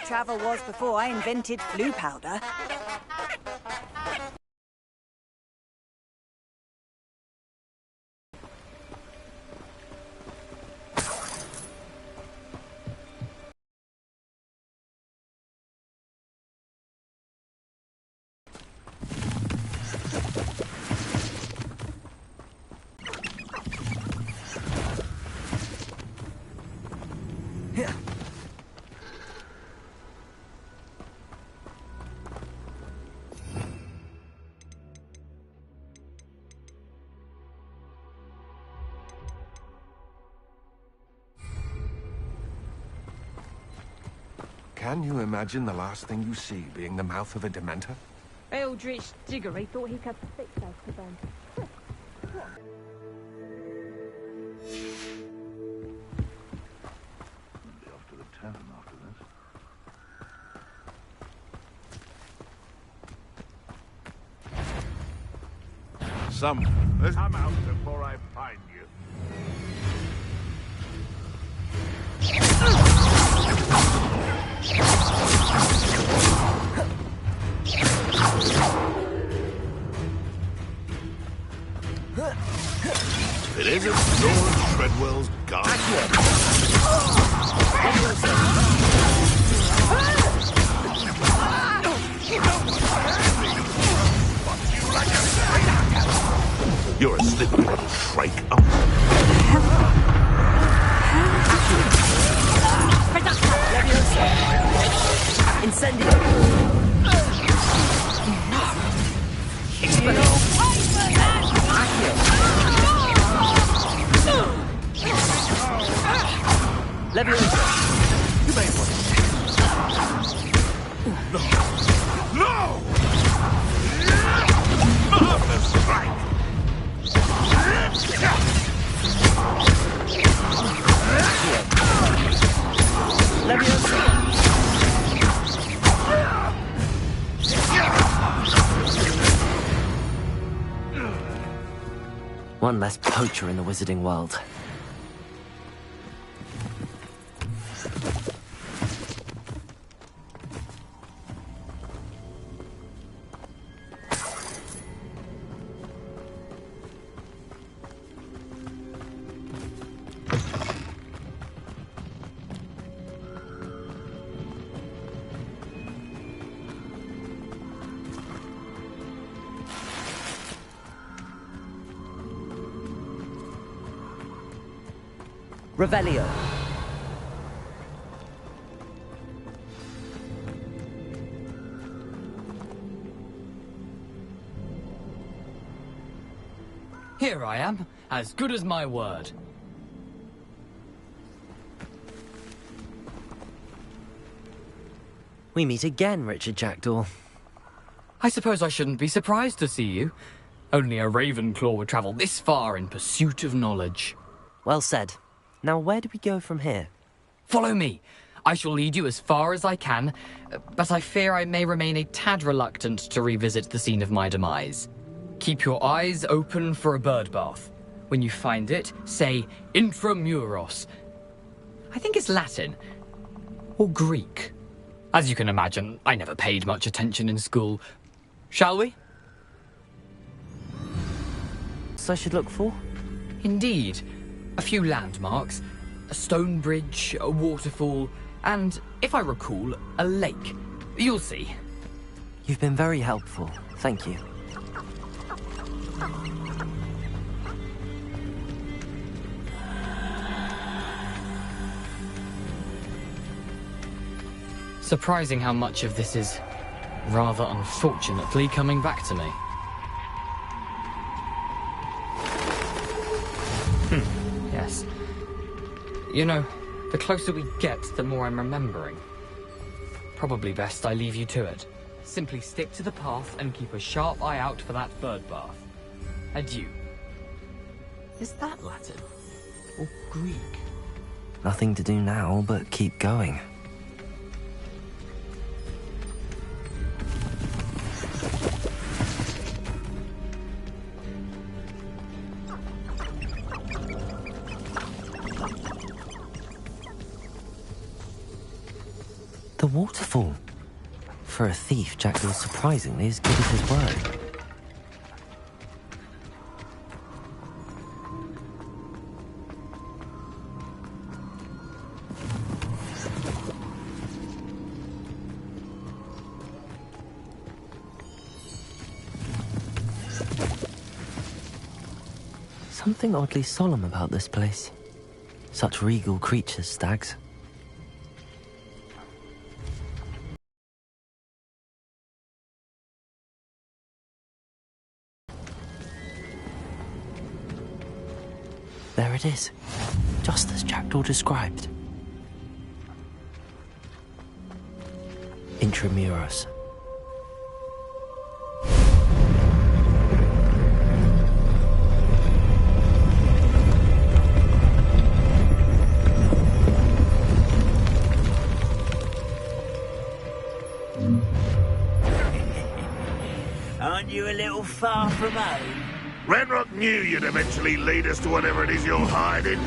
travel was before I invented blue powder. Can you imagine the last thing you see being the mouth of a Dementor? Eldritch Diggory thought he could fix us to them. Be off to the tavern after this. Come out before I find you. It isn't Lord Treadwell's gun. You're a slippery little shrike. Incendio. Leviosa. You made one. No! Marvelous strike! Leviosa. One less poacher in the wizarding world. Revelio. Here I am, as good as my word. We meet again, Richard Jackdaw. I suppose I shouldn't be surprised to see you. Only a Ravenclaw would travel this far in pursuit of knowledge. Well said. Now, where do we go from here? Follow me. I shall lead you as far as I can, but I fear I may remain a tad reluctant to revisit the scene of my demise. Keep your eyes open for a bird bath. When you find it, say Intramuros. I think it's Latin. Or Greek. As you can imagine, I never paid much attention in school. Shall we? So I should look for? Indeed. A few landmarks, a stone bridge, a waterfall, and, if I recall, a lake. You'll see. You've been very helpful. Thank you. Surprising how much of this is, rather unfortunately, coming back to me. Yes. You know, the closer we get, the more I'm remembering. Probably best I leave you to it. Simply stick to the path and keep a sharp eye out for that bird bath. Adieu. Is that Latin? Or Greek? Nothing to do now but keep going. The waterfall. For a thief, Jackdaw's surprisingly as good as his word. Something oddly solemn about this place. Such regal creatures, stags. There it is, just as Jackdaw described. Intramuros. Aren't you a little far from home? Ranrock knew you'd eventually lead us to whatever it is you're hiding.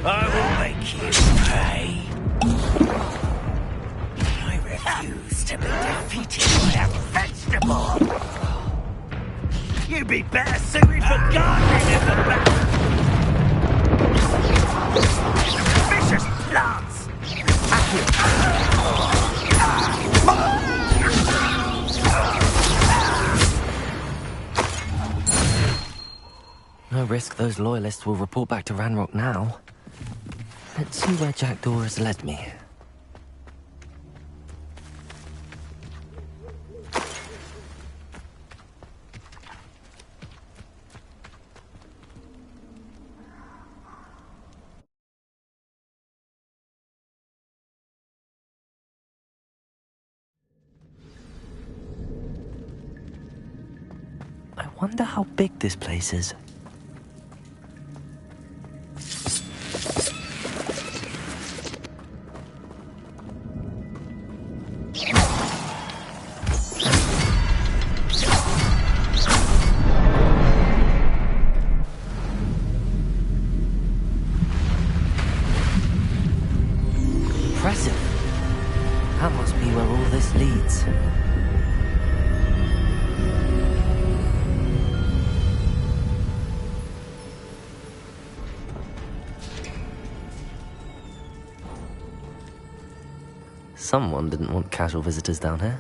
I will make you pay. I refuse to be defeated by a vegetable. You'd be better suited for gardening in the back. Vicious plants. No risk those loyalists will report back to Ranrock now. Let's see where Jackdaw has led me. I wonder how big this place is. Impressive. That must be where all this leads. Someone didn't want casual visitors down here.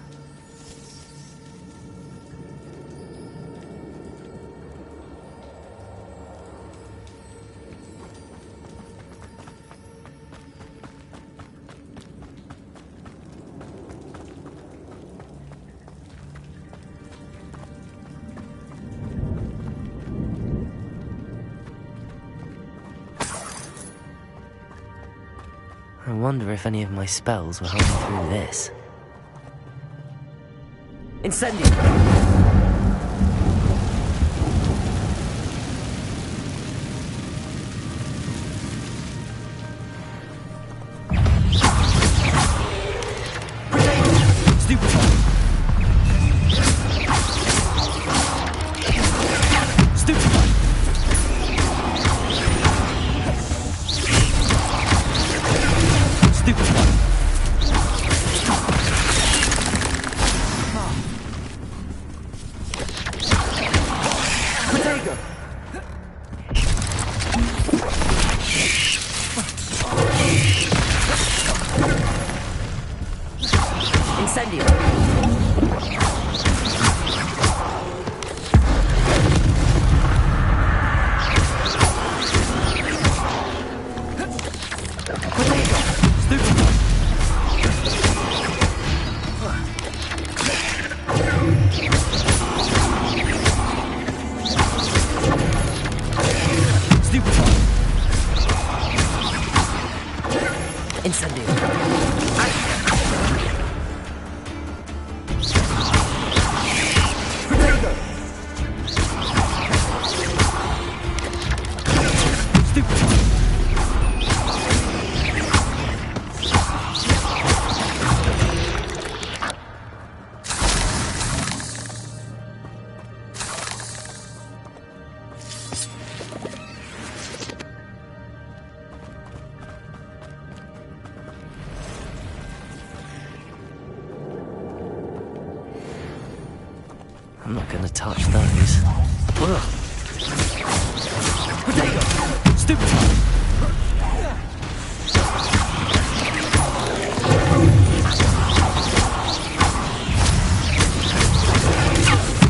I wonder if any of my spells will help me through this. Incendio! I'm not gonna touch those. Ugh. Potato! Stupid!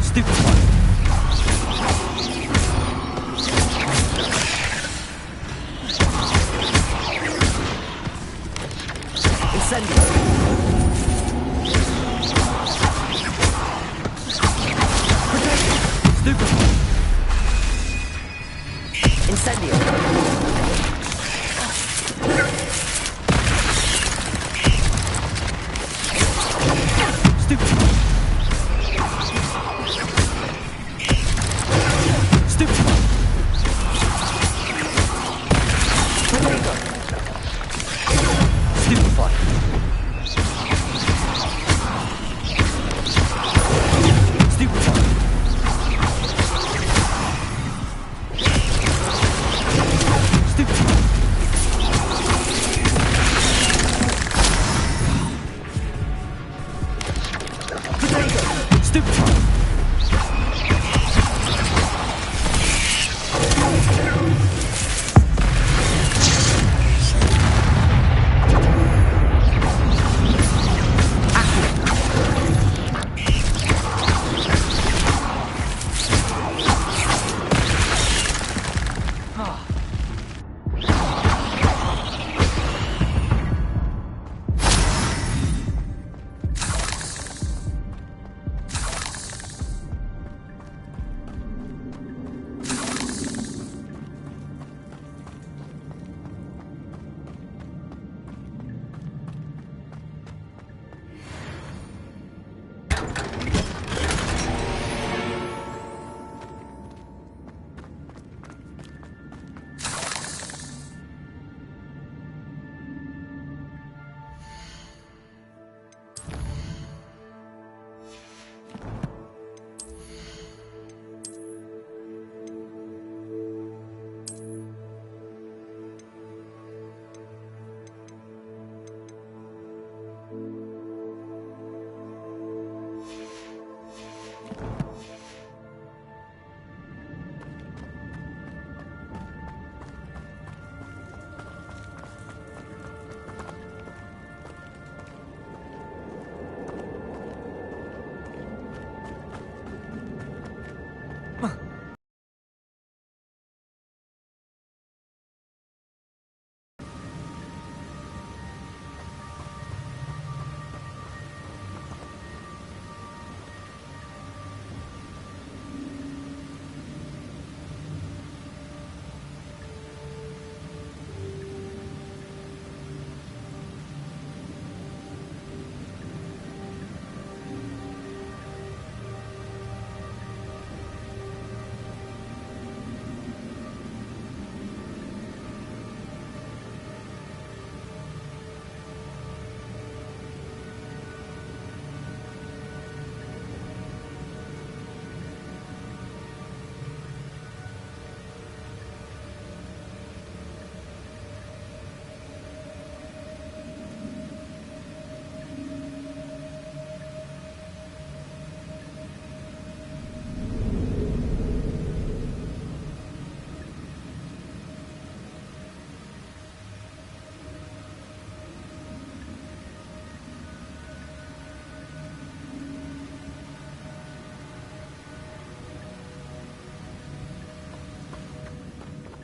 Stupid one. Incendio. Stupid one. Incendio. Stupid one. Stupid one. Stupefy. Stupefy. Stupefy. Stupefy.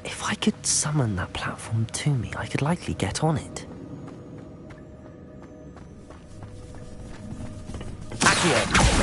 If I could summon that platform to me, I could likely get on it. Accio.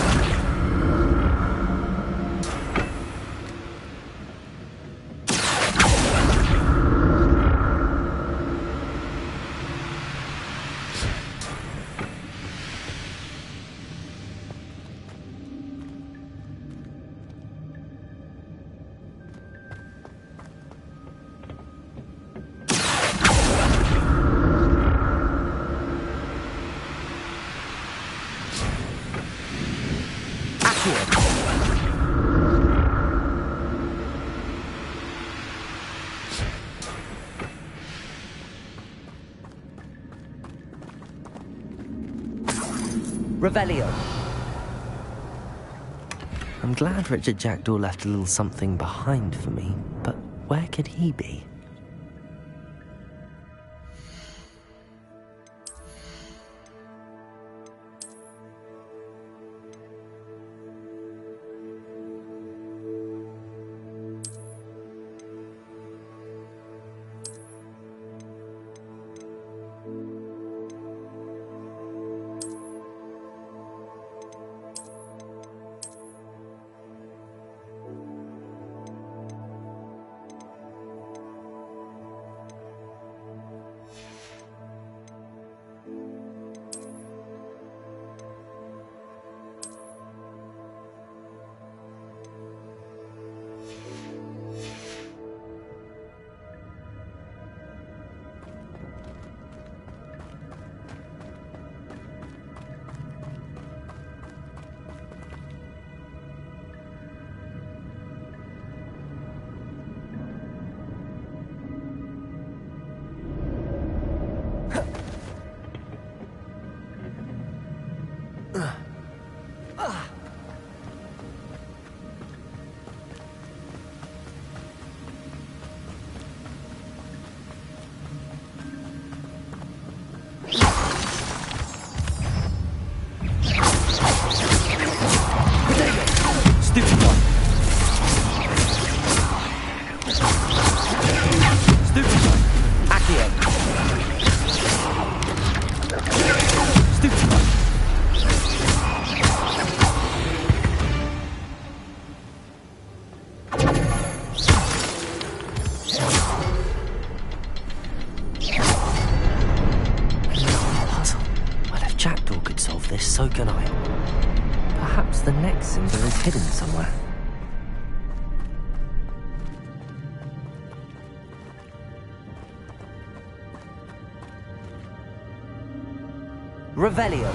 Revelio. I'm glad Richard Jackdaw left a little something behind for me, but where could he be? So can I. Perhaps the next symbol is hidden somewhere. Revelio.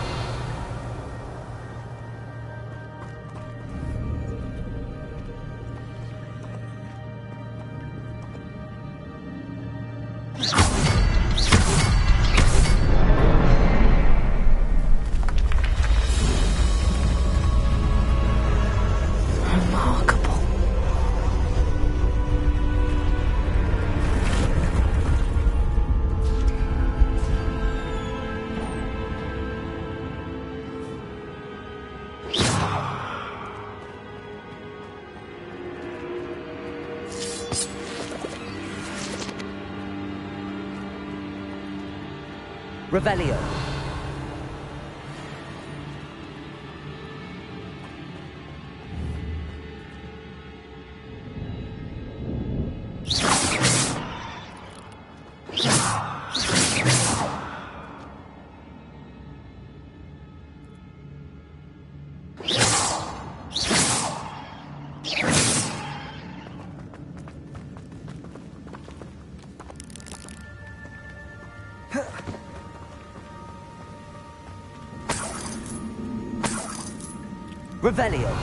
Revelio. Revelio.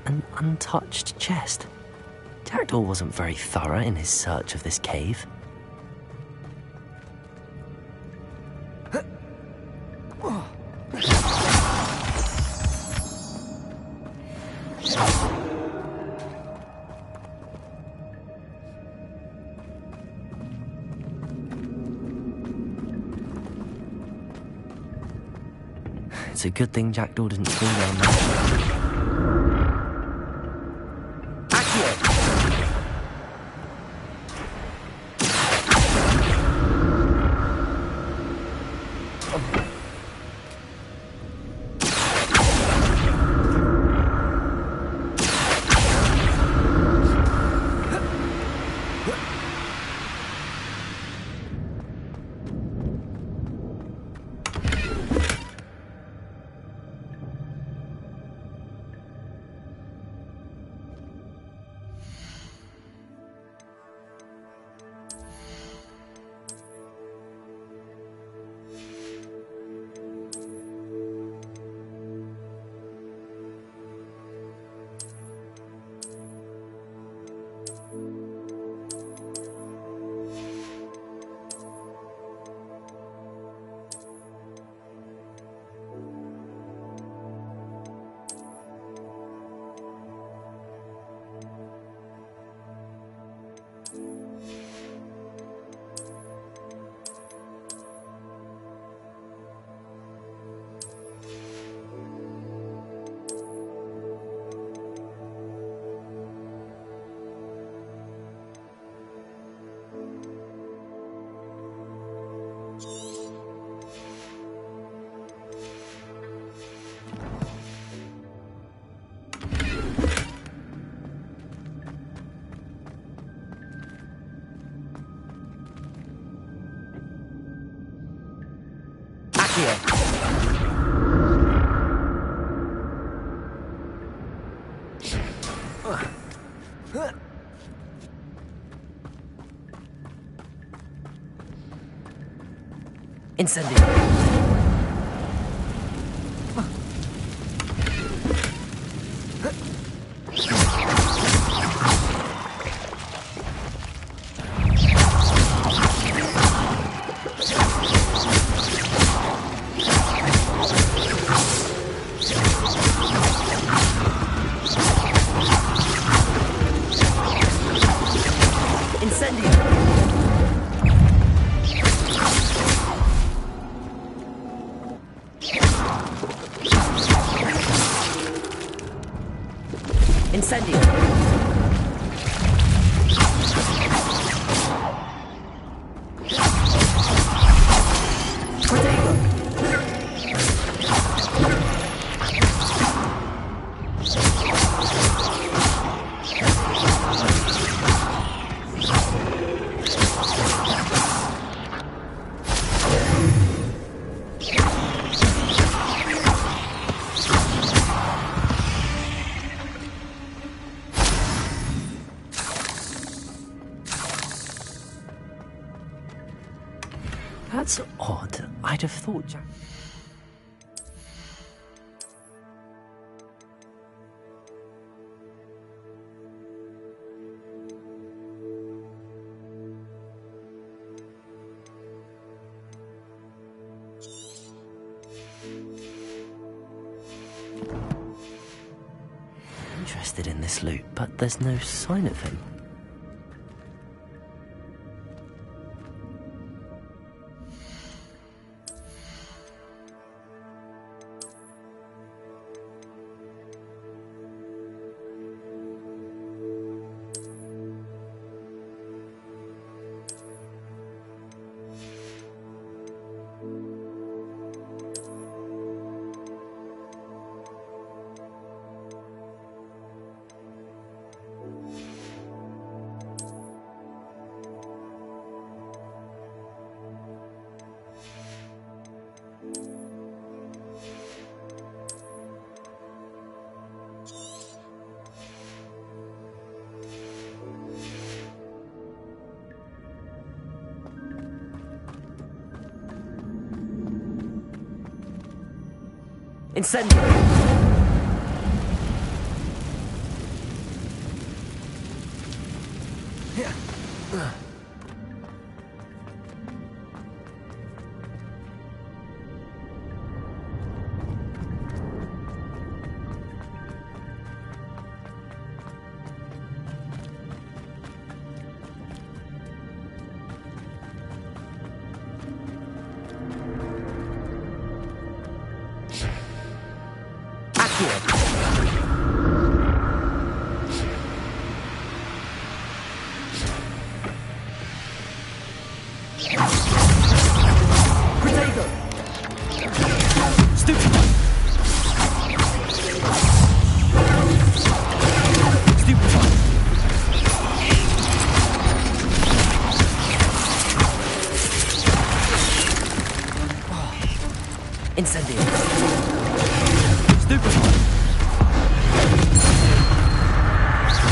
An untouched chest. Jackdaw wasn't very thorough in his search of this cave. It's a good thing Jackdaw didn't swing down that. Incendio. Incendio. Protego. That's odd. I'd have thought Jack... Interested in this loot, but there's no sign of him. Incendio. Incendio. Stupefy.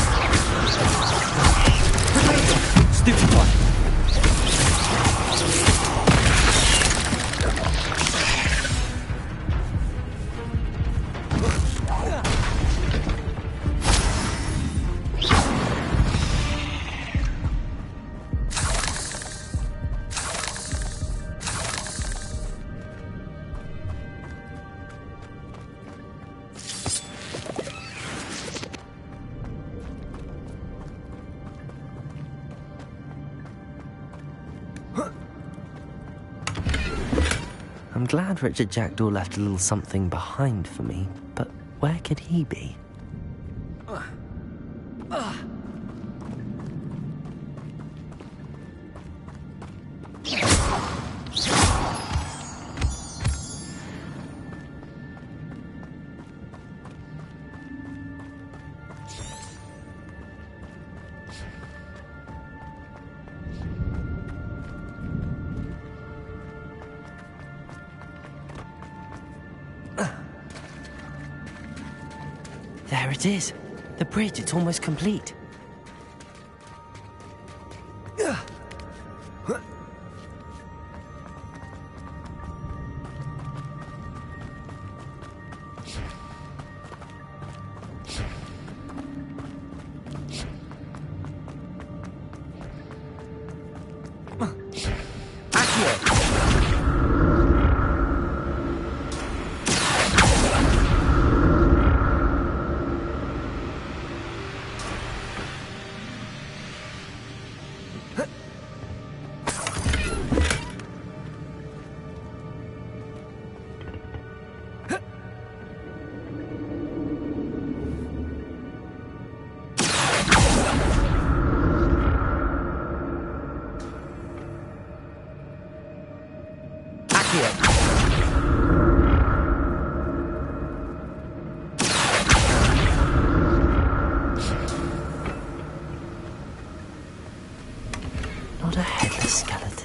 Stupefy. I'm glad Richard Jackdaw left a little something behind for me, but where could he be? There it is. The bridge, it's almost complete.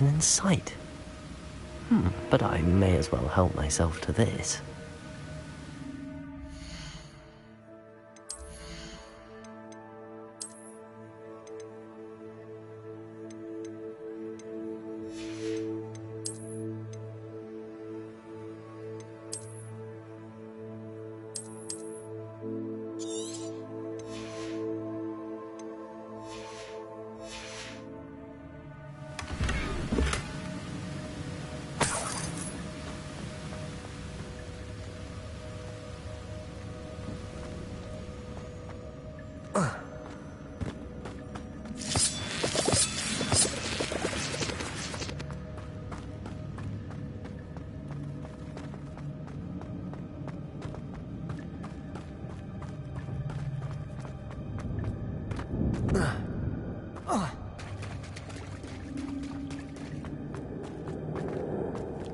skeleton in sight. But I may as well help myself to this.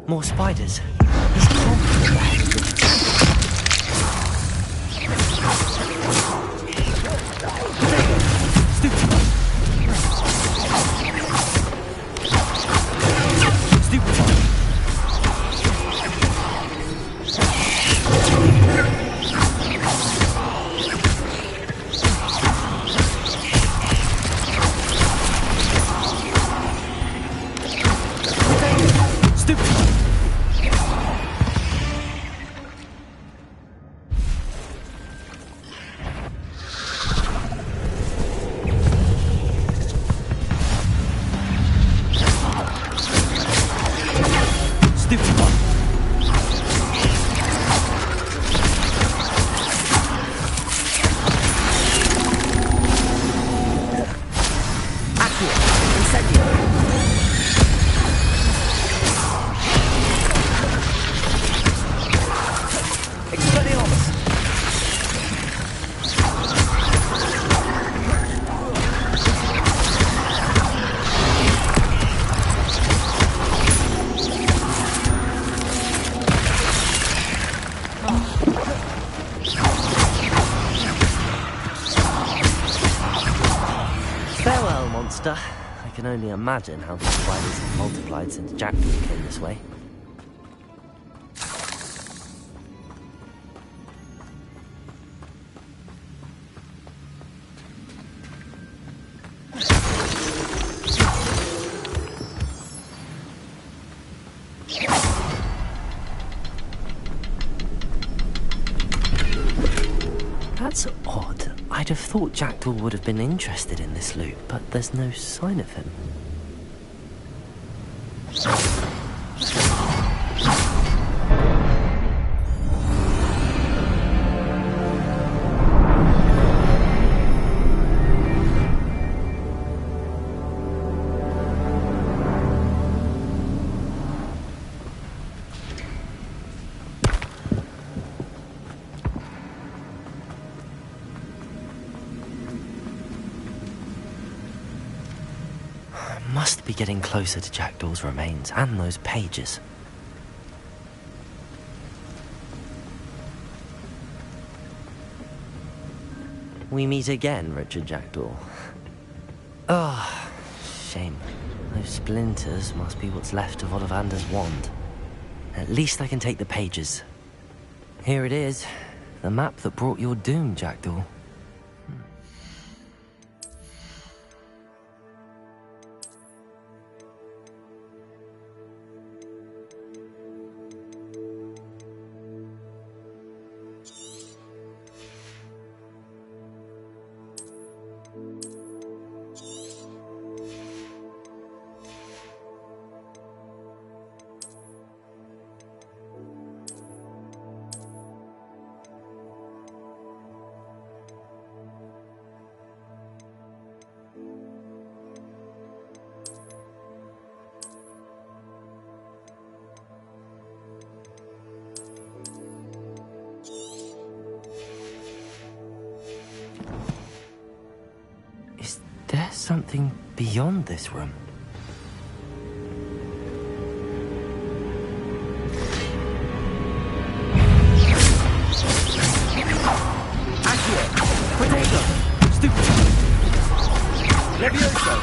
More spiders. There's a hole there. I can only imagine how the spiders have multiplied since Jackdaw came this way. That's odd. I'd have thought Jackdaw would have been interested in this loot, but there's no sign of him. Must be getting closer to Jackdaw's remains and those pages. We meet again, Richard Jackdaw. Ah, shame. Those splinters must be what's left of Ollivander's wand. At least I can take the pages. Here it is, the map that brought your doom, Jackdaw. There's something beyond this room. Accio! Potato! Stupid! Levioso!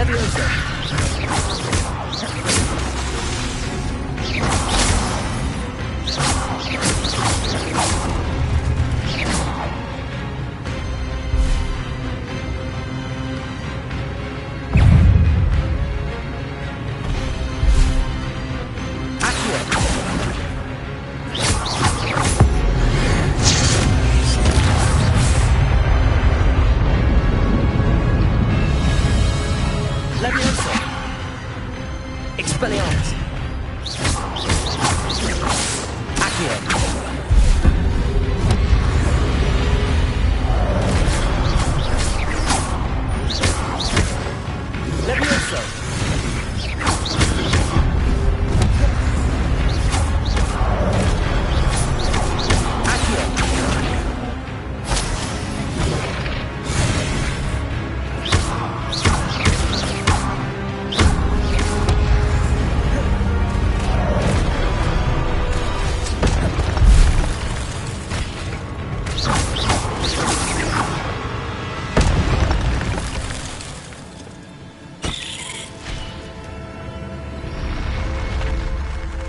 Leviosa! Leviosa! Expelliarmus! Accio! Leviosa!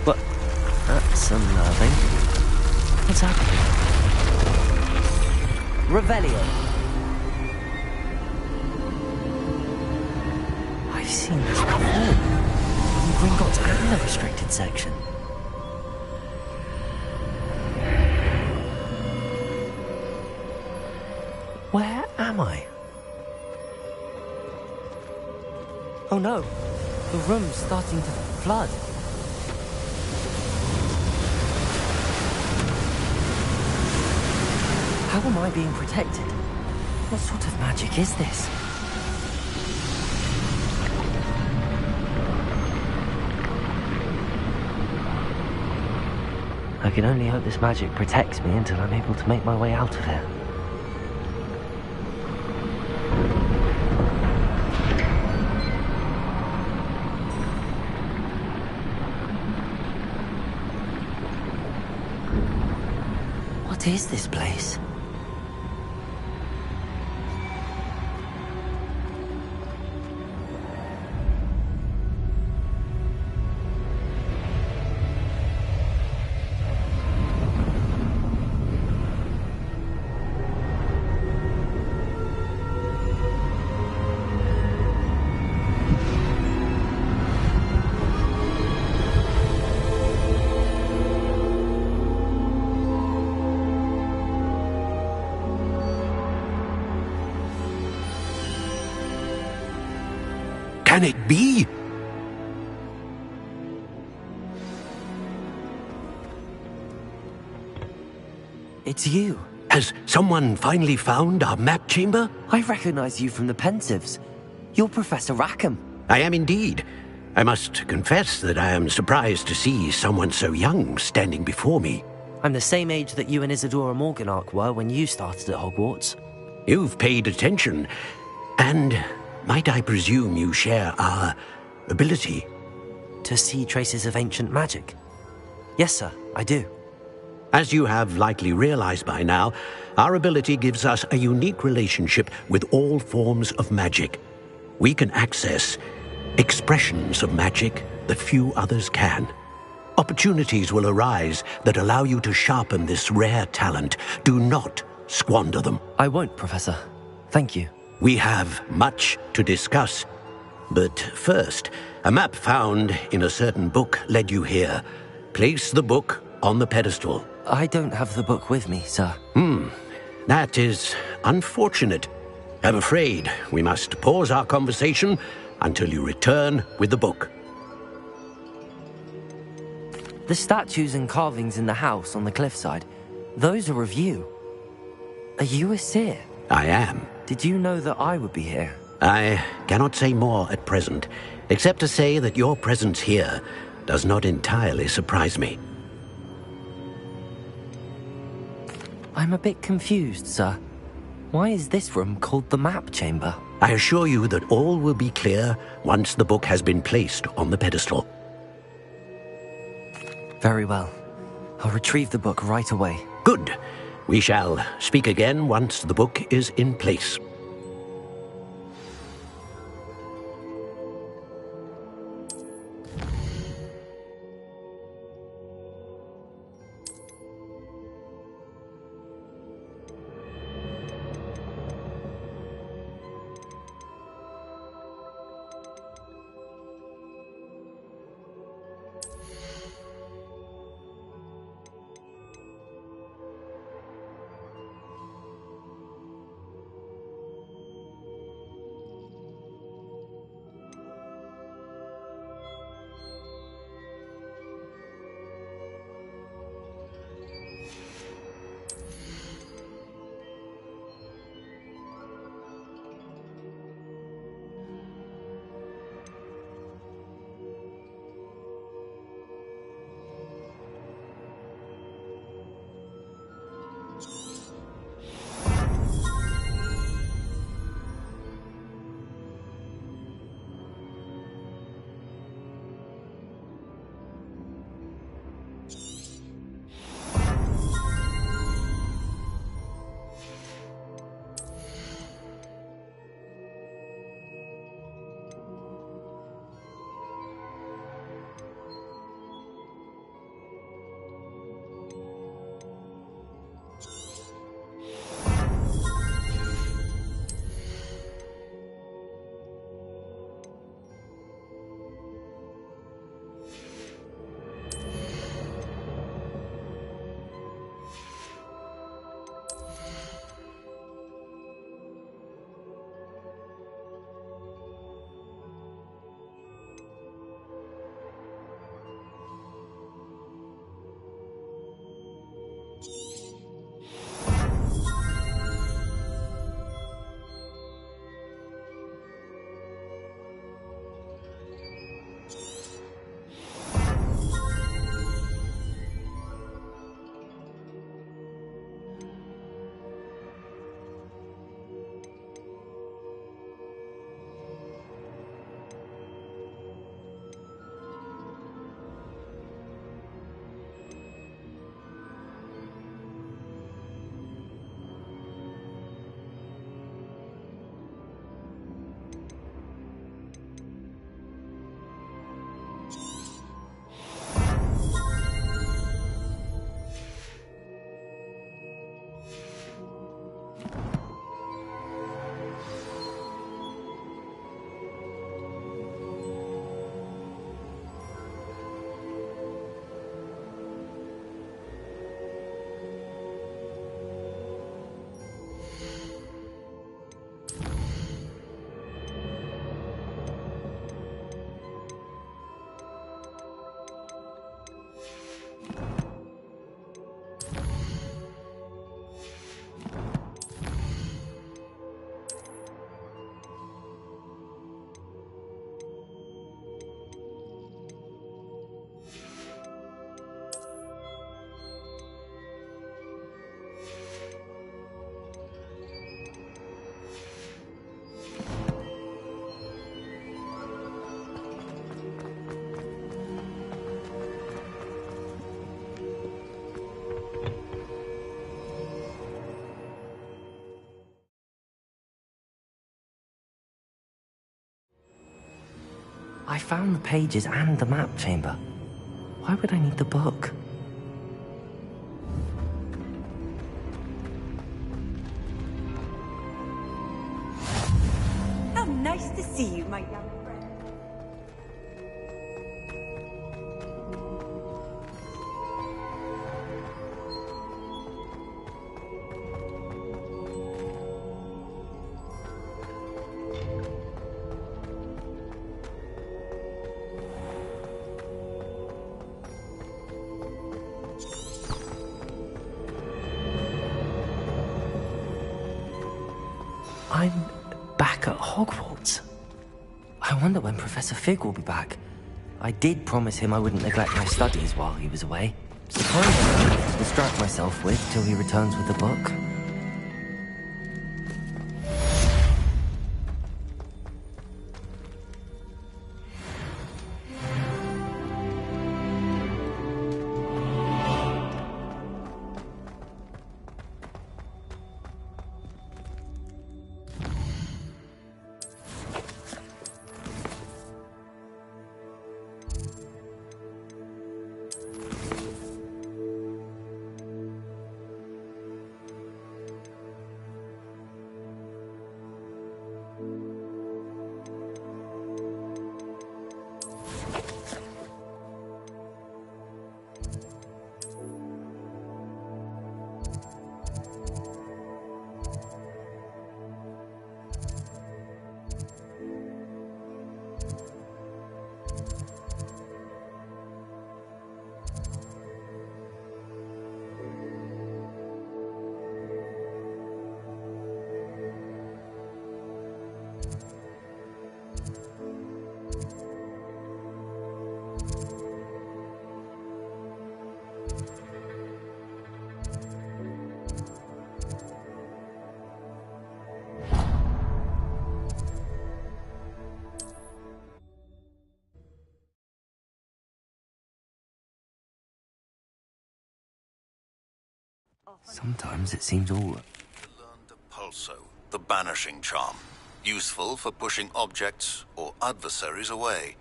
But that's unnerving. What's happening? Revelio. I've seen this before. In Gringotts and the restricted section. Where am I? Oh no, the room's starting to flood. How am I being protected? What sort of magic is this? I can only hope this magic protects me until I'm able to make my way out of here. What is this place? Can it be? It's you. Has someone finally found our map chamber? I recognize you from the Pensieves. You're Professor Rackham. I am indeed. I must confess that I am surprised to see someone so young standing before me. I'm the same age that you and Isadora Morganach were when you started at Hogwarts. You've paid attention, and might I presume you share our ability? To see traces of ancient magic? Yes, sir, I do. As you have likely realized by now, our ability gives us a unique relationship with all forms of magic. We can access expressions of magic that few others can. Opportunities will arise that allow you to sharpen this rare talent. Do not squander them. I won't, Professor. Thank you. We have much to discuss. But first, a map found in a certain book led you here. Place the book on the pedestal. I don't have the book with me, sir. That is unfortunate. I'm afraid we must pause our conversation until you return with the book. The statues and carvings in the house on the cliffside, those are of you. Are you a seer? I am. Did you know that I would be here? I cannot say more at present, except to say that your presence here does not entirely surprise me. I'm a bit confused, sir. Why is this room called the map chamber? I assure you that all will be clear once the book has been placed on the pedestal. Very well. I'll retrieve the book right away. Good. We shall speak again once the book is in place. I found the pages and the map chamber. Why would I need the book? How nice to see you, my young friend. I'm back at Hogwarts. I wonder when Professor Fig will be back. I did promise him I wouldn't neglect my studies while he was away. Suppose I have to distract myself with till he returns with the book. Sometimes it seems all... Learned a pulso, the banishing charm. Useful for pushing objects or adversaries away.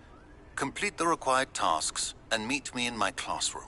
Complete the required tasks and meet me in my classroom.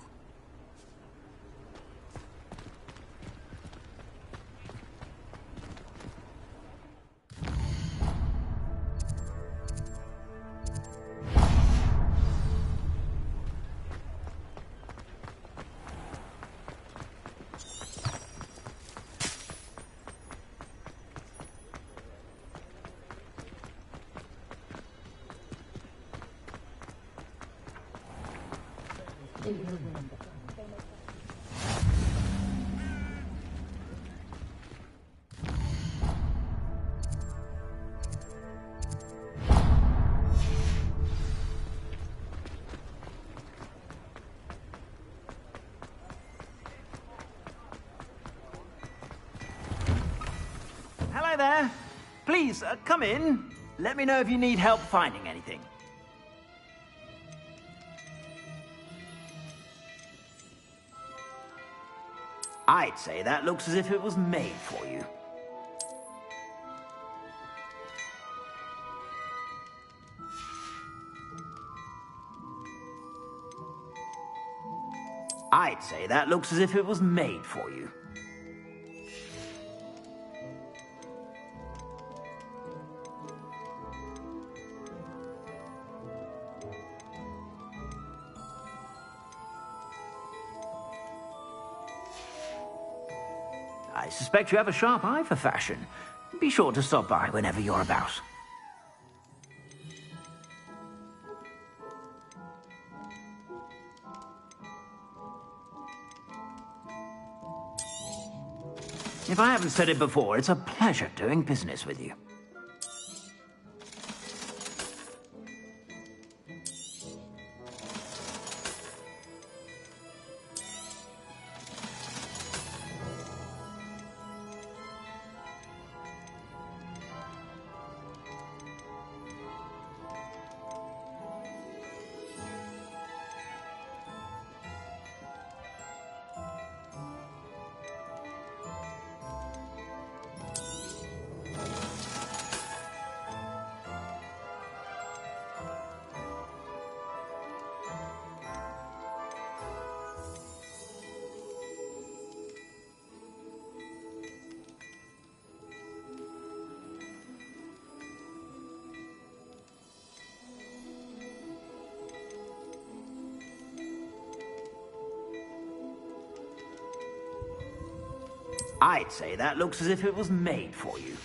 Hello there. Please, come in. Let me know if you need help finding anything. I'd say that looks as if it was made for you. I'd say that looks as if it was made for you. I suspect you have a sharp eye for fashion. Be sure to stop by whenever you're about. If I haven't said it before, it's a pleasure doing business with you. I'd say that looks as if it was made for you.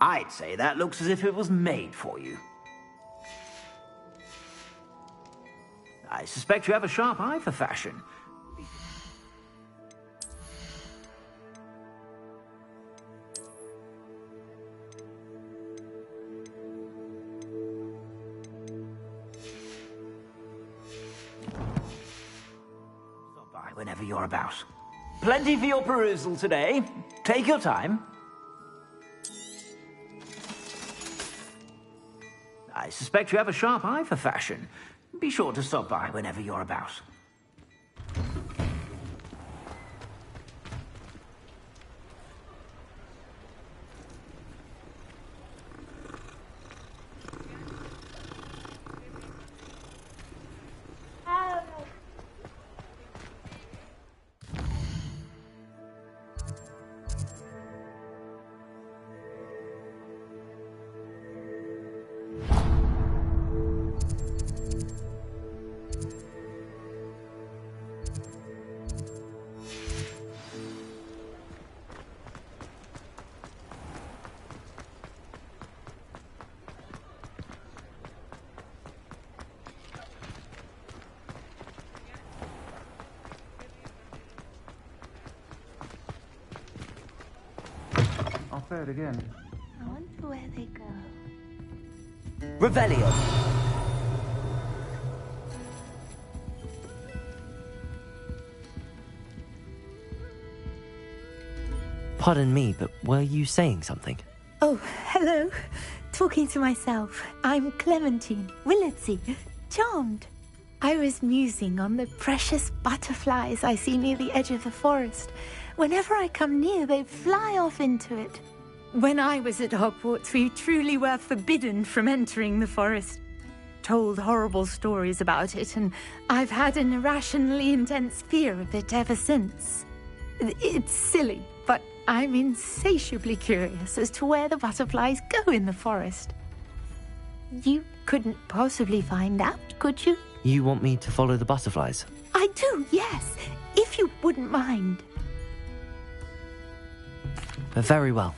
I'd say that looks as if it was made for you. I suspect you have a sharp eye for fashion. Stop by whenever you're about. Plenty for your perusal today. Take your time. I suspect you have a sharp eye for fashion. Be sure to stop by whenever you're about. I'll say it again. I wonder where they go. Revelio. Pardon me, but were you saying something? Oh, hello. Talking to myself. I'm Clementine Willardsey. Charmed. I was musing on the precious butterflies I see near the edge of the forest. Whenever I come near, they fly off into it. When I was at Hogwarts, we truly were forbidden from entering the forest. Told horrible stories about it, and I've had an irrationally intense fear of it ever since. It's silly, but I'm insatiably curious as to where the butterflies go in the forest. You couldn't possibly find out, could you? You want me to follow the butterflies? I do, yes, if you wouldn't mind. Very well.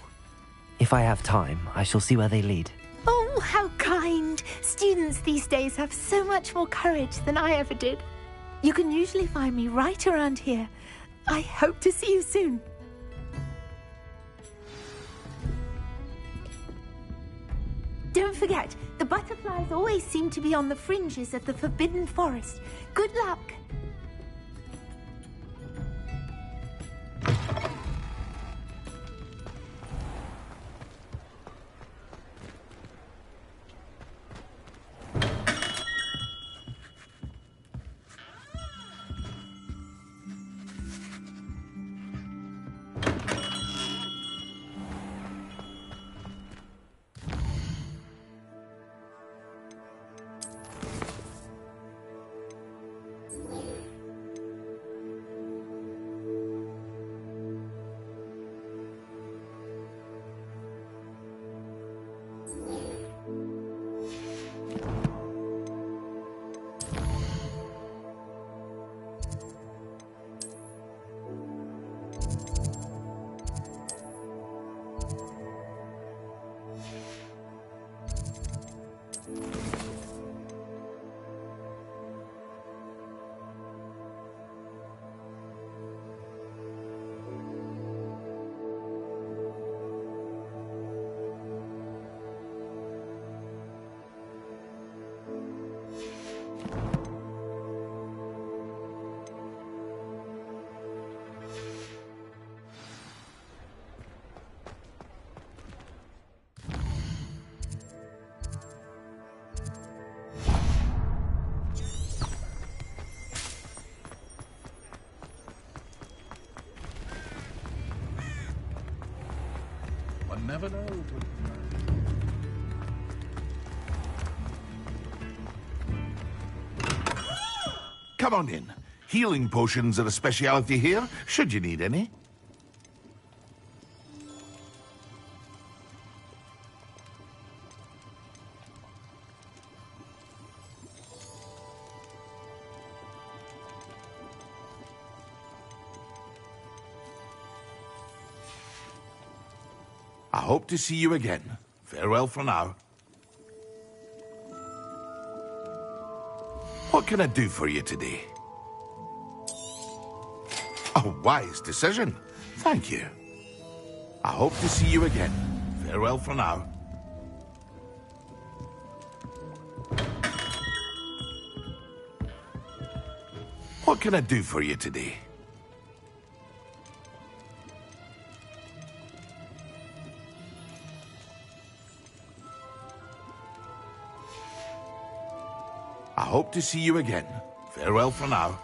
If I have time, I shall see where they lead. Oh, how kind. Students these days have so much more courage than I ever did. You can usually find me right around here. I hope to see you soon. Don't forget, the butterflies always seem to be on the fringes of the Forbidden Forest. Good luck. Never know. Come on in. Healing potions are a speciality here, should you need any. hope to see you again. Farewell for now. What can I do for you today? A wise decision. Thank you. I hope to see you again. Farewell for now. What can I do for you today? I hope to see you again. Farewell for now.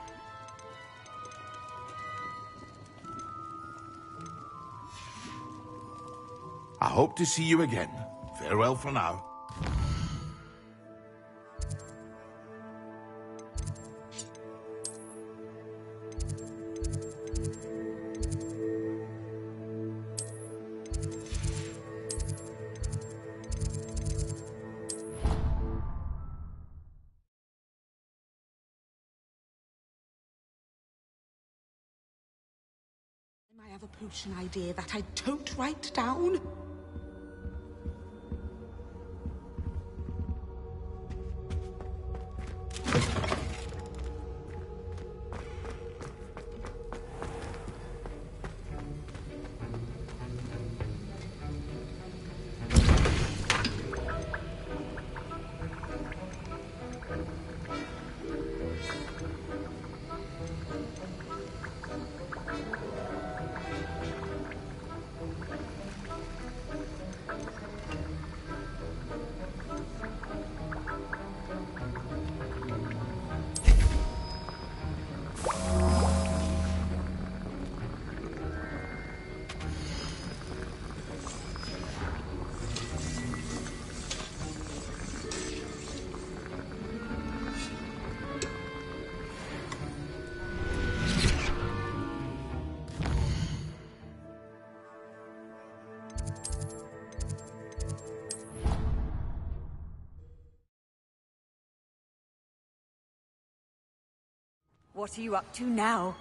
I hope to see you again. Farewell for now. I have a potion idea that I don't write down. What are you up to now?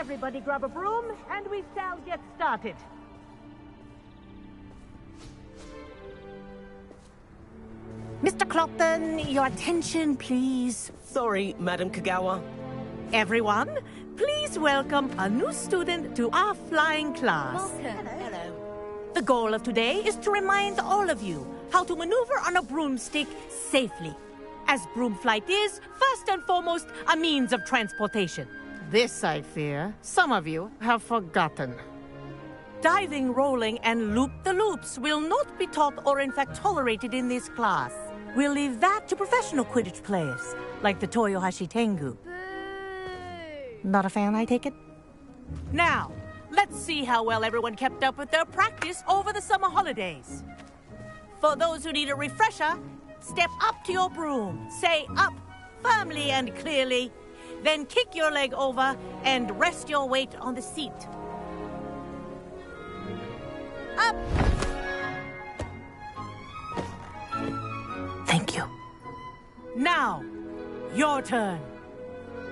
Everybody grab a broom, and we shall get started. Mr. Clopton, your attention, please. Sorry, Madam Kagawa. Everyone, please welcome a new student to our flying class. Welcome. Hello. The goal of today is to remind all of you how to maneuver on a broomstick safely, as broom flight is, first and foremost, a means of transportation. This, I fear, some of you have forgotten. Diving, rolling, and loop-the-loops will not be taught or in fact tolerated in this class. We'll leave that to professional Quidditch players, like the Toyohashi Tengu. Not a fan, I take it? Now, let's see how well everyone kept up with their practice over the summer holidays. For those who need a refresher, step up to your broom, say up firmly and clearly, then kick your leg over and rest your weight on the seat. Up! Thank you. Now, your turn.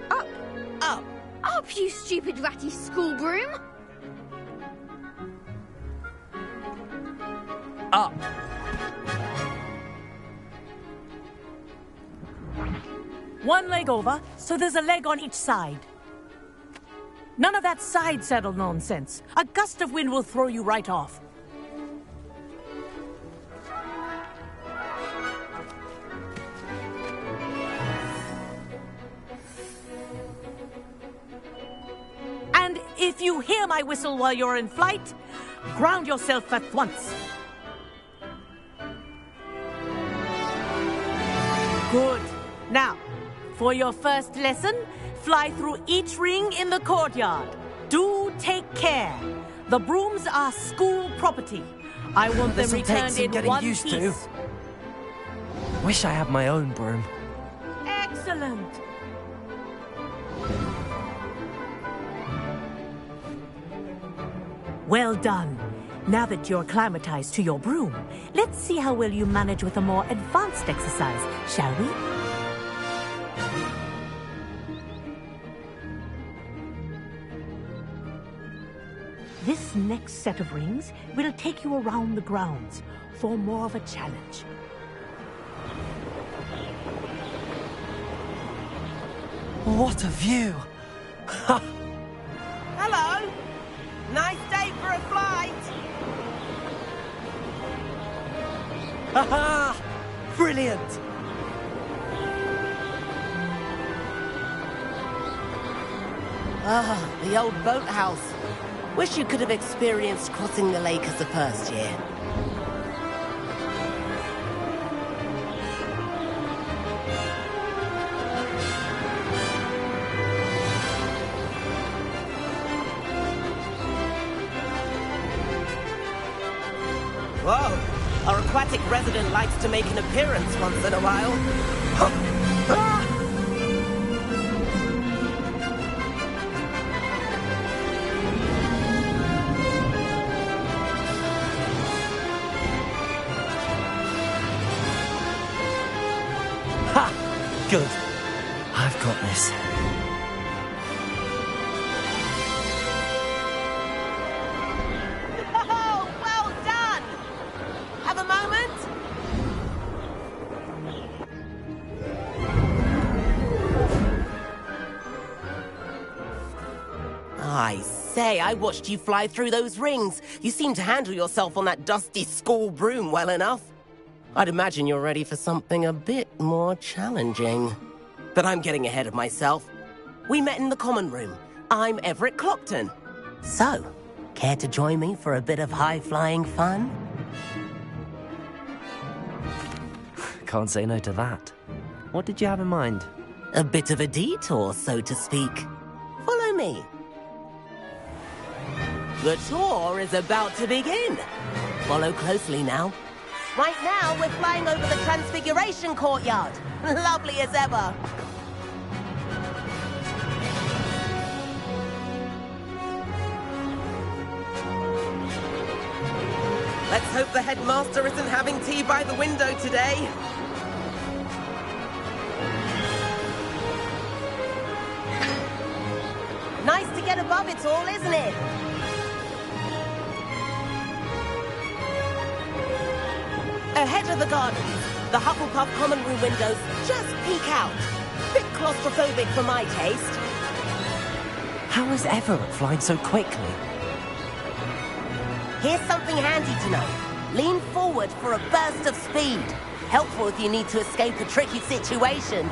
Up! Up! Up, you stupid ratty school broom! Up! One leg over, so there's a leg on each side. None of that side saddle nonsense. A gust of wind will throw you right off. And if you hear my whistle while you're in flight, ground yourself at once. Good. Now, for your first lesson, fly through each ring in the courtyard. Do take care. The brooms are school property. I want them This'll take returned some in getting one used piece. to. Wish I had my own broom. Excellent. Well done. Now that you're acclimatized to your broom, let's see how well you manage with a more advanced exercise, shall we? This next set of rings will take you around the grounds for more of a challenge. What a view! Hello! Nice day for a flight! Haha! Brilliant! Ah, the old boathouse. Wish you could have experienced crossing the lake as a first year. Whoa! Our aquatic resident likes to make an appearance once in a while. Good. I've got this. Oh, well done! Have a moment? I say, I watched you fly through those rings. You seem to handle yourself on that dusty school broom well enough. I'd imagine you're ready for something a bit more challenging. But I'm getting ahead of myself. We met in the common room. I'm Everett Clopton. So, care to join me for a bit of high-flying fun? Can't say no to that. What did you have in mind? A bit of a detour, so to speak. Follow me. The tour is about to begin. Follow closely now. Right now, we're flying over the Transfiguration Courtyard. Lovely as ever. Let's hope the headmaster isn't having tea by the window today. Nice to get a above it all, isn't it? Ahead of the gardens, the Hufflepuff common room windows just peek out. Bit claustrophobic for my taste. How is Everett flying so quickly? Here's something handy to know. Lean forward for a burst of speed. Helpful if you need to escape a tricky situation.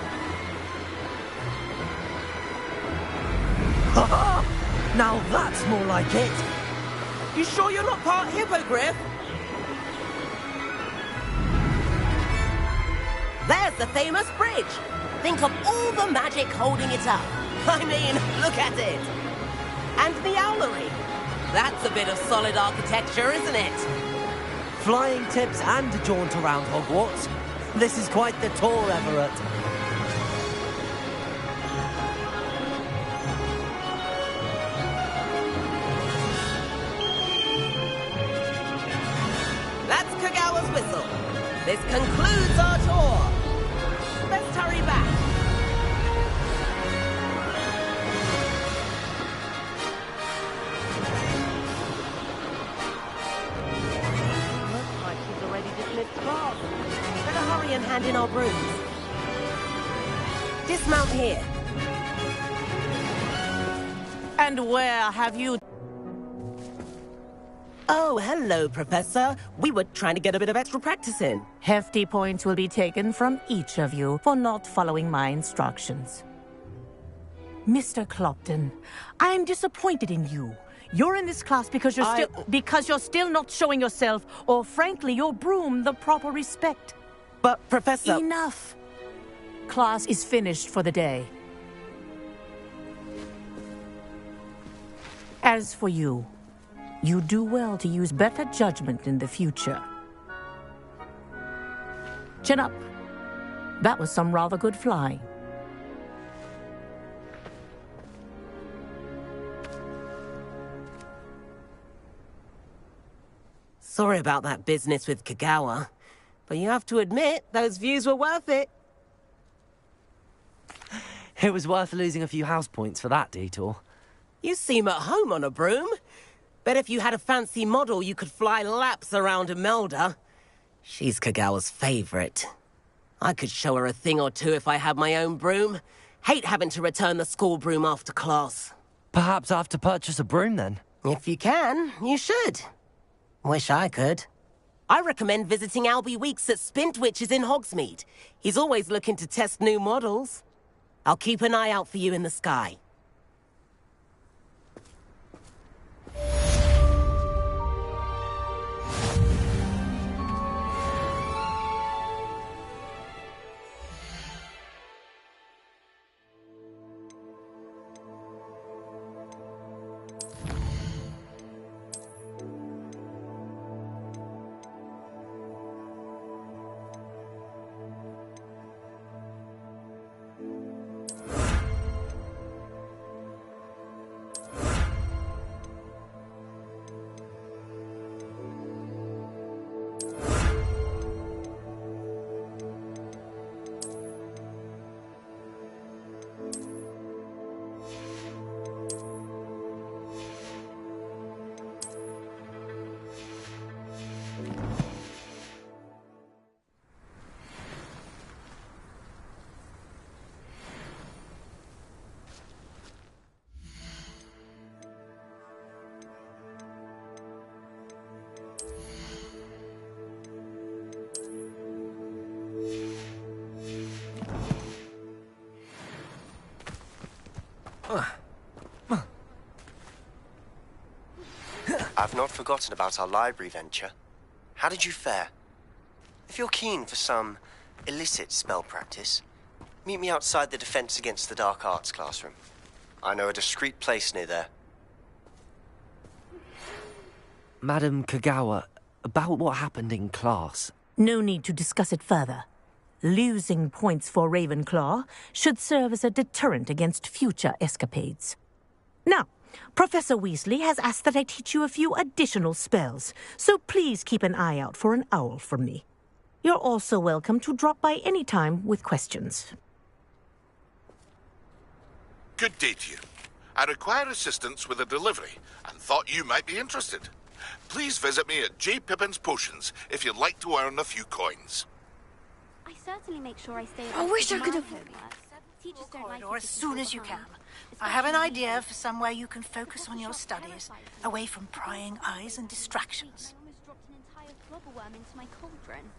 Now that's more like it. You sure you're not part Hippogriff? There's the famous bridge. Think of all the magic holding it up. I mean, look at it. And the owlery. That's a bit of solid architecture, isn't it? Flying tips and a jaunt around Hogwarts. This is quite the tour, Everett. That's Kagawa's whistle. This concludes our tour. Let's hurry back. Looks like she's already dismissed class. Better hurry and hand in our brooms. Dismount here. And where have you... Oh, hello, Professor. We were trying to get a bit of extra practice in. Hefty points will be taken from each of you for not following my instructions. Mr. Clopton, I'm disappointed in you. You're in this class because you're still not showing yourself, or frankly, your broom, the proper respect. But, Professor... Enough. Class is finished for the day. As for you, you do well to use better judgment in the future. Chin up. That was some rather good flying. Sorry about that business with Kagawa, but you have to admit, those views were worth it. It was worth losing a few house points for that detour. You seem at home on a broom. Bet if you had a fancy model, you could fly laps around Imelda. She's Kagawa's favorite. I could show her a thing or two if I had my own broom. Hate having to return the school broom after class. Perhaps I have to purchase a broom then? If you can, you should. Wish I could. I recommend visiting Albie Weeks at Spintwitches in Hogsmeade. He's always looking to test new models. I'll keep an eye out for you in the sky. I've not forgotten about our library venture. How did you fare? If you're keen for some illicit spell practice, meet me outside the Defense Against the Dark Arts classroom. I know a discreet place near there. Madam Kagawa, about what happened in class. No need to discuss it further. Losing points for Ravenclaw should serve as a deterrent against future escapades. Now, Professor Weasley has asked that I teach you a few additional spells, so please keep an eye out for an owl from me. You're also welcome to drop by any time with questions. Good day to you. I require assistance with a delivery and thought you might be interested. Please visit me at J. Pippin's Potions if you'd like to earn a few coins. I certainly make sure I stay. I wish I could have. Teachers don't like Corridor it as if you soon fall as you behind. can. I have an idea for somewhere you can focus on your studies, away from prying eyes and distractions. I almost dropped an entire flubberworm into my cauldron.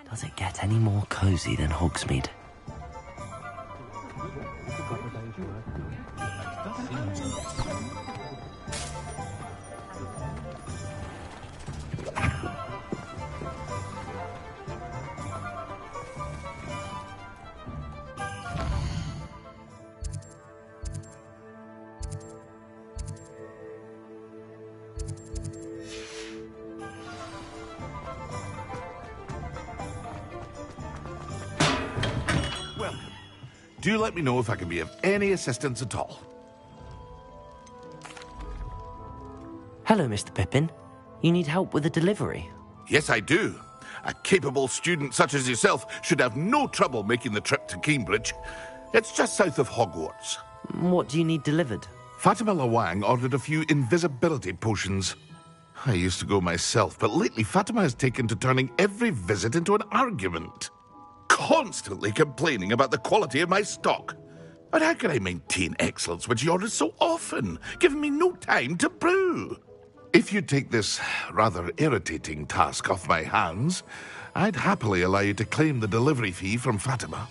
Does it get any more cozy than Hogsmeade? Do let me know if I can be of any assistance at all. Hello, Mr. Pippin. You need help with a delivery? Yes, I do. A capable student such as yourself should have no trouble making the trip to Cambridge. It's just south of Hogwarts. What do you need delivered? Fatima Lawang ordered a few invisibility potions. I used to go myself, but lately Fatima has taken to turning every visit into an argument. Constantly complaining about the quality of my stock. But how can I maintain excellence when she orders so often, giving me no time to brew? If you take this rather irritating task off my hands, I'd happily allow you to claim the delivery fee from Fatima.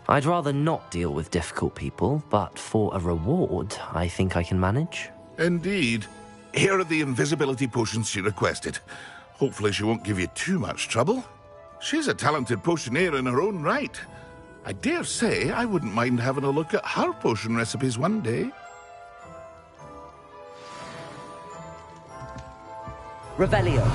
I'd rather not deal with difficult people, but for a reward, I think I can manage. Indeed. Here are the invisibility potions she requested. Hopefully she won't give you too much trouble. She's a talented potioneer in her own right. I dare say I wouldn't mind having a look at her potion recipes one day. Revelio.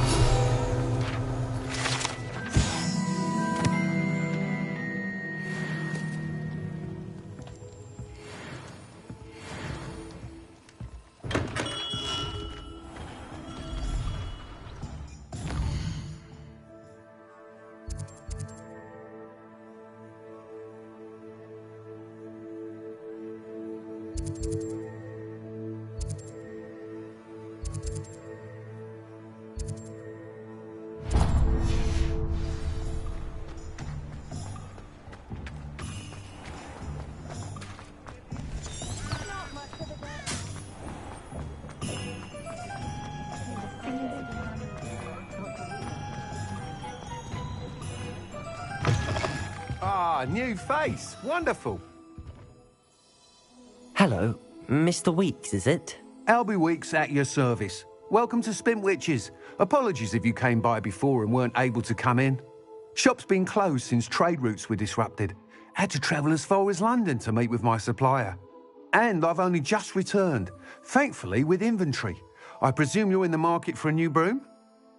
New face. Wonderful. Hello. Mr. Weeks, is it? Albie Weeks at your service. Welcome to Spintwitches. Apologies if you came by before and weren't able to come in. Shop's been closed since trade routes were disrupted. Had to travel as far as London to meet with my supplier. And I've only just returned, thankfully with inventory. I presume you're in the market for a new broom?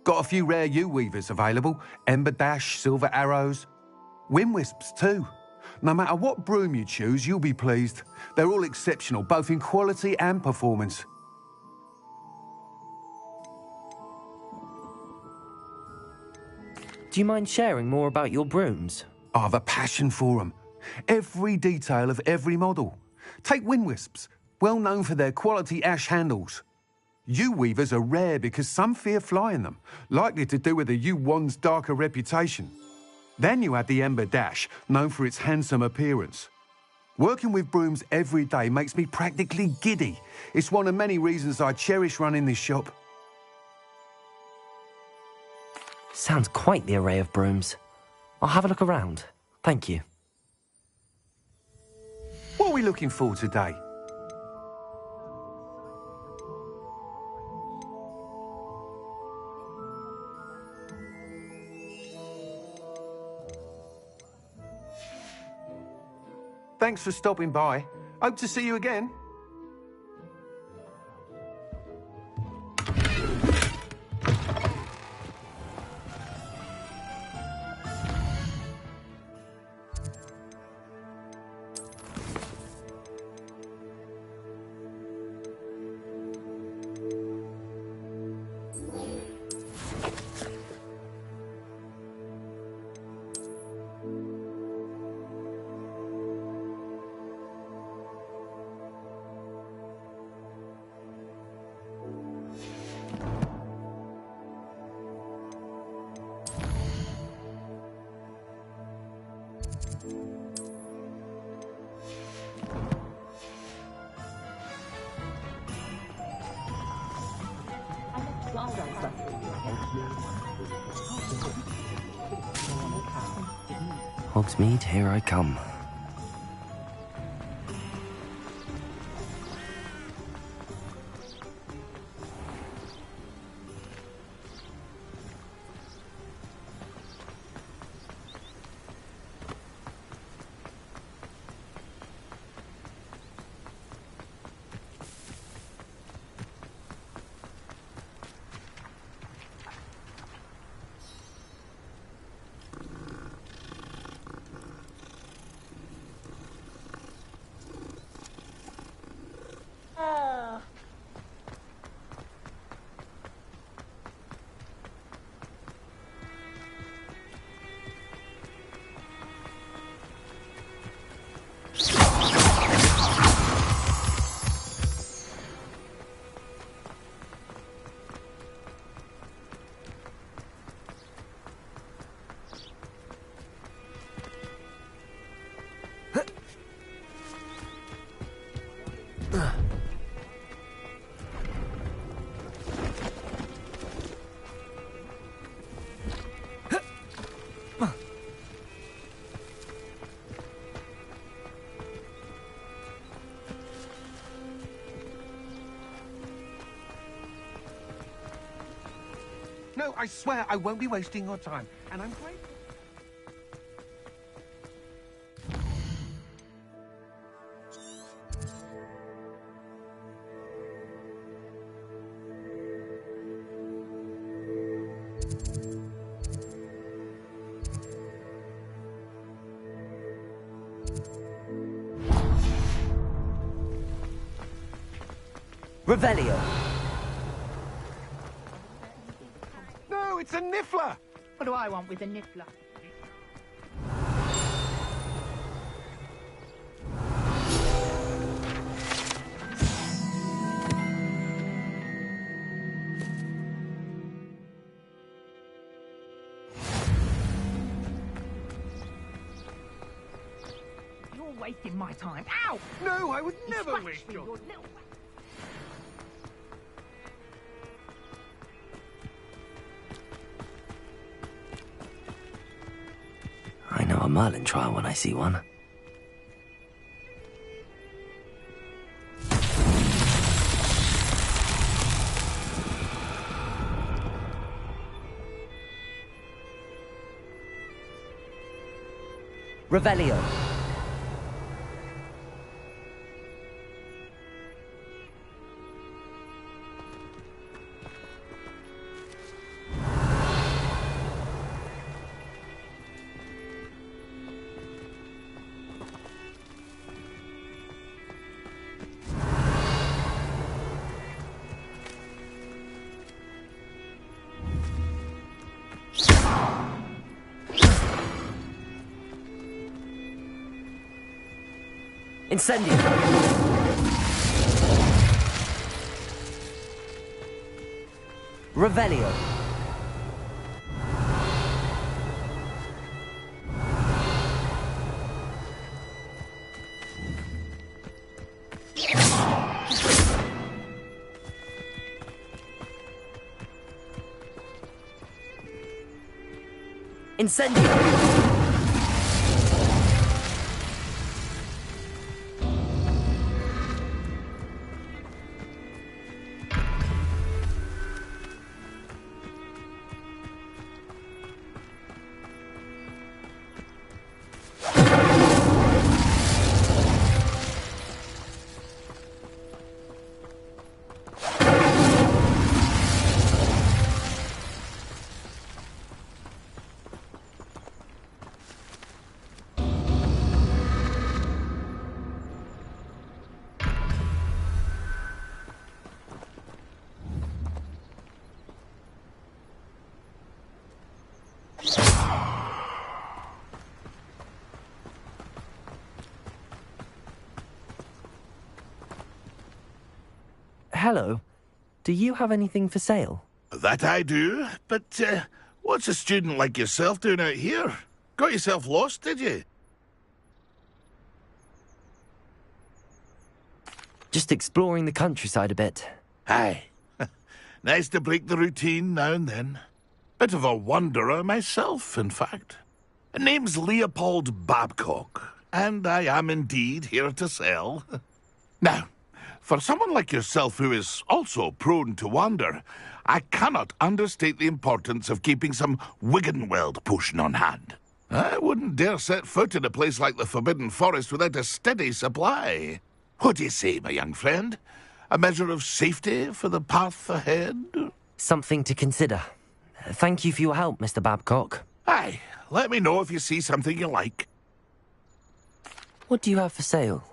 Got a few rare yew-weavers available. Ember Dash, Silver Arrows. Wind-wisps too. No matter what broom you choose, you'll be pleased. They're all exceptional, both in quality and performance. Do you mind sharing more about your brooms? I have a passion for them. Every detail of every model. Take Wind-wisps, well known for their quality ash handles. U-weavers are rare because some fear flying them, likely to do with the U-wand's darker reputation. Then you have the Ember Dash, known for its handsome appearance. Working with brooms every day makes me practically giddy. It's one of many reasons I cherish running this shop. Sounds quite the array of brooms. I'll have a look around. Thank you. What are we looking for today? Thanks for stopping by. Hope to see you again. Hogsmeade, here I come. No, I swear I won't be wasting your time. And I'm grateful. Revelio. No, it's a niffler! What do I want with a niffler? You're wasting my time. Ow! No, I would You never scratched waste me, your... you little... I know a Merlin trial when I see one. Revelio. Incendio. Revelio. Incendio. Hello. Do you have anything for sale? That I do, but what's a student like yourself doing out here? Got yourself lost, did you? Just exploring the countryside a bit. Aye. Nice to break the routine now and then. Bit of a wanderer myself, in fact. Name's Leopold Babcock, and I am indeed here to sell. Now, for someone like yourself who is also prone to wander, I cannot understate the importance of keeping some Wiggenweld potion on hand. I wouldn't dare set foot in a place like the Forbidden Forest without a steady supply. What do you say, my young friend? A measure of safety for the path ahead? Something to consider. Thank you for your help, Mr. Babcock. Aye, let me know if you see something you like. What do you have for sale?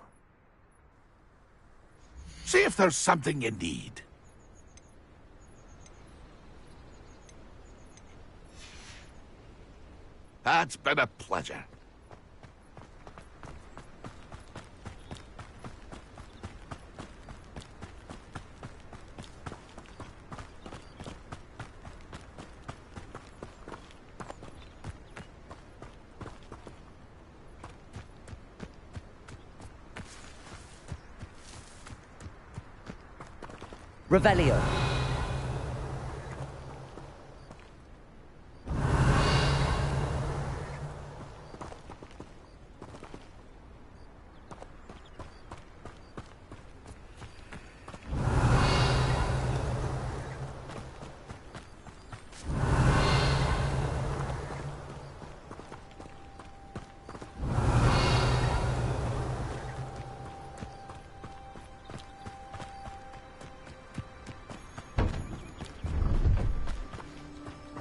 See if there's something you need. That's been a pleasure. Revelio.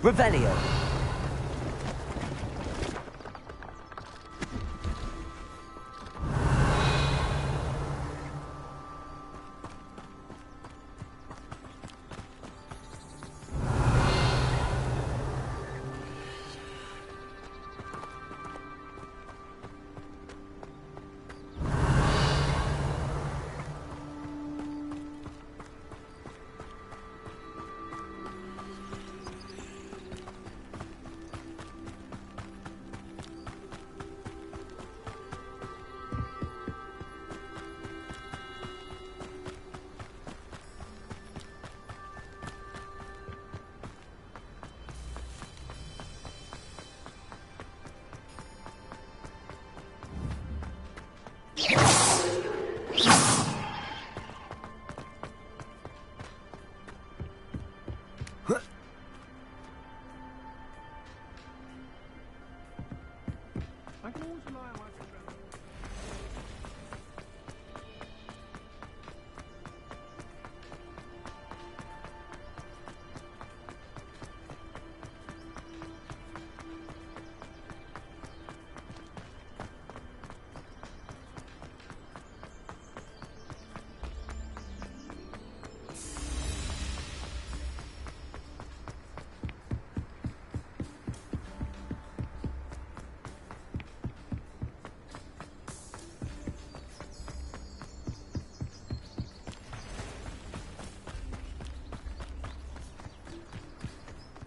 Revelio.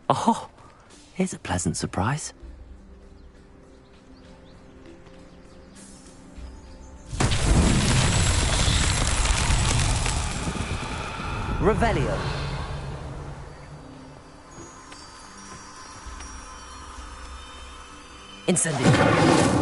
Oh, here's a pleasant surprise. Revelio. Incendio.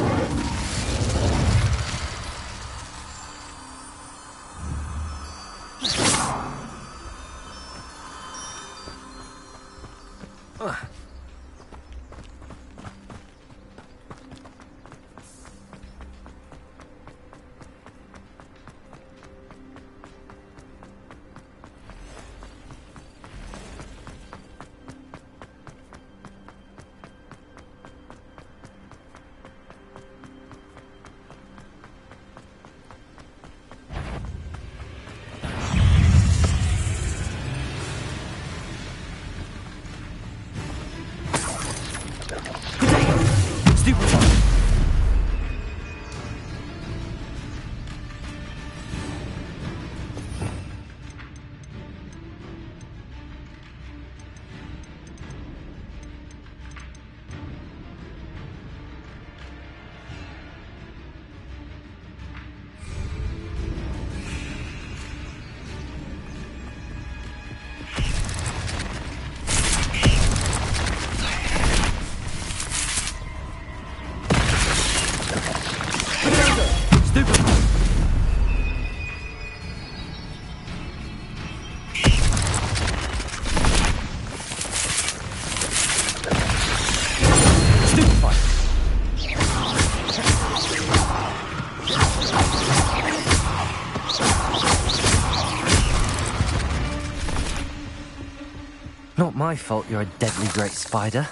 Not my fault you're a deadly great spider.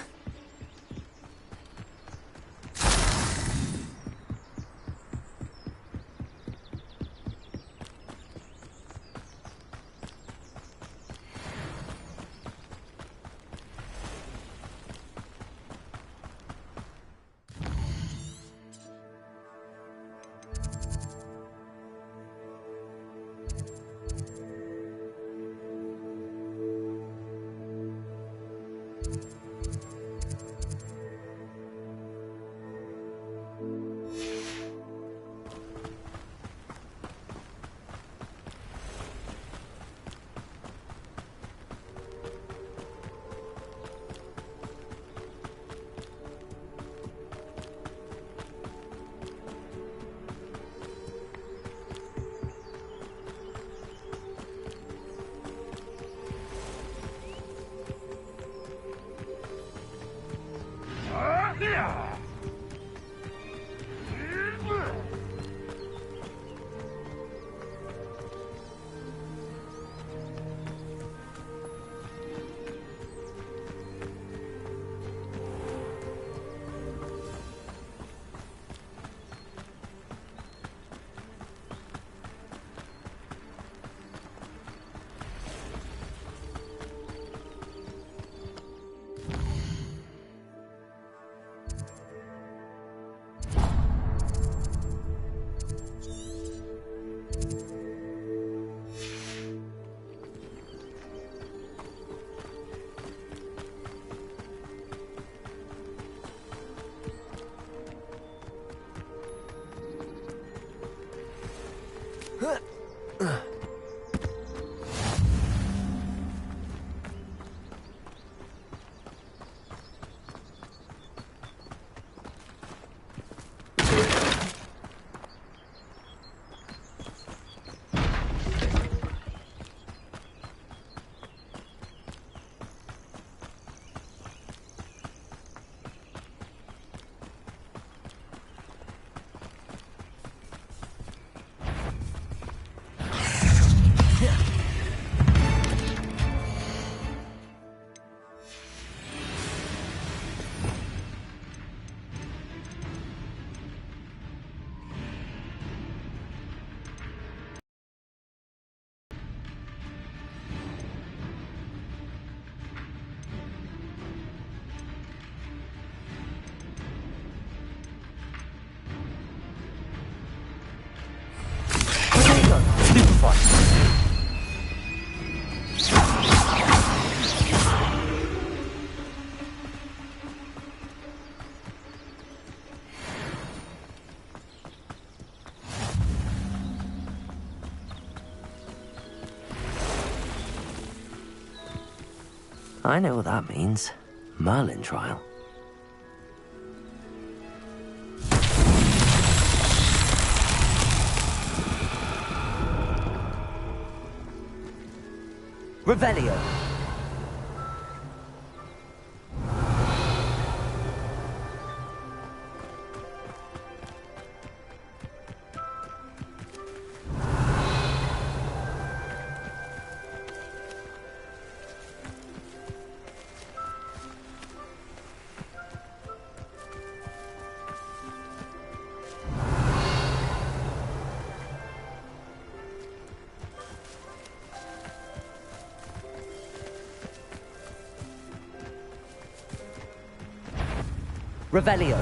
I know what that means. Merlin trial. Revelio. Revelio.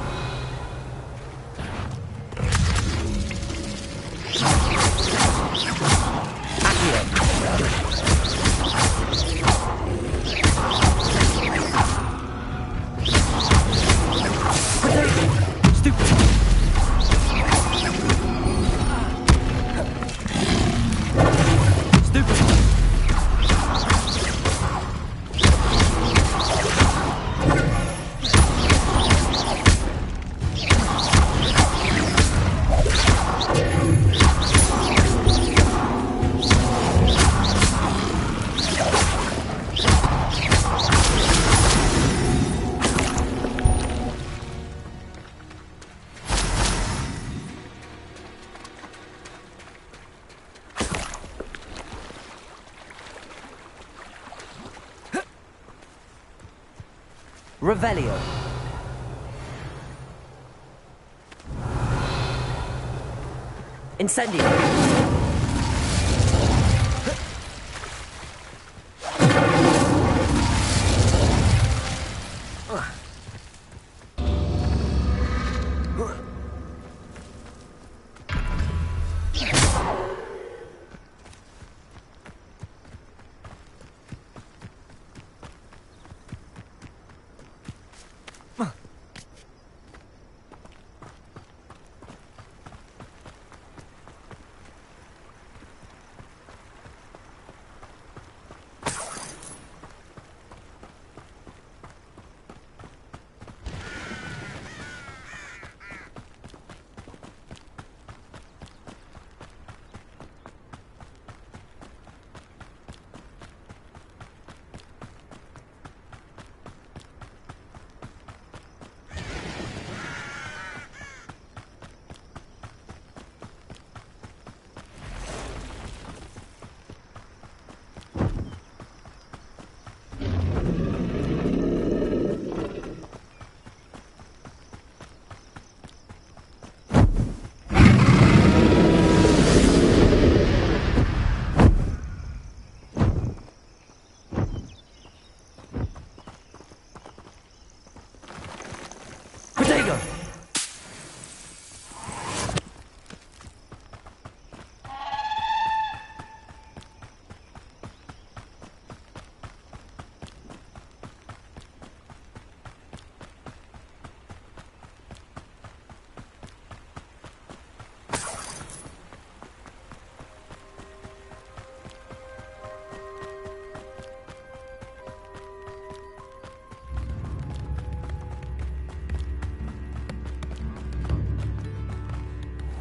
Revelio. Incendio.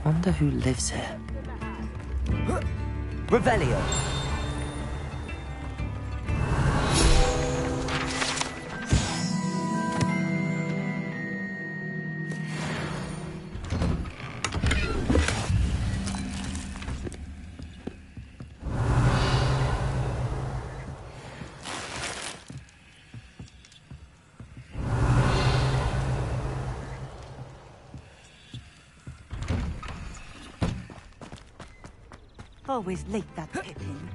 Wonder who lives here. Revelio. Always late, that Pippin.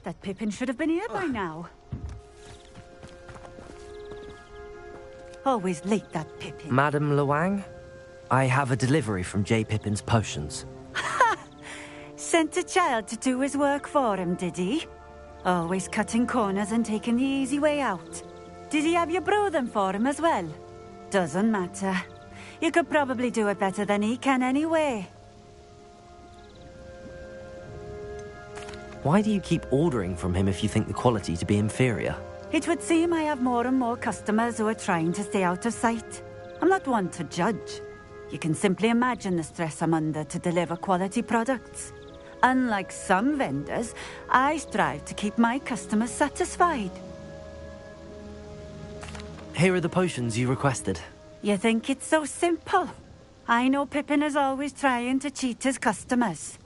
That Pippin should have been here by now. Always late, that Pippin. Madame Luang, I have a delivery from J. Pippin's potions. Sent a child to do his work for him, did he? Always cutting corners and taking the easy way out. Did he have you brew them for him as well? Doesn't matter. You could probably do it better than he can anyway. Why do you keep ordering from him if you think the quality to be inferior? It would seem I have more and more customers who are trying to stay out of sight. I'm not one to judge. You can simply imagine the stress I'm under to deliver quality products. Unlike some vendors, I strive to keep my customers satisfied. Here are the potions you requested. You think it's so simple? I know Pippin is always trying to cheat his customers.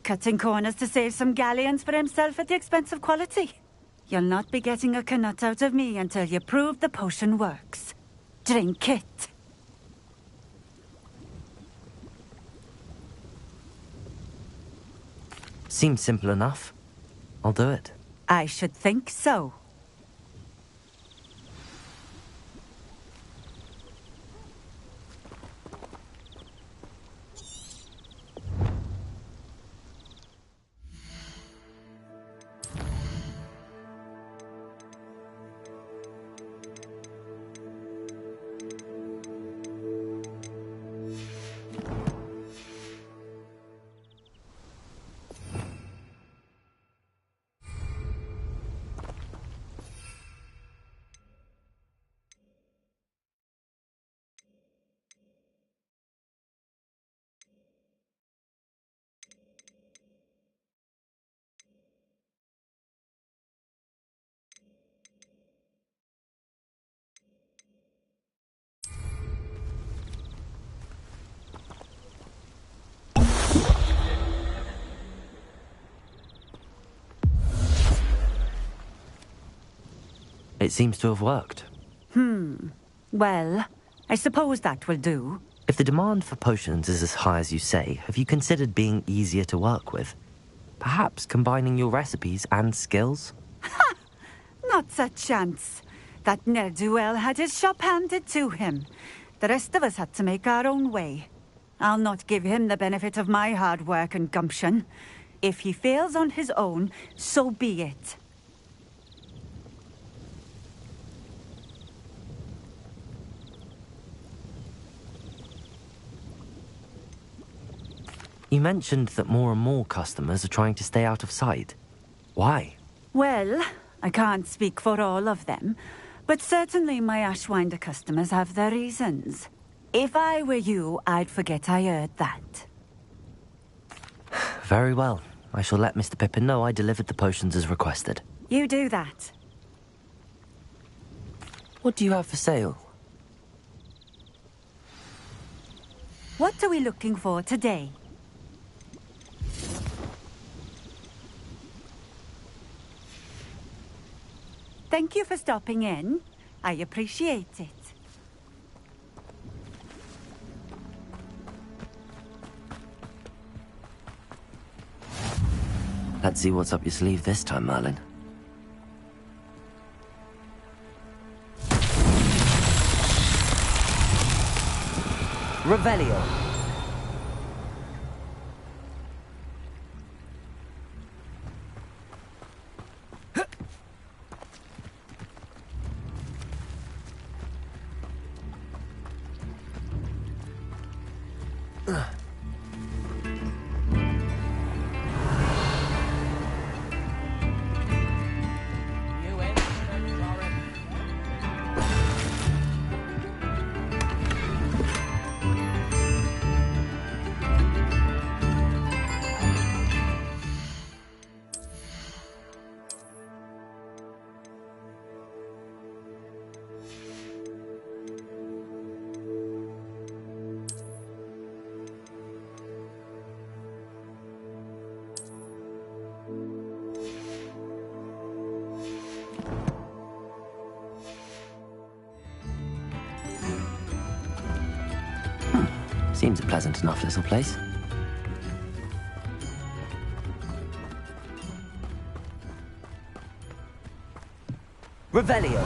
Cutting corners to save some galleons for himself at the expense of quality. You'll not be getting a canut out of me until you prove the potion works. Drink it. Seems simple enough. I'll do it. I should think so. It seems to have worked. Well, I suppose that will do. If the demand for potions is as high as you say, have you considered being easier to work with? Perhaps combining your recipes and skills? Not a chance. That ne'er-do-well had his shop handed to him. The rest of us had to make our own way. I'll not give him the benefit of my hard work and gumption. If he fails on his own, so be it. You mentioned that more and more customers are trying to stay out of sight. Why? Well, I can't speak for all of them, but certainly my Ashwinder customers have their reasons. If I were you, I'd forget I heard that. Very well. I shall let Mr. Pippin know I delivered the potions as requested. You do that. What do you have for sale? What are we looking for today? Thank you for stopping in. I appreciate it. Let's see what's up your sleeve this time, Merlin. Revelio. Seems a pleasant enough little place. Revelio.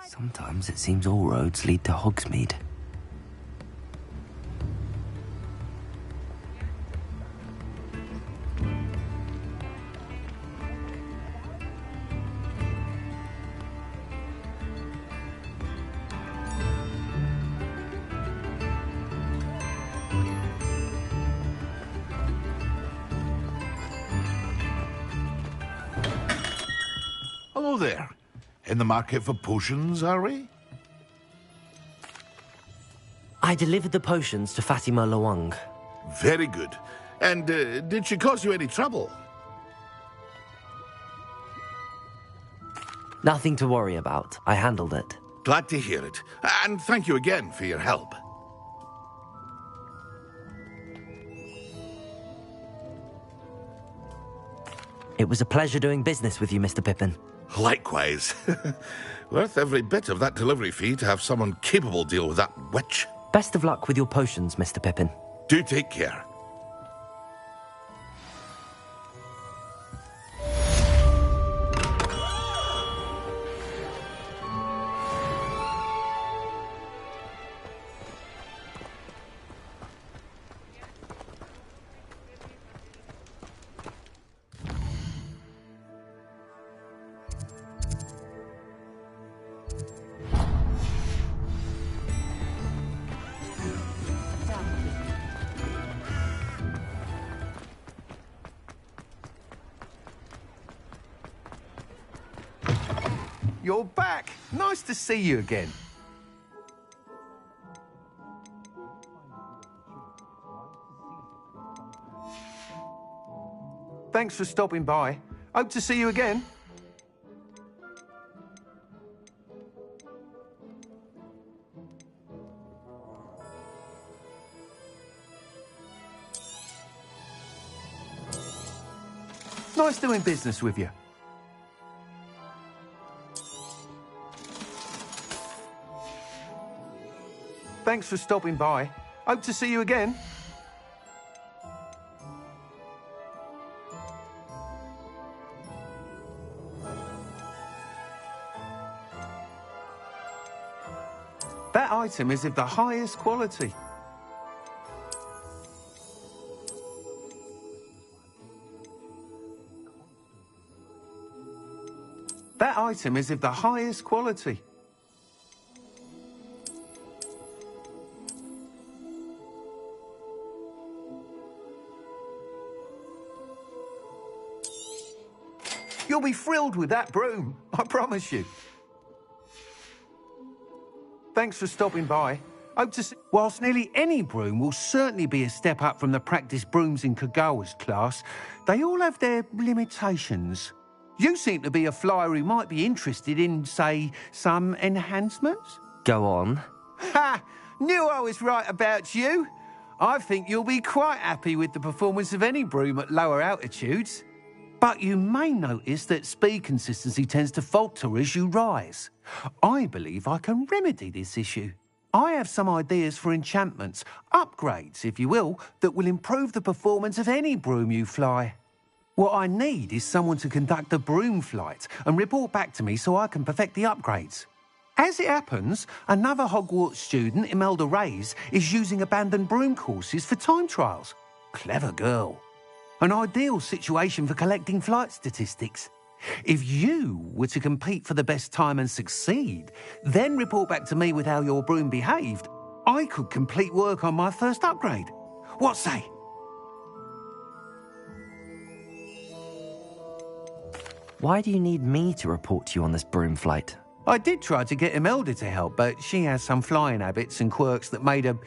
Sometimes it seems all roads lead to Hogsmeade. Hello there. In the market for potions, are we? I delivered the potions to Fatima Lawang. Very good. And did she cause you any trouble? Nothing to worry about. I handled it. Glad to hear it. And thank you again for your help. It was a pleasure doing business with you, Mr. Pippin. Likewise. Worth every bit of that delivery fee to have someone capable deal with that witch. Best of luck with your potions, Mr. Pippin. Do take care. You're back. Nice to see you again. Thanks for stopping by. Hope to see you again. Nice doing business with you. Thanks for stopping by. Hope to see you again. That item is of the highest quality. That item is of the highest quality. You'll be thrilled with that broom, I promise you. Thanks for stopping by. Hope to see... Whilst nearly any broom will certainly be a step up from the practice brooms in Kagawa's class, they all have their limitations. You seem to be a flyer who might be interested in, say, some enhancements? Go on. Ha! Knew I was right about you. I think you'll be quite happy with the performance of any broom at lower altitudes. But you may notice that speed consistency tends to falter as you rise. I believe I can remedy this issue. I have some ideas for enchantments, upgrades, if you will, that will improve the performance of any broom you fly. What I need is someone to conduct a broom flight and report back to me so I can perfect the upgrades. As it happens, another Hogwarts student, Imelda Reyes, is using abandoned broom courses for time trials. Clever girl. An ideal situation for collecting flight statistics. If you were to compete for the best time and succeed, then report back to me with how your broom behaved, I could complete work on my first upgrade. What say? Why do you need me to report to you on this broom flight? I did try to get Imelda to help, but she has some flying habits and quirks that made her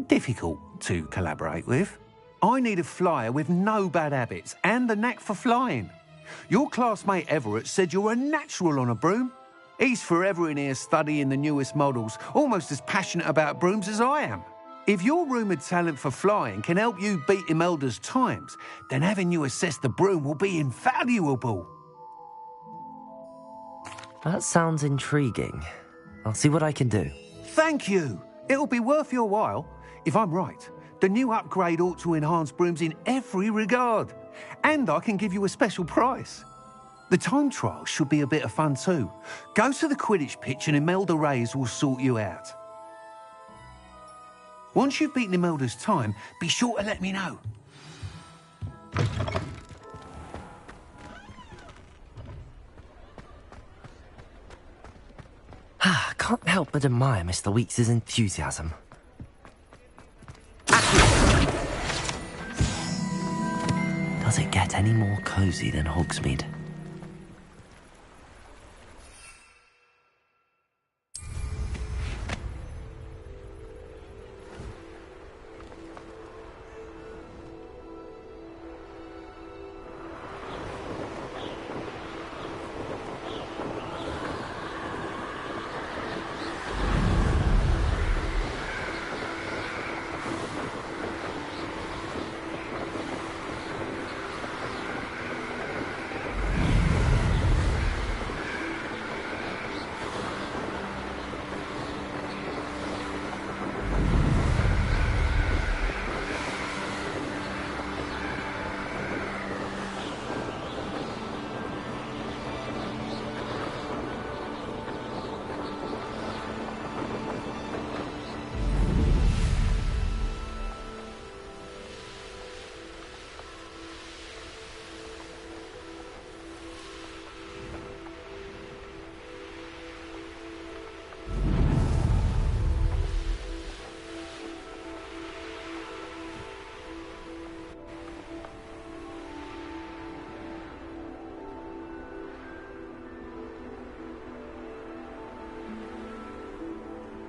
difficult to collaborate with. I need a flyer with no bad habits and the knack for flying. Your classmate Everett said you're a natural on a broom. He's forever in here studying the newest models, almost as passionate about brooms as I am. If your rumoured talent for flying can help you beat Imelda's times, then having you assess the broom will be invaluable. That sounds intriguing. I'll see what I can do. Thank you. It'll be worth your while. If I'm right, the new upgrade ought to enhance brooms in every regard. And I can give you a special price. The time trial should be a bit of fun too. Go to the Quidditch pitch and Imelda Reyes will sort you out. Once you've beaten Imelda's time, be sure to let me know. Can't help but admire Mr. Weeks' enthusiasm. Does it get any more cozy than Hogsmeade?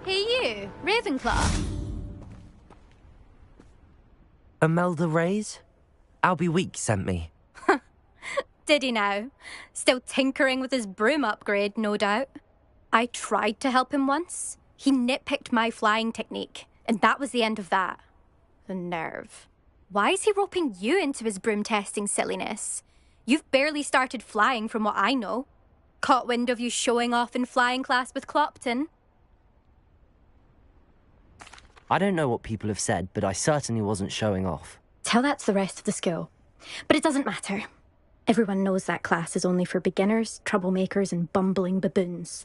Hey you, Ravenclaw. Imelda Reyes? Albie Weeks sent me. Did he now? Still tinkering with his broom upgrade, no doubt. I tried to help him once. He nitpicked my flying technique, and that was the end of that. The nerve. Why is he roping you into his broom testing silliness? You've barely started flying from what I know. Caught wind of you showing off in flying class with Clopton. I don't know what people have said, but I certainly wasn't showing off. Tell that to the rest of the school. But it doesn't matter. Everyone knows that class is only for beginners, troublemakers, and bumbling baboons.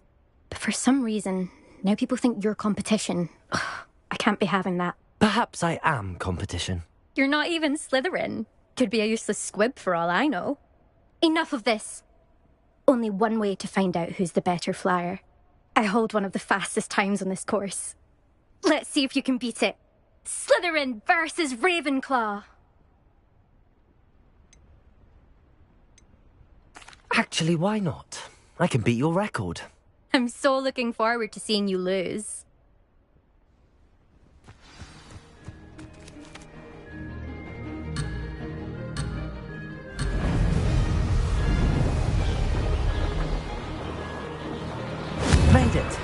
But for some reason, now people think you're competition. Ugh, I can't be having that. Perhaps I am competition. You're not even Slytherin. Could be a useless squib for all I know. Enough of this. Only one way to find out who's the better flyer. I hold one of the fastest times on this course. Let's see if you can beat it. Slytherin versus Ravenclaw. Actually, why not? I can beat your record. I'm so looking forward to seeing you lose. Made it.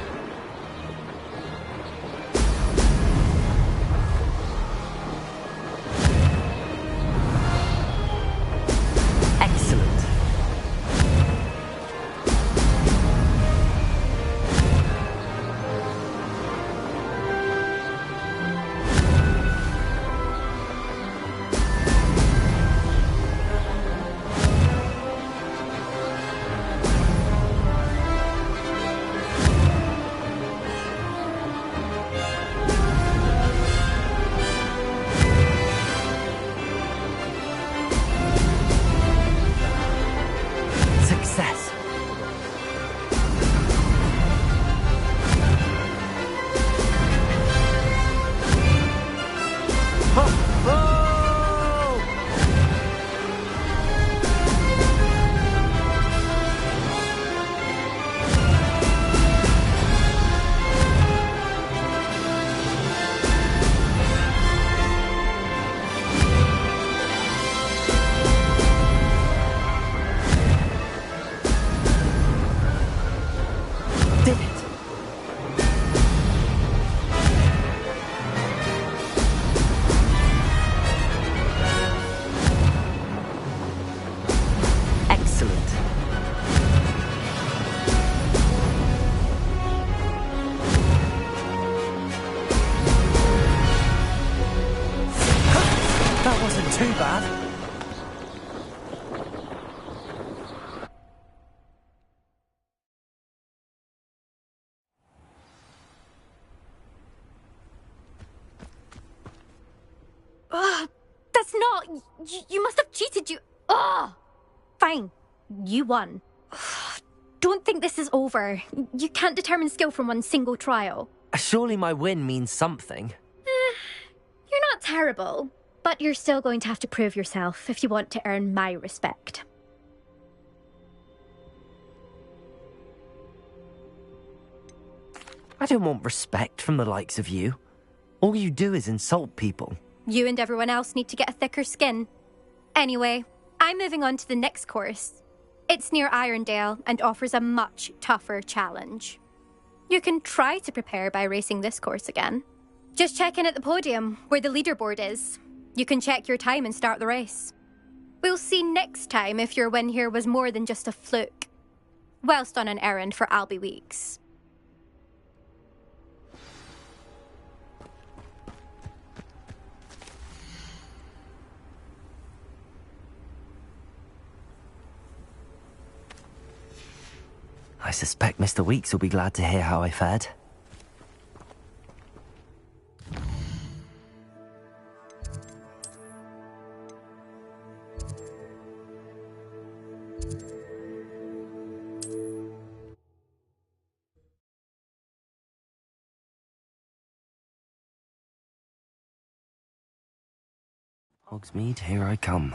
Excellent. Oh, you must have cheated, you... Oh! Fine. You won. Don't think this is over. You can't determine skill from one single trial. Surely my win means something. You're not terrible, but you're still going to have to prove yourself if you want to earn my respect. I don't want respect from the likes of you. All you do is insult people. You and everyone else need to get a thicker skin. Anyway, I'm moving on to the next course. It's near Irondale and offers a much tougher challenge. You can try to prepare by racing this course again. Just check in at the podium, where the leaderboard is. You can check your time and start the race. We'll see next time if your win here was more than just a fluke. Whilst on an errand for Albie Weeks. I suspect Mr. Weeks will be glad to hear how I fared. Hogsmeade, here I come.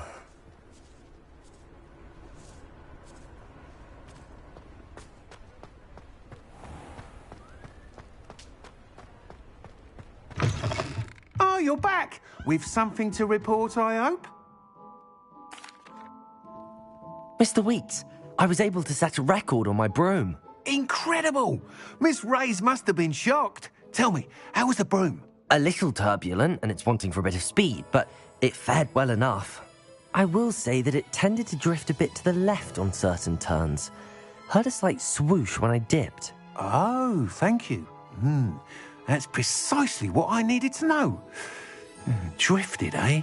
Oh, you're back! With something to report, I hope? Mr. Weeks, I was able to set a record on my broom. Incredible! Miss Reyes must have been shocked. Tell me, how was the broom? A little turbulent, and it's wanting for a bit of speed, but it fared well enough. I will say that it tended to drift a bit to the left on certain turns. Heard a slight swoosh when I dipped. Oh, thank you. That's precisely what I needed to know. Drifted, eh?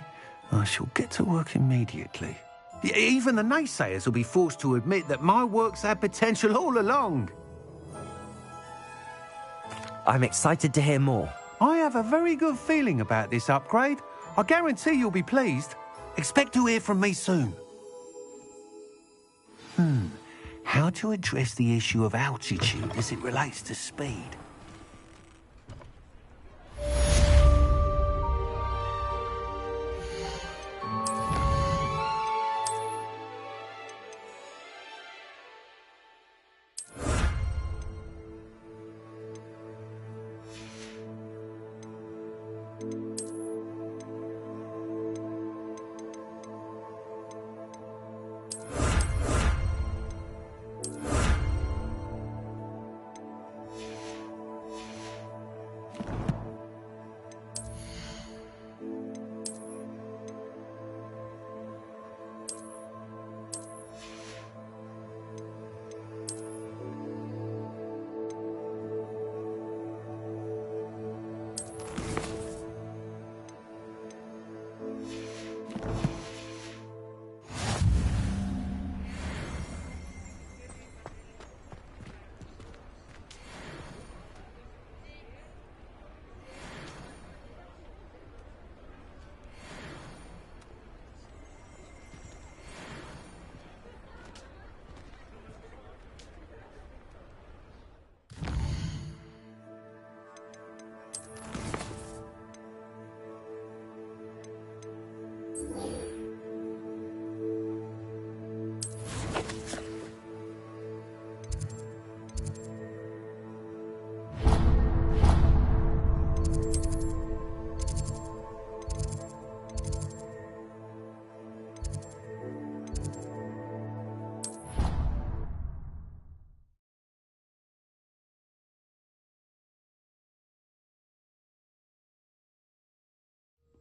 I shall get to work immediately. Even the naysayers will be forced to admit that my work's had potential all along. I'm excited to hear more. I have a very good feeling about this upgrade. I guarantee you'll be pleased. Expect to hear from me soon. How to address the issue of altitude as it relates to speed?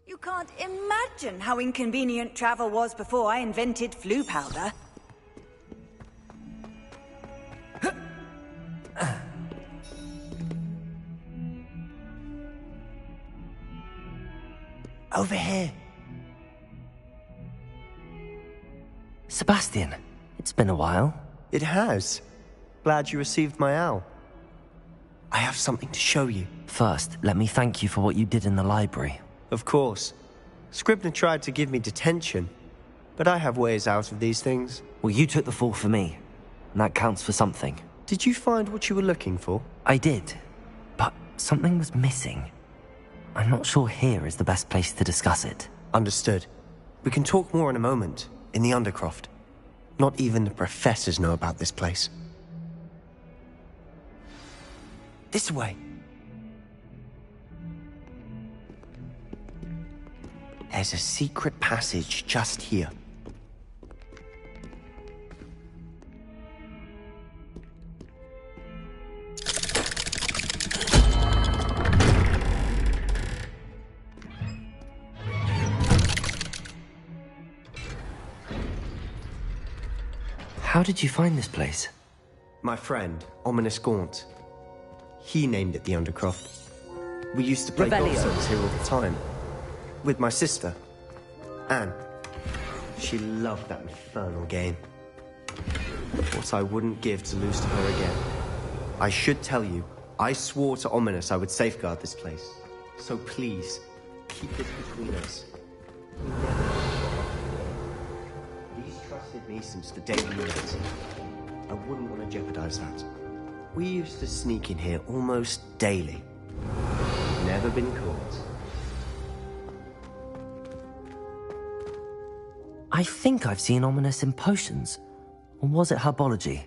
You can't imagine how inconvenient travel was before I invented flu powder. Over here. Sebastian, it's been a while. It has. Glad you received my owl. I have something to show you. First, let me thank you for what you did in the library. Of course. Scribner tried to give me detention, but I have ways out of these things. Well, you took the fall for me, and that counts for something. Did you find what you were looking for? I did, but something was missing. I'm not sure here is the best place to discuss it. Understood. We can talk more in a moment, in the Undercroft. Not even the professors know about this place. This way. There's a secret passage just here. How did you find this place? My friend, Ominous Gaunt. He named it the Undercroft. We used to play golf service here all the time. With my sister, Anne. She loved that infernal game. What I wouldn't give to lose to her again. I should tell you, I swore to Ominous I would safeguard this place. So please, keep this between us. He's trusted me since the day we met. I wouldn't want to jeopardize that. We used to sneak in here almost daily. Never been caught. I think I've seen Ominous in potions. Or was it herbology?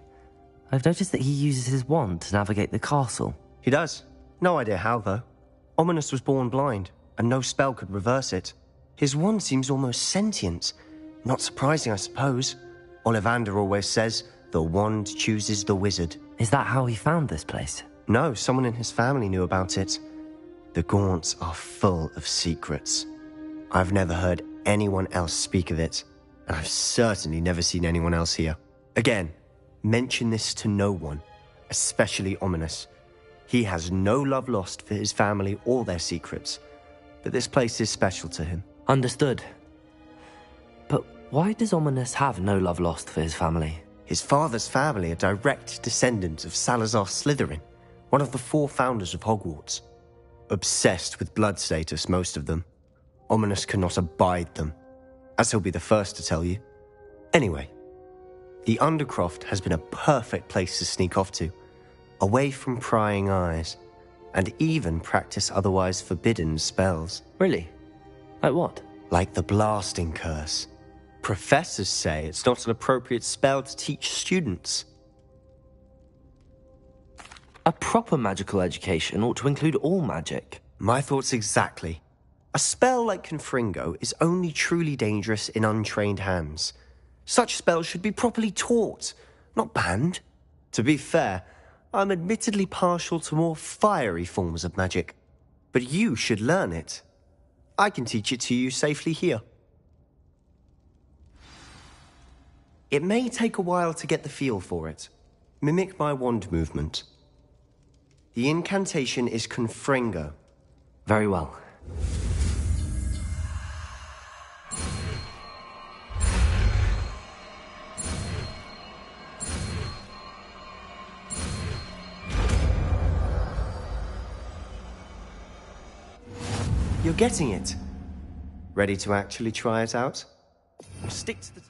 I've noticed that he uses his wand to navigate the castle. He does. No idea how, though. Ominous was born blind, and no spell could reverse it. His wand seems almost sentient. Not surprising, I suppose. Ollivander always says, the wand chooses the wizard. Is that how he found this place? No, someone in his family knew about it. The Gaunts are full of secrets. I've never heard anyone else speak of it, and I've certainly never seen anyone else here. Again, mention this to no one, especially Ominous. He has no love lost for his family or their secrets, but this place is special to him. Understood. But why does Ominous have no love lost for his family? His father's family are direct descendants of Salazar Slytherin, one of the 4 founders of Hogwarts. Obsessed with blood status, most of them. Ominous cannot abide them, as he'll be the first to tell you. Anyway, the Undercroft has been a perfect place to sneak off to, away from prying eyes, and even practice otherwise forbidden spells. Really? Like what? Like the Blasting Curse. Professors say it's not an appropriate spell to teach students. A proper magical education ought to include all magic. My thoughts exactly. A spell like Confringo is only truly dangerous in untrained hands. Such spells should be properly taught, not banned. To be fair, I'm admittedly partial to more fiery forms of magic. But you should learn it. I can teach it to you safely here. It may take a while to get the feel for it. Mimic my wand movement. The incantation is Confringo. Very well. You're getting it. Ready to actually try it out? Stick to the...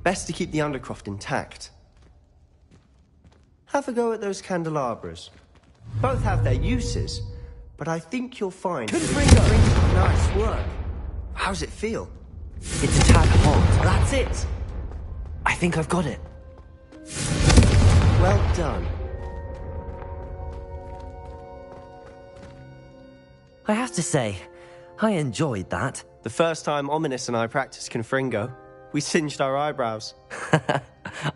Best to keep the Undercroft intact. Have a go at those candelabras. Both have their uses, but I think you'll find... Confringo! Nice work. How's it feel? It's a tad hot. That's it! I think I've got it. Well done. I have to say, I enjoyed that. The first time Ominous and I practiced Confringo, we singed our eyebrows.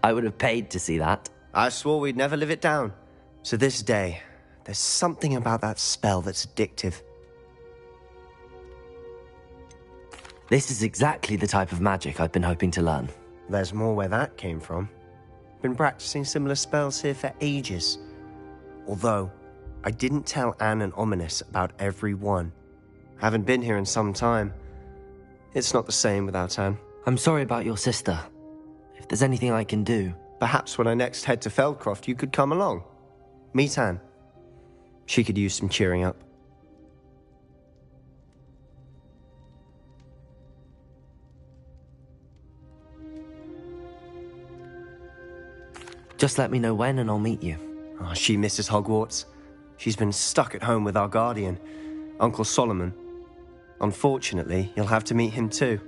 I would have paid to see that. I swore we'd never live it down. To this day, there's something about that spell that's addictive. This is exactly the type of magic I've been hoping to learn. There's more where that came from. Been practicing similar spells here for ages. Although, I didn't tell Anne and Ominous about every one. Haven't been here in some time. It's not the same without Anne. I'm sorry about your sister. If there's anything I can do... Perhaps when I next head to Feldcroft, you could come along. Meet Anne. She could use some cheering up. Just let me know when and I'll meet you. Oh, she misses Hogwarts. She's been stuck at home with our guardian, Uncle Solomon. Unfortunately, you'll have to meet him too.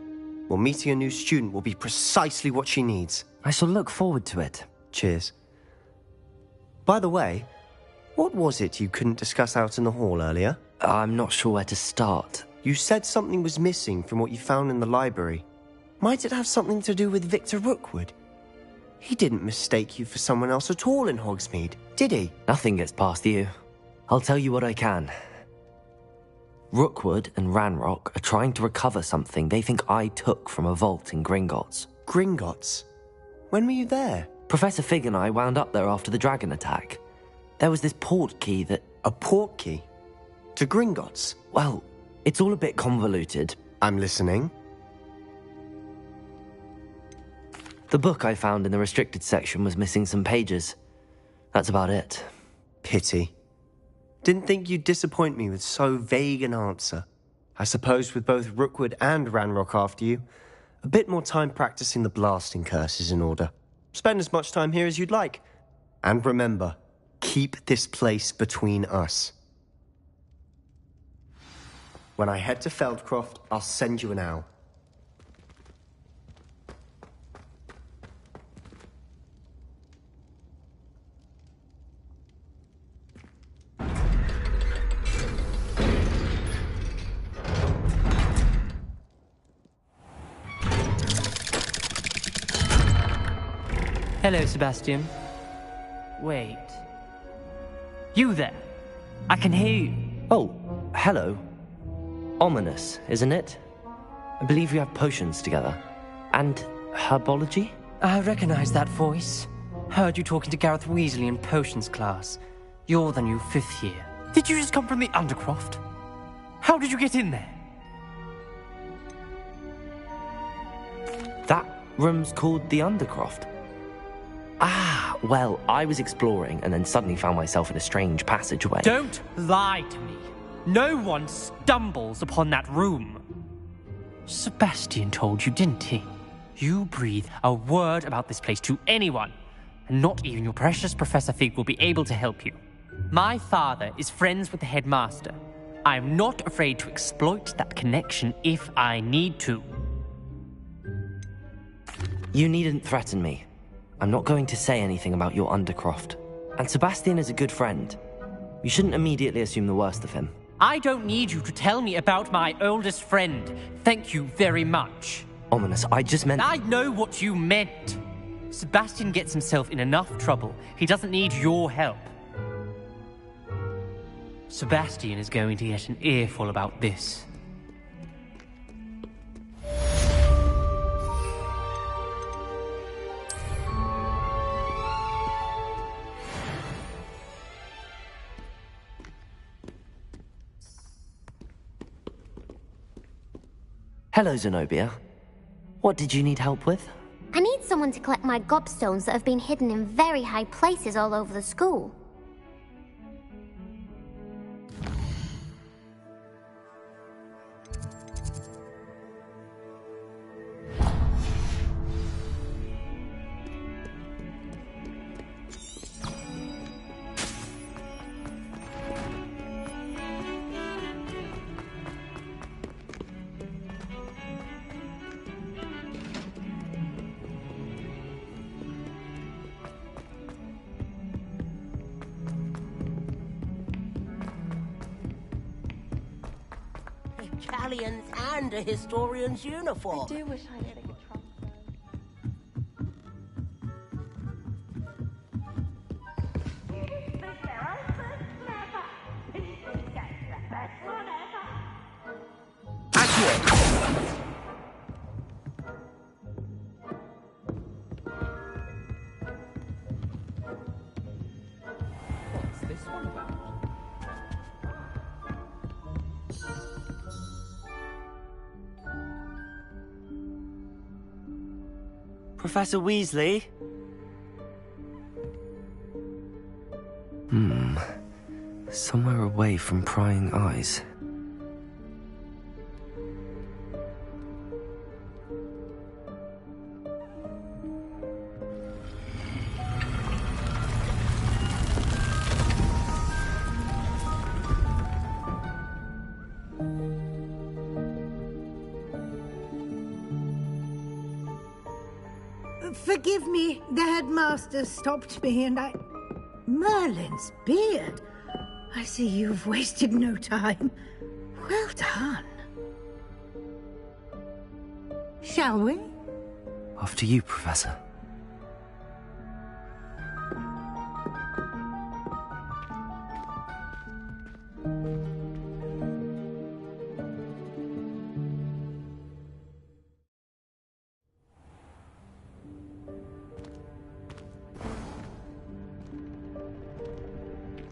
Well, meeting a new student will be precisely what she needs. I shall look forward to it. Cheers. By the way, what was it you couldn't discuss out in the hall earlier? I'm not sure where to start. You said something was missing from what you found in the library. Might it have something to do with Victor Rookwood? He didn't mistake you for someone else at all in Hogsmeade, did he? Nothing gets past you. I'll tell you what I can. Rookwood and Ranrock are trying to recover something they think I took from a vault in Gringotts. Gringotts? When were you there? Professor Fig and I wound up there after the dragon attack. There was this port key that... A port key? To Gringotts? Well, it's all a bit convoluted. I'm listening. The book I found in the restricted section was missing some pages. That's about it. Pity. Didn't think you'd disappoint me with so vague an answer. I suppose with both Rookwood and Ranrock after you, a bit more time practicing the blasting curse is in order. Spend as much time here as you'd like. And remember, keep this place between us. When I head to Feldcroft, I'll send you an owl. Hello, Sebastian. Wait. You there? I can hear you. Oh, hello. Ominous, isn't it? I believe we have potions together. And herbology? I recognize that voice. Heard you talking to Gareth Weasley in potions class. You're the new 5th year. Did you just come from the Undercroft? How did you get in there? That room's called the Undercroft. Ah, well, I was exploring and then suddenly found myself in a strange passageway. Don't lie to me. No one stumbles upon that room. Sebastian told you, didn't he? You breathe a word about this place to anyone, and not even your precious Professor Fig will be able to help you. My father is friends with the headmaster. I am not afraid to exploit that connection if I need to. You needn't threaten me. I'm not going to say anything about your Undercroft. And Sebastian is a good friend. You shouldn't immediately assume the worst of him. I don't need you to tell me about my oldest friend. Thank you very much. Ominous, I just meant... I know what you meant. Sebastian gets himself in enough trouble. He doesn't need your help. Sebastian is going to get an earful about this. Hello, Zenobia. What did you need help with? I need someone to collect my gobstones that have been hidden in very high places all over the school. Galleons and a historian's uniform. I do wish I had a good trunk. What's this one about? Professor Weasley? Somewhere away from prying eyes. Forgive me, the headmaster stopped me and I... Merlin's beard. I see you've wasted no time. Well done. Shall we? After you, Professor.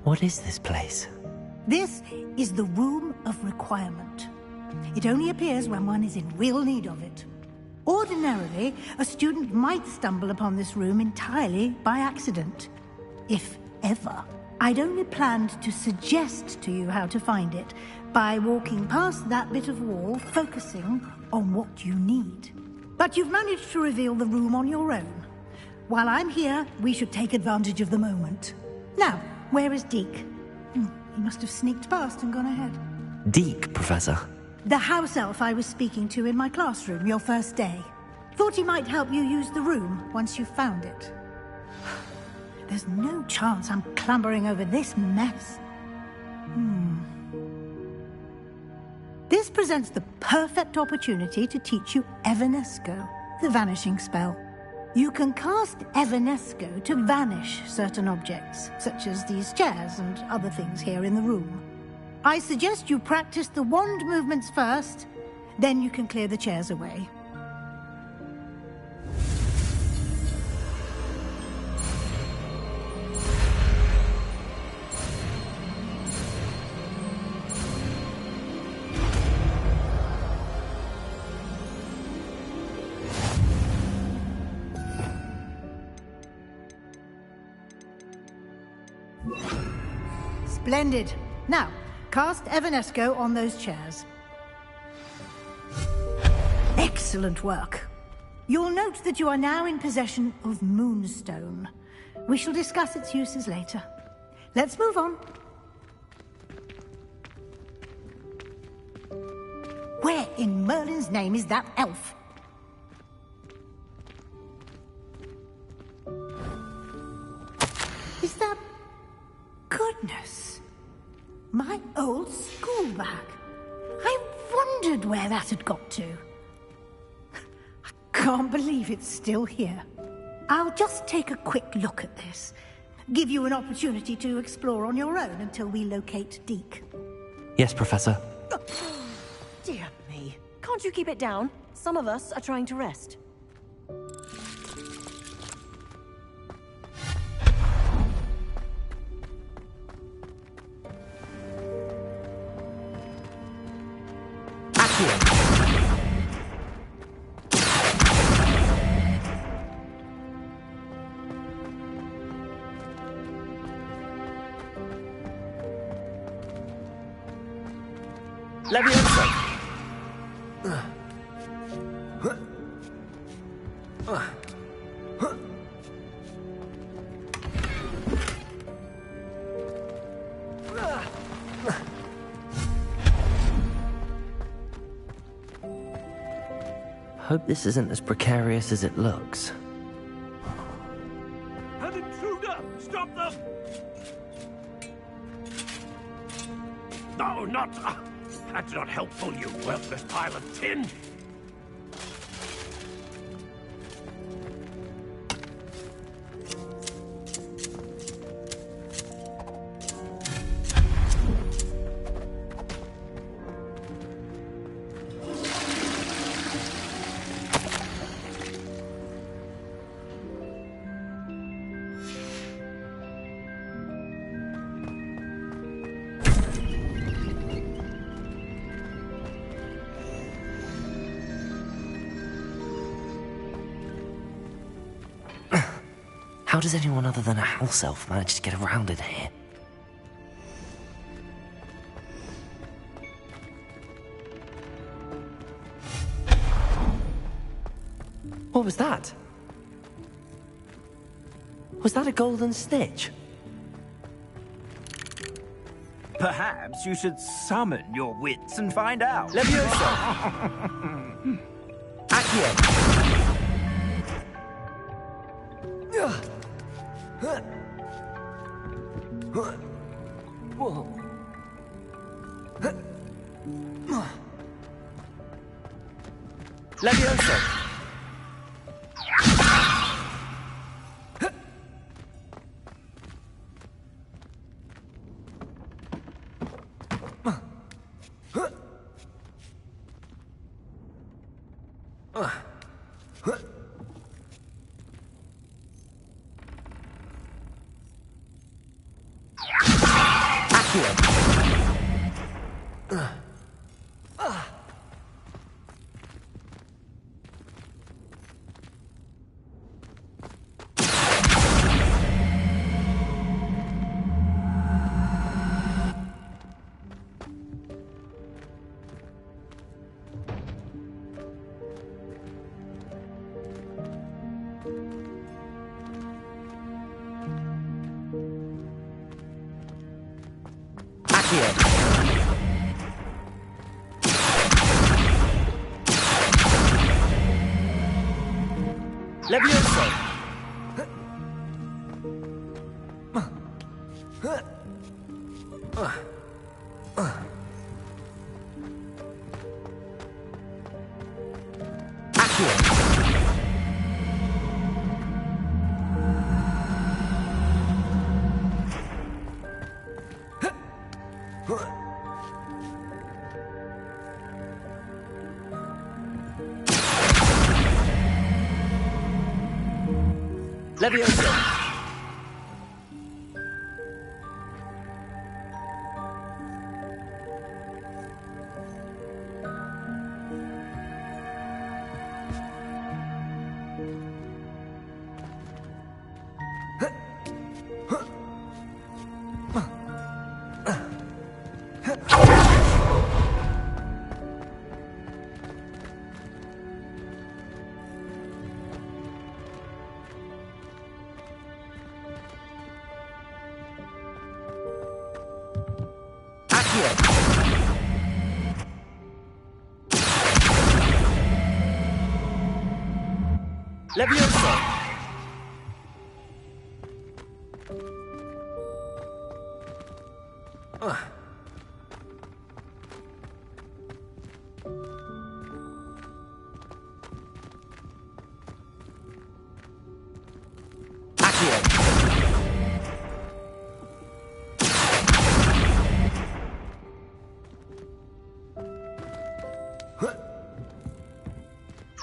What is this place? This is the Room of Requirement. It only appears when one is in real need of it. Ordinarily, a student might stumble upon this room entirely by accident. If ever. I'd only planned to suggest to you how to find it by walking past that bit of wall, focusing on what you need. But you've managed to reveal the room on your own. While I'm here, we should take advantage of the moment. Now, where is Deke? He must have sneaked past and gone ahead. Deke, Professor. The house elf I was speaking to in my classroom your first day. Thought he might help you use the room once you found it. There's no chance I'm clambering over this mess. This presents the perfect opportunity to teach you Evanesco, the vanishing spell. You can cast Evanesco to vanish certain objects, such as these chairs and other things here in the room. I suggest you practice the wand movements first, then you can clear the chairs away. Splendid. Now, cast Evanesco on those chairs. Excellent work. You'll note that you are now in possession of Moonstone. We shall discuss its uses later. Let's move on. Where in Merlin's name is that elf? Is that... Goodness. My old school bag. I wondered where that had got to. I can't believe it's still here. I'll just take a quick look at this. Give you an opportunity to explore on your own until we locate Deke. Yes, Professor. Dear me. Can't you keep it down? Some of us are trying to rest. Leviosa! Hope this isn't as precarious as it looks. An intruder! Stop them! No, not... that's not helpful, you worthless pile of tin! How does anyone other than a house elf manage to get around in here? What was that? Was that a golden snitch? Perhaps you should summon your wits and find out. Levioso! Accio! Whoa. Levioso! Levioso! Levioso! Levioso!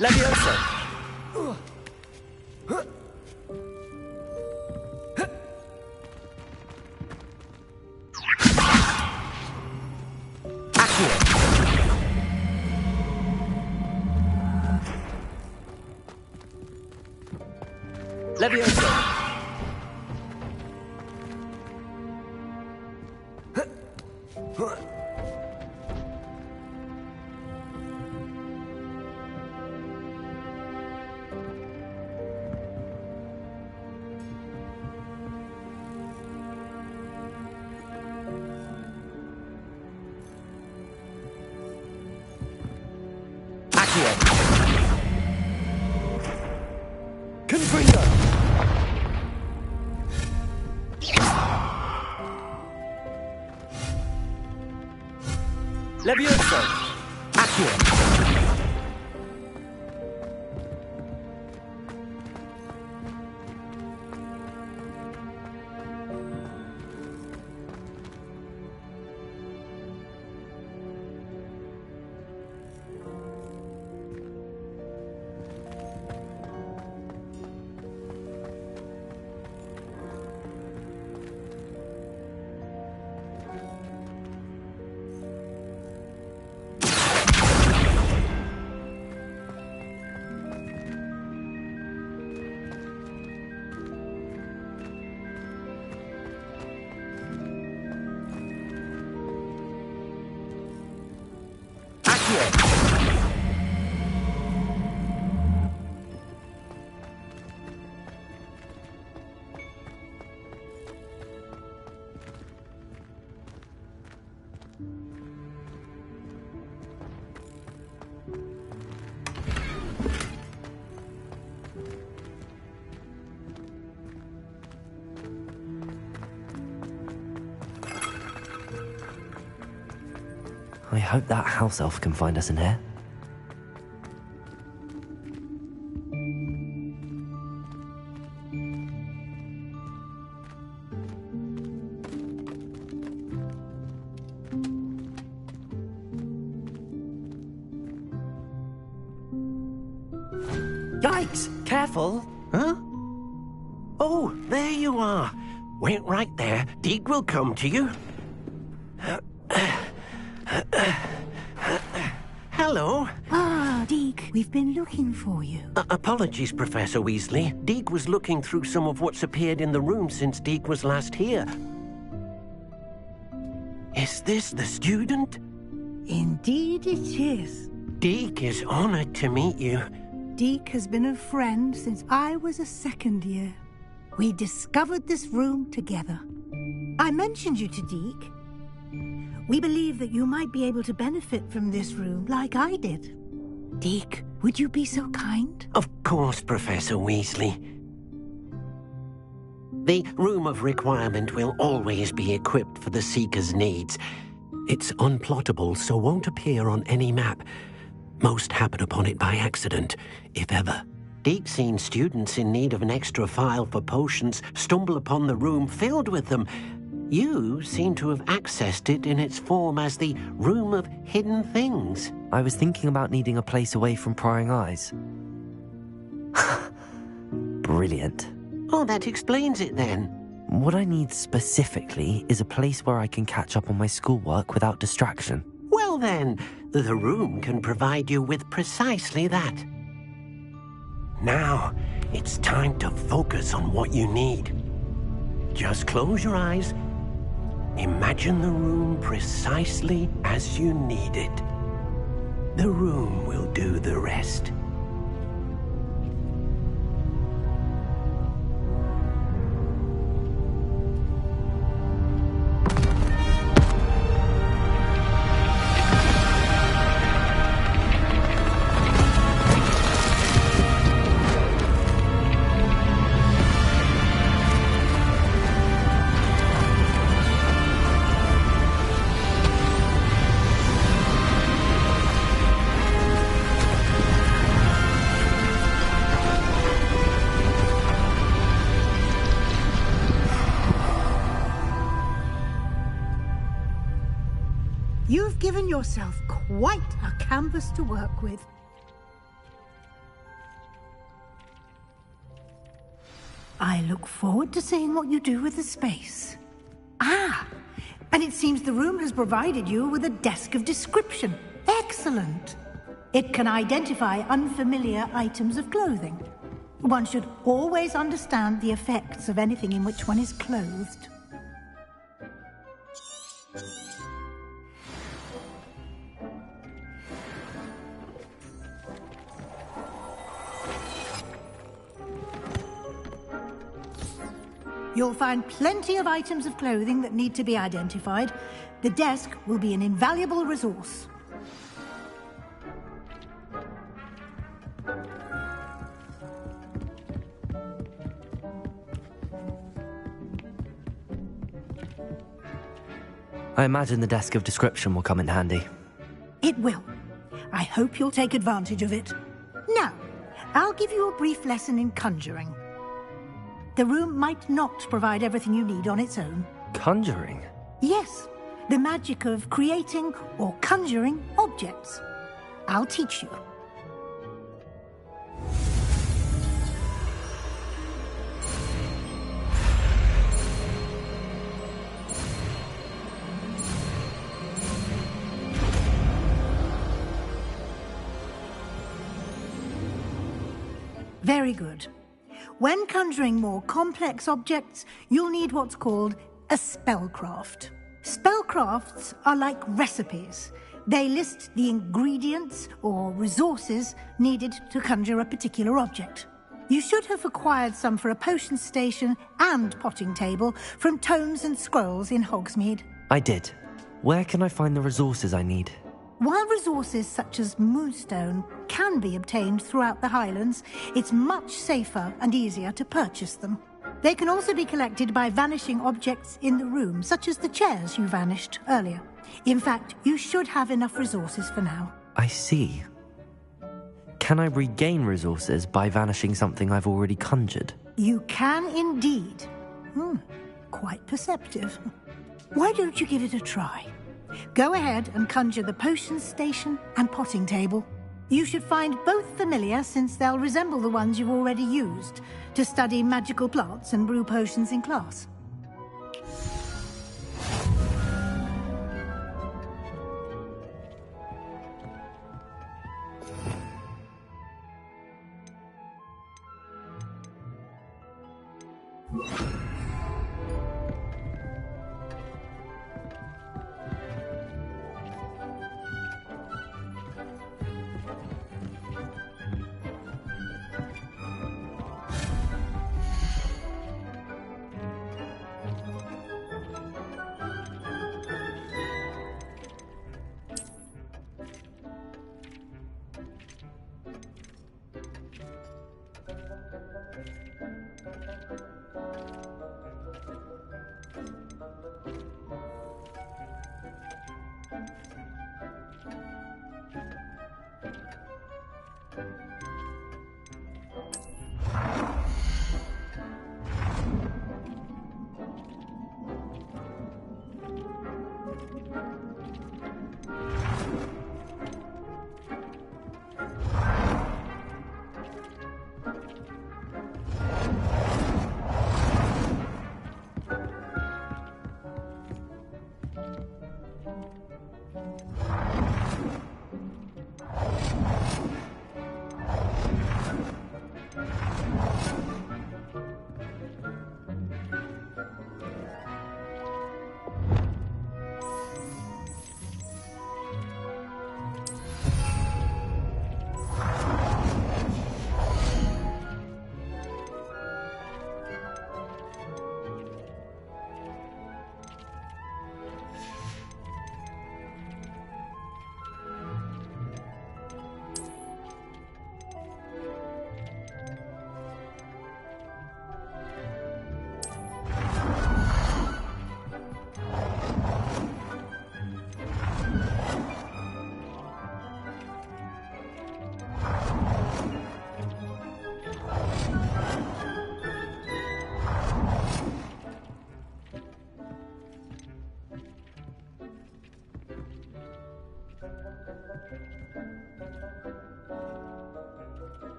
Levioso! Levioso! Confringo! Levioso! Accio! hope that house elf can find us in here. Yikes! Careful! Huh? Oh, there you are. Wait right there. Deek will come to you. Hello. Ah, Deek, we've been looking for you. Apologies, Professor Weasley. Deek was looking through some of what's appeared in the room since Deek was last here. Is this the student? Indeed it is. Deek is honored to meet you. Deek has been a friend since I was a second year. We discovered this room together. I mentioned you to Deek. We believe that you might be able to benefit from this room like I did. Deek, would you be so kind? Of course, Professor Weasley. The Room of Requirement will always be equipped for the Seeker's needs. It's unplottable, so won't appear on any map. Most happen upon it by accident, if ever. Deek's seen students in need of an extra file for potions stumble upon the room filled with them. You seem to have accessed it in its form as the Room of Hidden Things. I was thinking about needing a place away from prying eyes. Brilliant. Oh, that explains it then. What I need specifically is a place where I can catch up on my schoolwork without distraction. Well then, the room can provide you with precisely that. Now, it's time to focus on what you need. Just close your eyes. Imagine the room precisely as you need it. The room will do the rest. You've given yourself quite a canvas to work with. I look forward to seeing what you do with the space. Ah, and it seems the room has provided you with a desk of description. Excellent. It can identify unfamiliar items of clothing. One should always understand the effects of anything in which one is clothed. You'll find plenty of items of clothing that need to be identified. The desk will be an invaluable resource. I imagine the desk of description will come in handy. It will. I hope you'll take advantage of it. Now, I'll give you a brief lesson in conjuring. The room might not provide everything you need on its own. Conjuring? Yes, the magic of creating or conjuring objects. I'll teach you. Very good. When conjuring more complex objects, you'll need what's called a spellcraft. Spellcrafts are like recipes. They list the ingredients or resources needed to conjure a particular object. You should have acquired some for a potion station and potting table from Tomes and Scrolls in Hogsmeade. I did. Where can I find the resources I need? While resources such as Moonstone can be obtained throughout the Highlands, it's much safer and easier to purchase them. They can also be collected by vanishing objects in the room, such as the chairs you vanished earlier. In fact, you should have enough resources for now. I see. Can I regain resources by vanishing something I've already conjured? You can indeed. Quite perceptive. Why don't you give it a try? Go ahead and conjure the potions station and potting table. You should find both familiar, since they'll resemble the ones you've already used to study magical plants and brew potions in class.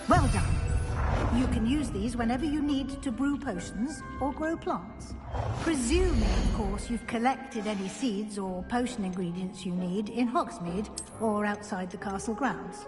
Well done. You can use these whenever you need to brew potions or grow plants. Presuming, of course, you've collected any seeds or potion ingredients you need in Hogsmeade or outside the castle grounds.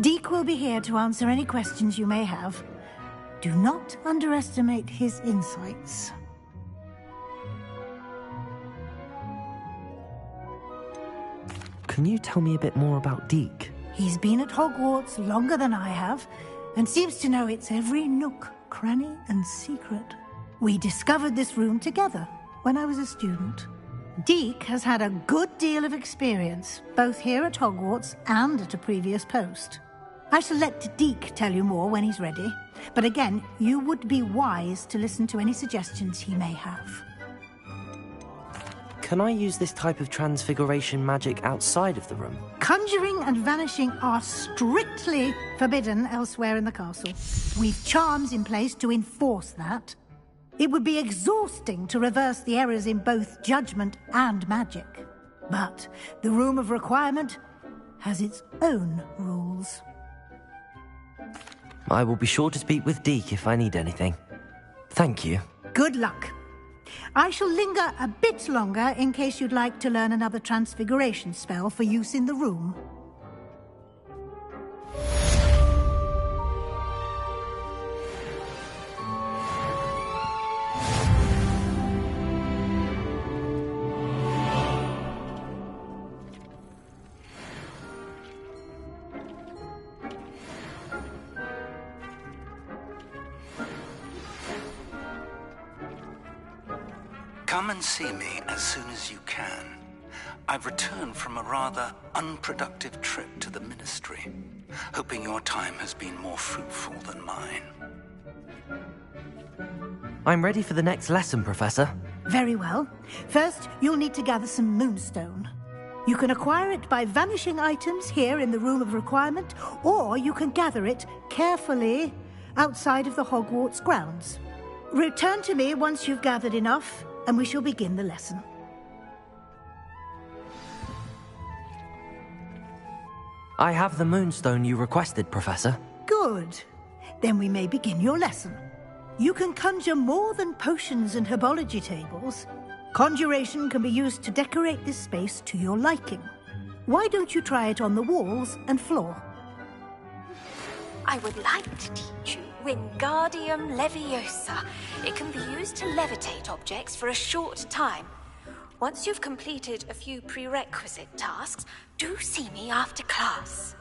Deek will be here to answer any questions you may have. Do not underestimate his insights. Can you tell me a bit more about Deek? He's been at Hogwarts longer than I have, and seems to know its every nook, cranny, and secret. We discovered this room together when I was a student. Deek has had a good deal of experience, both here at Hogwarts and at a previous post. I shall let Deek tell you more when he's ready, but again, you would be wise to listen to any suggestions he may have. Can I use this type of transfiguration magic outside of the room? Conjuring and vanishing are strictly forbidden elsewhere in the castle. We've charms in place to enforce that. It would be exhausting to reverse the errors in both judgment and magic. But the Room of Requirement has its own rules. I will be sure to speak with Deek if I need anything. Thank you. Good luck. I shall linger a bit longer in case you'd like to learn another transfiguration spell for use in the room. Come and see me as soon as you can. I've returned from a rather unproductive trip to the Ministry, hoping your time has been more fruitful than mine. I'm ready for the next lesson, Professor. Very well. First, you'll need to gather some moonstone. You can acquire it by vanishing items here in the Room of Requirement, or you can gather it carefully outside of the Hogwarts grounds. Return to me once you've gathered enough, and we shall begin the lesson. I have the moonstone you requested, Professor. Good. Then we may begin your lesson. You can conjure more than potions and herbology tables. Conjuration can be used to decorate this space to your liking. Why don't you try it on the walls and floor? I would like to teach you Wingardium Leviosa. It can be used to levitate objects for a short time. Once you've completed a few prerequisite tasks, do see me after class.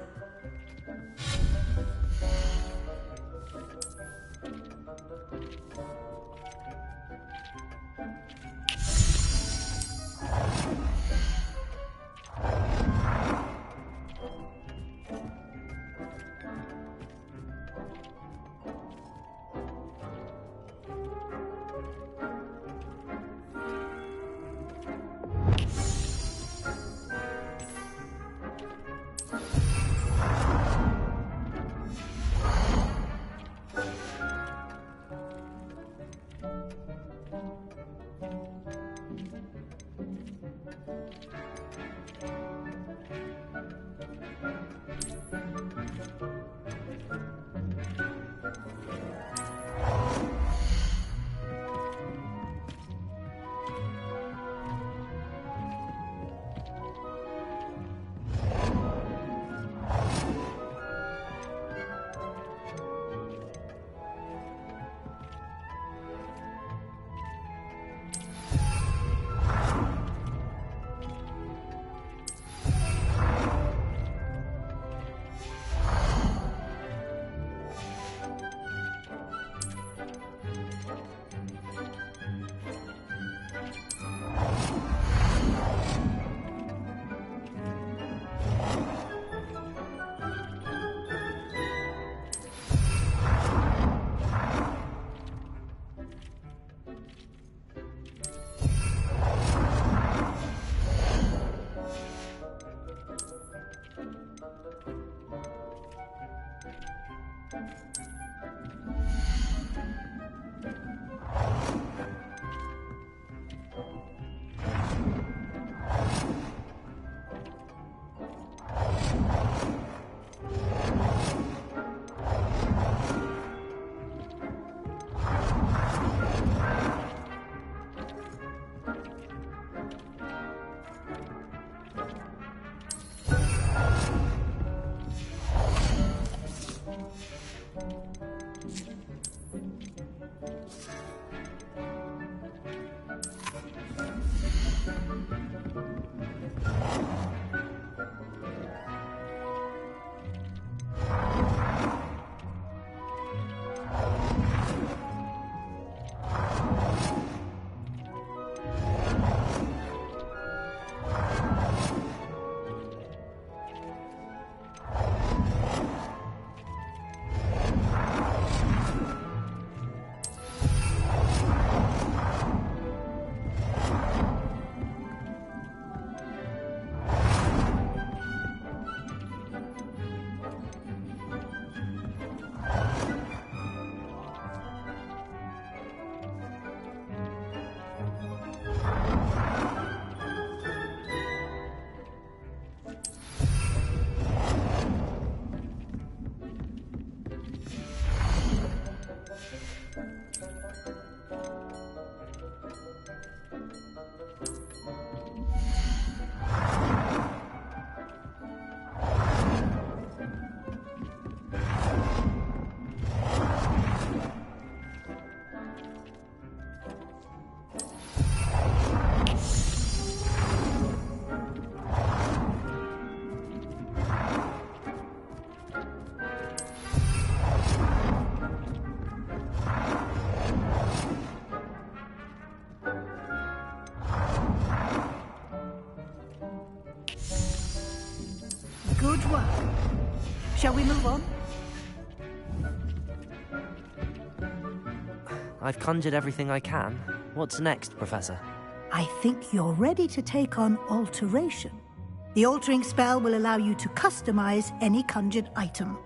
I've conjured everything I can. What's next, Professor? I think you're ready to take on alteration. The altering spell will allow you to customize any conjured item.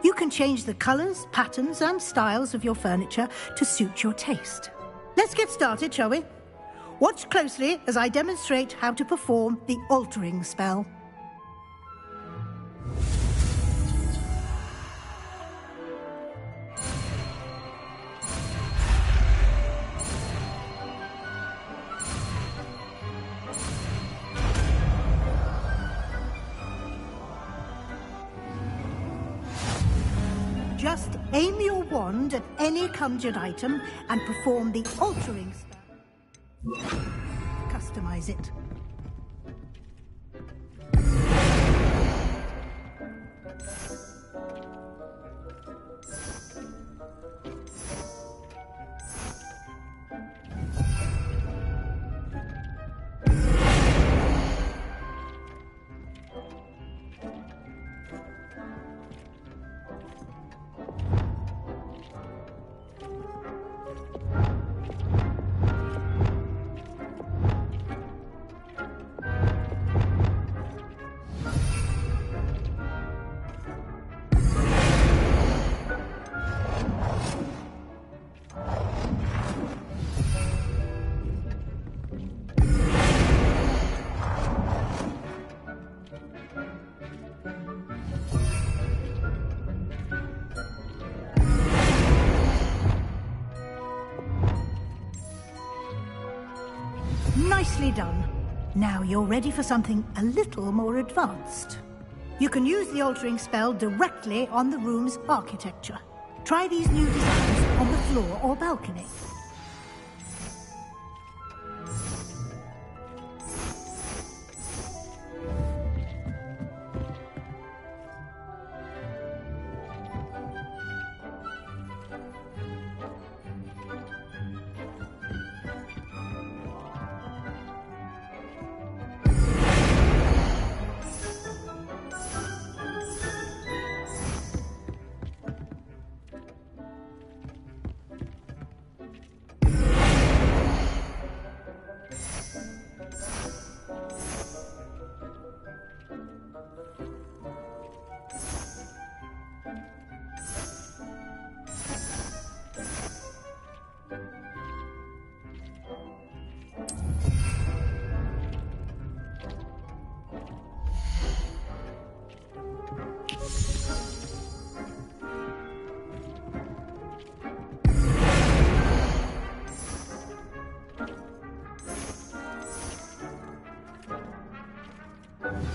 You can change the colors, patterns, and styles of your furniture to suit your taste. Let's get started, shall we? Watch closely as I demonstrate how to perform the altering spell. Just aim your wand at any conjured item and perform the altering spell. Customize it. Nicely done. Now you're ready for something a little more advanced. You can use the altering spell directly on the room's architecture. Try these new designs on the floor or balcony.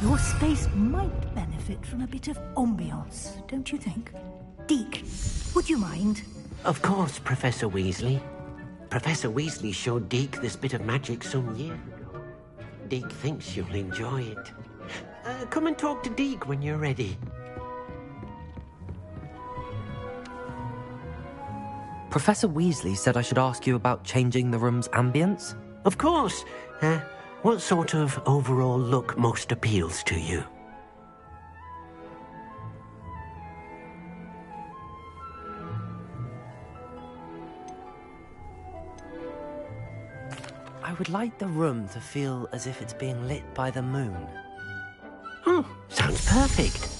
Your space might benefit from a bit of ambiance, don't you think? Deke, would you mind? Of course, Professor Weasley. Professor Weasley showed Deke this bit of magic some years ago. Deke thinks you'll enjoy it. Come and talk to Deke when you're ready. Professor Weasley said I should ask you about changing the room's ambience? Of course. What sort of overall look most appeals to you? I would like the room to feel as if it's being lit by the moon. Oh, sounds perfect.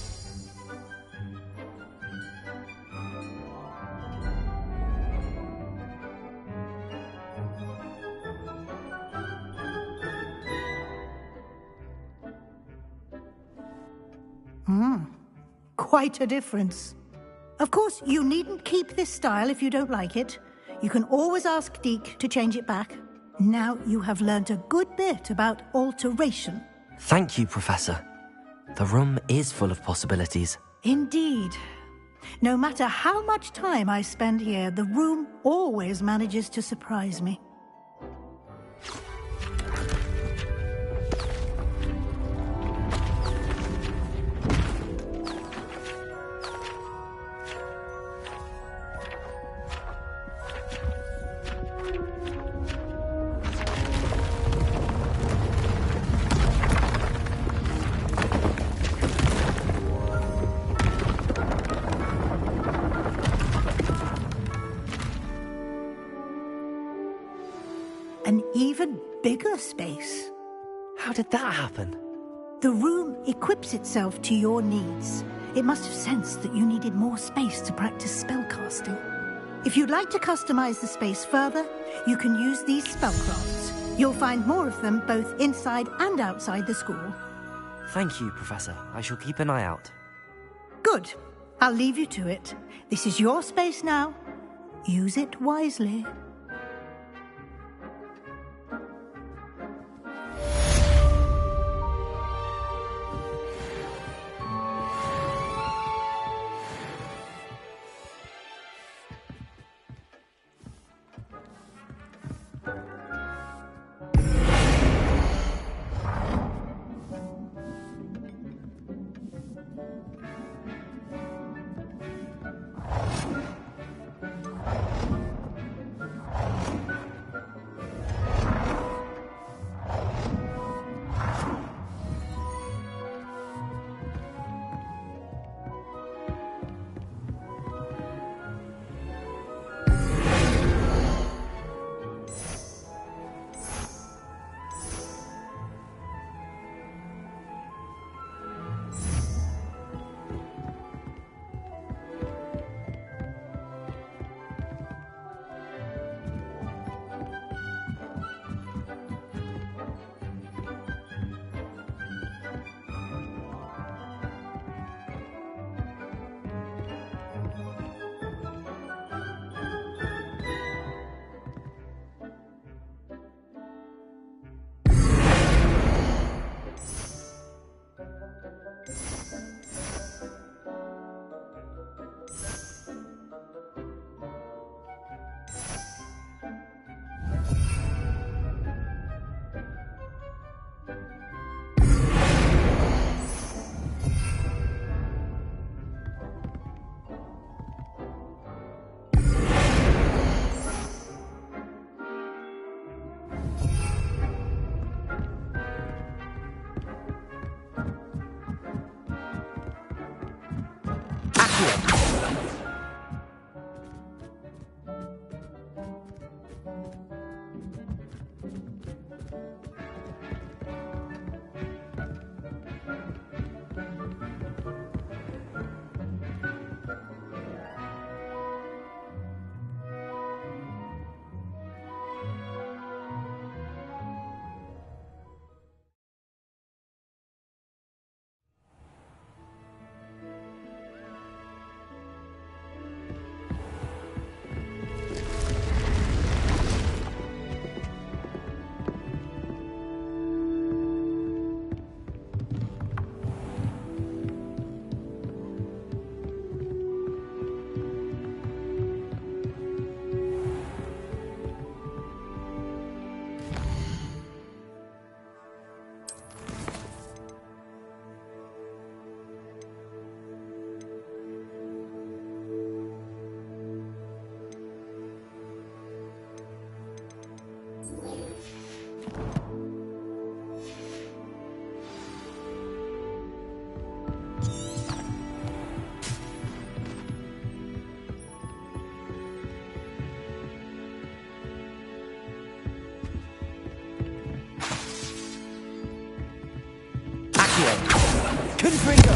Quite a difference. Of course, you needn't keep this style if you don't like it. You can always ask Deke to change it back. Now you have learnt a good bit about alteration. Thank you, Professor. The room is full of possibilities. Indeed. No matter how much time I spend here, the room always manages to surprise me. even bigger space. How did that happen? The room equips itself to your needs. It must have sensed that you needed more space to practice spellcasting. If you'd like to customize the space further, you can use these spellcrafts. You'll find more of them both inside and outside the school. Thank you, Professor. I shall keep an eye out. Good. I'll leave you to it. This is your space now. Use it wisely. Confringo!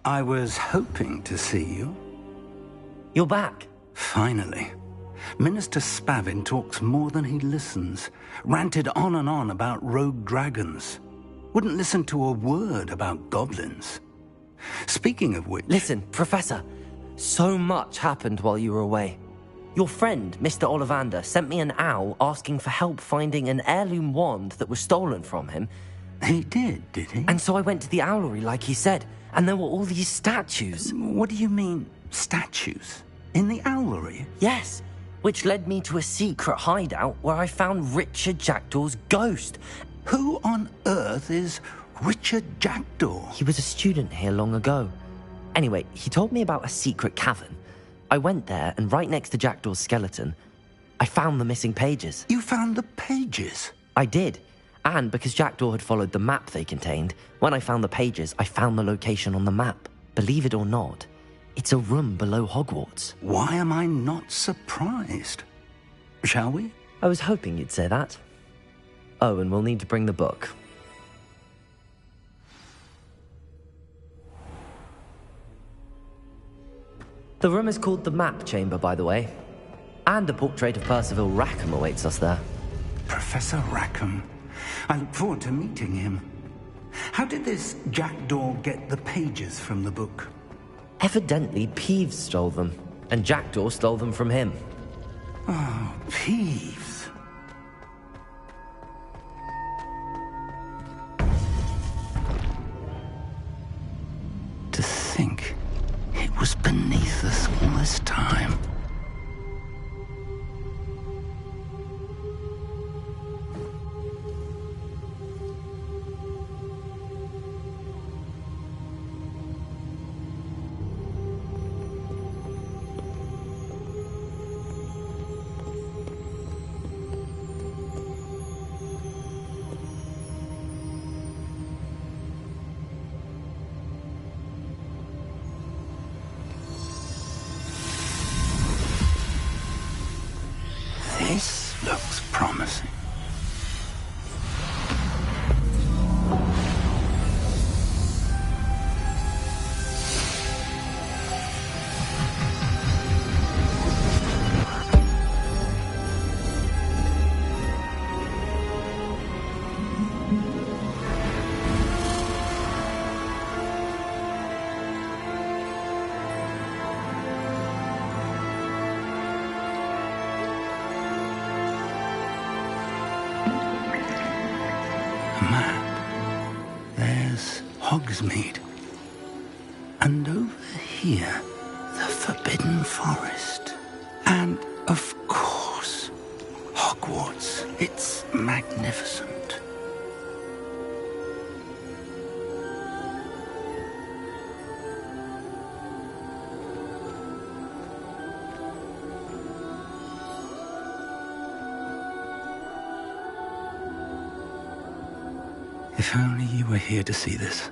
I was hoping to see you. You're back. Finally. Minister Spavin talks more than he listens. Ranted on and on about rogue dragons. Wouldn't listen to a word about goblins. Speaking of which... Listen, Professor. So much happened while you were away. Your friend, Mr. Ollivander, sent me an owl asking for help finding an heirloom wand that was stolen from him. He did he? And so I went to the owlery like he said, and there were all these statues. What do you mean, statues? In the owlery? Yes. which led me to a secret hideout where I found Richard Jackdaw's ghost. Who on earth is Richard Jackdaw? He was a student here long ago. Anyway, he told me about a secret cavern. I went there, and right next to Jackdaw's skeleton, I found the missing pages. You found the pages? I did. And because Jackdaw had followed the map they contained, when I found the pages, I found the location on the map. Believe it or not, it's a room below Hogwarts. Why am I not surprised? Shall we? I was hoping you'd say that. Oh, and we'll need to bring the book. The room is called the Map Chamber, by the way. And a portrait of Percival Rackham awaits us there. Professor Rackham. I look forward to meeting him. How did this Jackdaw get the pages from the book? Evidently, Peeves stole them, and Jackdaw stole them from him. Oh, Peeves. To think it was beneath us all this time. This looks promising. Hogsmeade. And over here, the Forbidden Forest. And, of course, Hogwarts. It's magnificent. If only you were here to see this.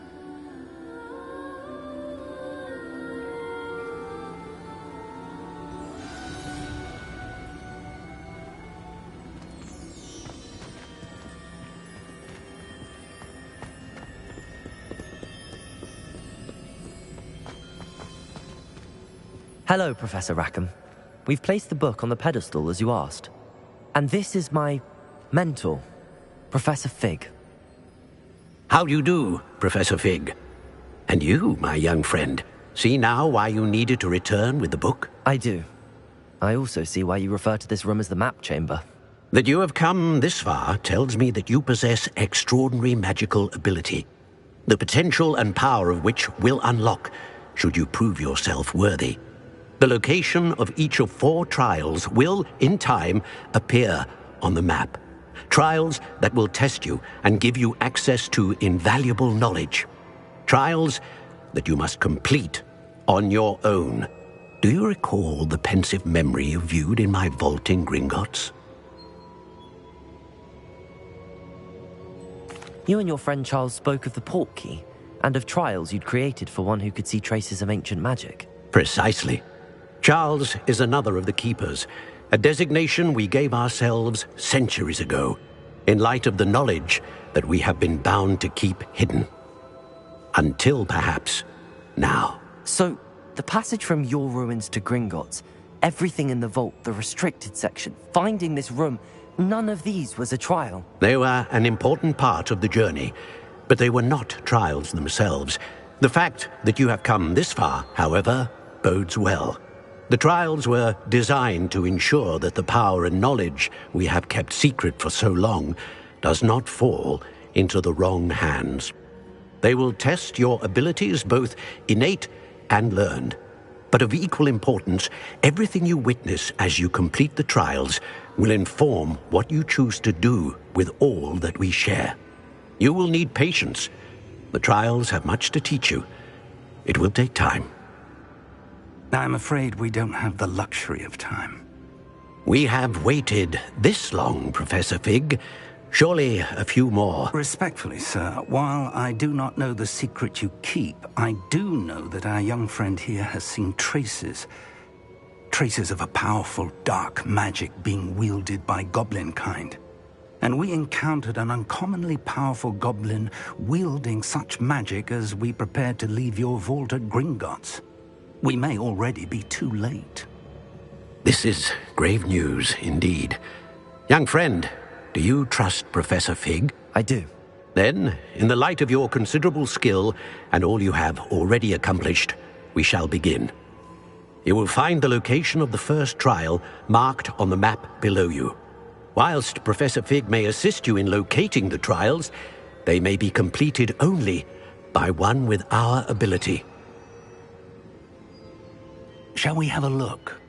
Hello, Professor Rackham. We've placed the book on the pedestal as you asked. And this is my mentor, Professor Fig. How do you do, Professor Fig? And you, my young friend, see now why you needed to return with the book? I do. I also see why you refer to this room as the Map Chamber. That you have come this far tells me that you possess extraordinary magical ability, the potential and power of which will unlock should you prove yourself worthy. The location of each of 4 trials will, in time, appear on the map. Trials that will test you and give you access to invaluable knowledge. Trials that you must complete on your own. Do you recall the pensive memory you viewed in my vault in Gringotts? You and your friend Charles spoke of the Portkey and of trials you'd created for one who could see traces of ancient magic. Precisely. Charles is another of the Keepers, a designation we gave ourselves centuries ago, in light of the knowledge that we have been bound to keep hidden. Until, perhaps, now. So, the passage from your ruins to Gringotts, everything in the vault, the restricted section, finding this room, none of these was a trial. They were an important part of the journey, but they were not trials themselves. The fact that you have come this far, however, bodes well. The trials were designed to ensure that the power and knowledge we have kept secret for so long does not fall into the wrong hands. They will test your abilities, both innate and learned. But of equal importance, everything you witness as you complete the trials will inform what you choose to do with all that we share. You will need patience. The trials have much to teach you. It will take time. I'm afraid we don't have the luxury of time. We have waited this long, Professor Fig. Surely a few more. Respectfully, sir, while I do not know the secret you keep, I do know that our young friend here has seen traces of a powerful dark magic being wielded by goblin kind. And we encountered an uncommonly powerful goblin wielding such magic as we prepared to leave your vault at Gringotts. We may already be too late. This is grave news indeed. Young friend, do you trust Professor Fig? I do. Then, in the light of your considerable skill and all you have already accomplished, we shall begin. You will find the location of the first trial marked on the map below you. Whilst Professor Fig may assist you in locating the trials, they may be completed only by one with our ability. Shall we have a look?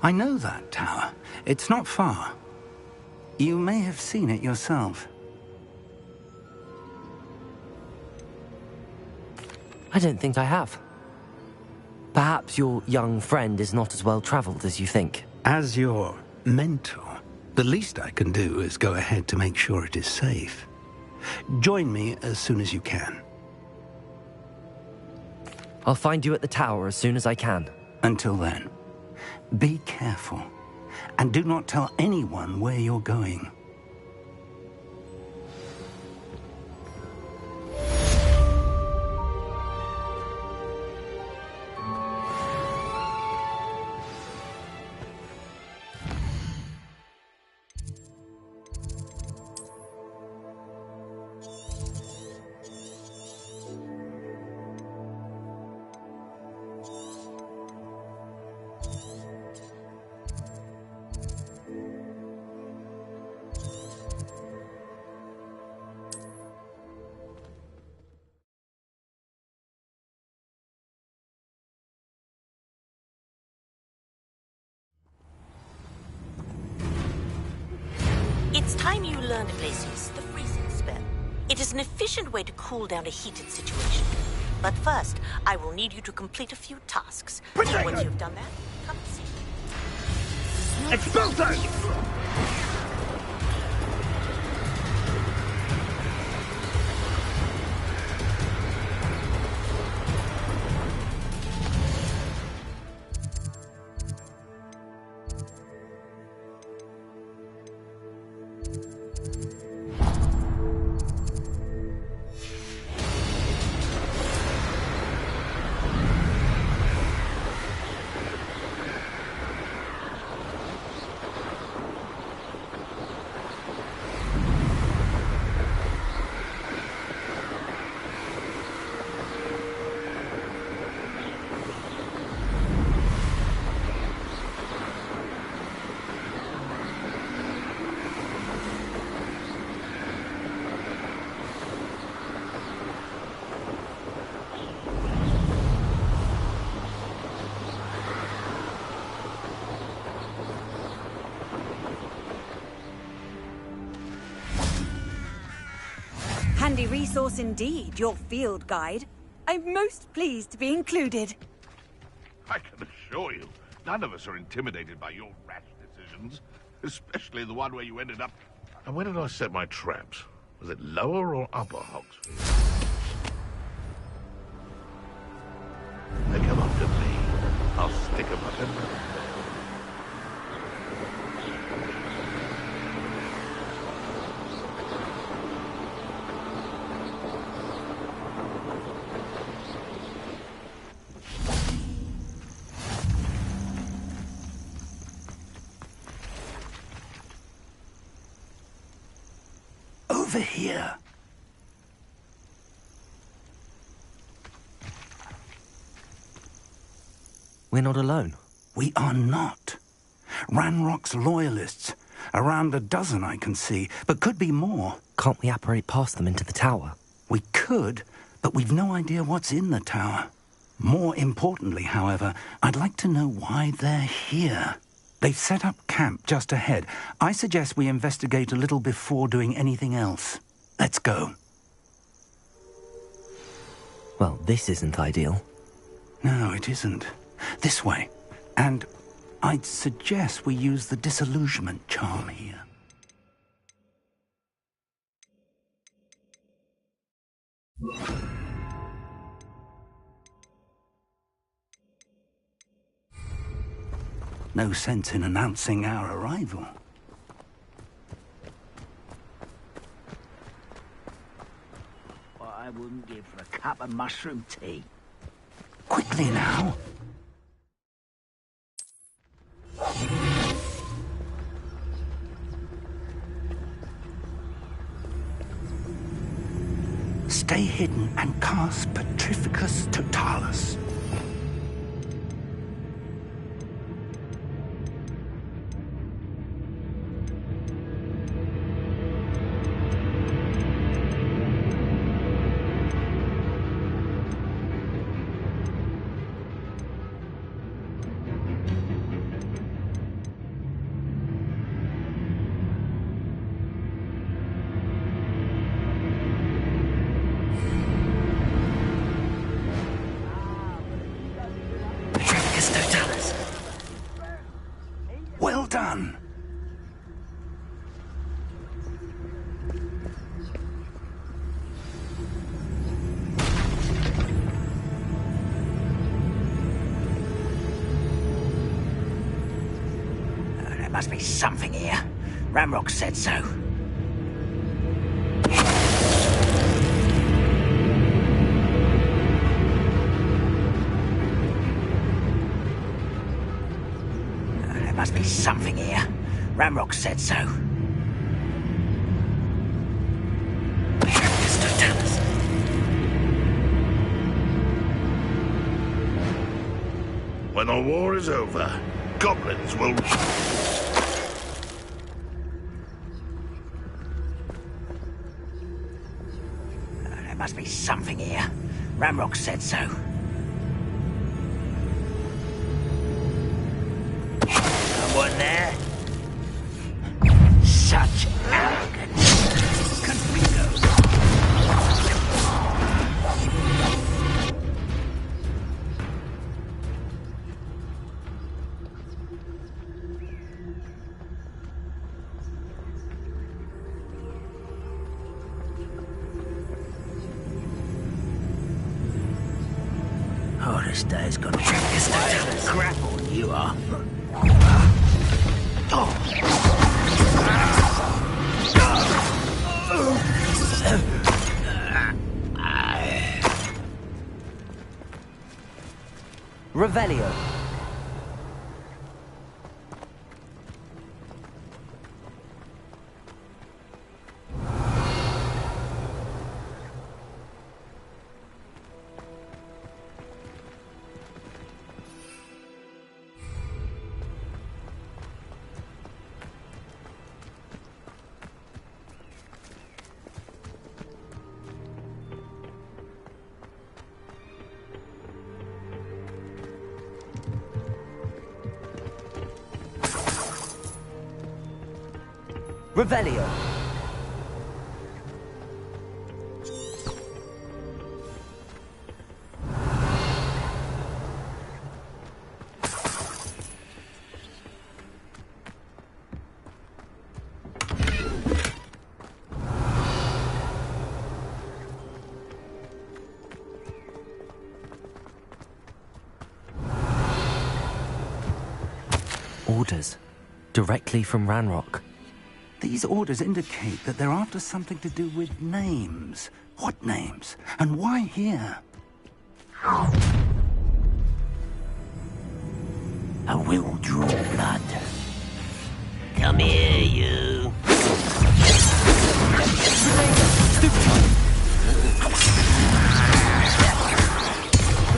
I know that tower. It's not far. You may have seen it yourself. I don't think I have. Perhaps your young friend is not as well traveled as you think. As your mentor, the least I can do is go ahead to make sure it is safe. Join me as soon as you can. I'll find you at the tower as soon as I can. Until then, be careful, and do not tell anyone where you're going. It's time you learned, Glacius, the freezing spell. It is an efficient way to cool down a heated situation. But first, I will need you to complete a few tasks. And once you've done that, come see me. Expulsors! Handy resource indeed, your field guide. I'm most pleased to be included. I can assure you, none of us are intimidated by your rash decisions, especially the one where you ended up... And where did I set my traps? Was it lower or upper Hogsfield? They come up to me. I'll stick 'em up in there. Over here. We're not alone. We are not. Ranrock's loyalists. Around a dozen I can see, but could be more. Can't we apparate past them into the tower? We could, but we've no idea what's in the tower. More importantly, however, I'd like to know why they're here. They've set up camp just ahead. I suggest we investigate a little before doing anything else. Let's go. Well, this isn't ideal. No, it isn't. This way. And I'd suggest we use the disillusionment charm here. No sense in announcing our arrival. What I wouldn't give for a cup of mushroom tea. Quickly now. Stay hidden and cast Petrificus Totalis. Well done. There must be something here. Ranrock said so. There must be something here. Ranrock said so. When the war is over, goblins will... There must be something here. Ranrock said so. Someone there? Such arrogance. Can we go? Oh, this day's gonna be a grapple you are. Revelio. Revelio. Orders. Directly from Ranrock. These orders indicate that they're after something to do with names. What names? And why here? I will draw blood. Come here, you.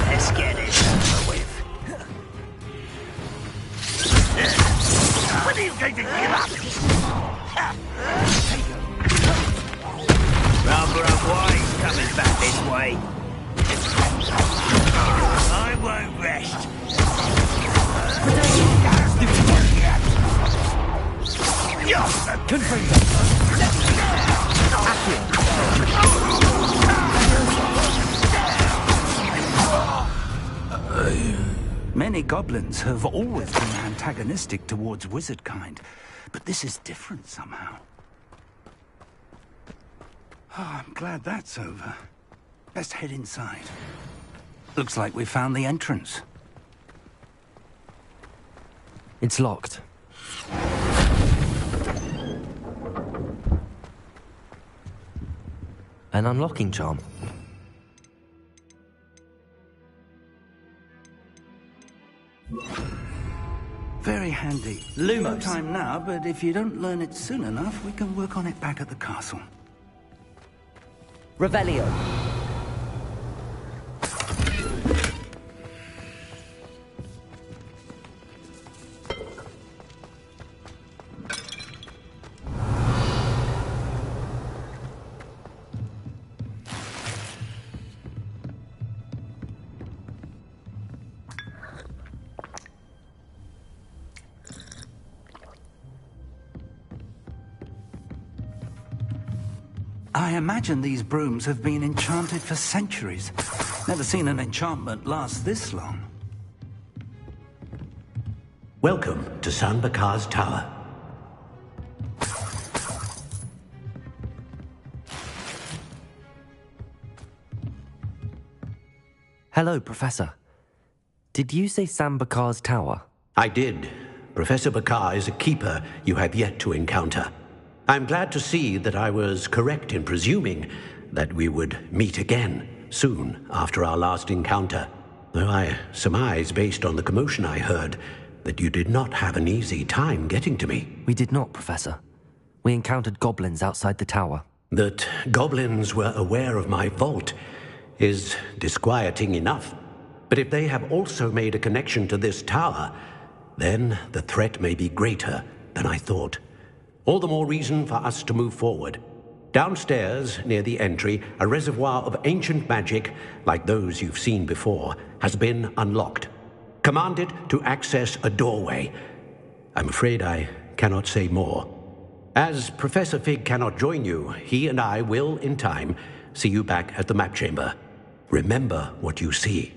Let's get it over with. When are you going to give up? Rather a wise coming back. This way. I won't rest. Confirm them. Many goblins have always been antagonistic towards wizard kind, but this is different somehow. Oh, I'm glad that's over. Best head inside. Looks like we found the entrance. It's locked. An unlocking charm. Very handy. Lumos. No time now, but if you don't learn it soon enough, we can work on it back at the castle. Revelio. I imagine these brooms have been enchanted for centuries. Never seen an enchantment last this long. Welcome to San Bakar's Tower. Hello, Professor. Did you say San Bakar's Tower? I did. Professor Bakar is a keeper you have yet to encounter. I'm glad to see that I was correct in presuming that we would meet again soon after our last encounter, though I surmise, based on the commotion I heard, that you did not have an easy time getting to me. We did not, Professor. We encountered goblins outside the tower. That goblins were aware of my vault is disquieting enough. But if they have also made a connection to this tower, then the threat may be greater than I thought. All the more reason for us to move forward. Downstairs, near the entry, a reservoir of ancient magic, like those you've seen before, has been unlocked. Command it to access a doorway. I'm afraid I cannot say more. As Professor Fig cannot join you, he and I will, in time, see you back at the map chamber. Remember what you see.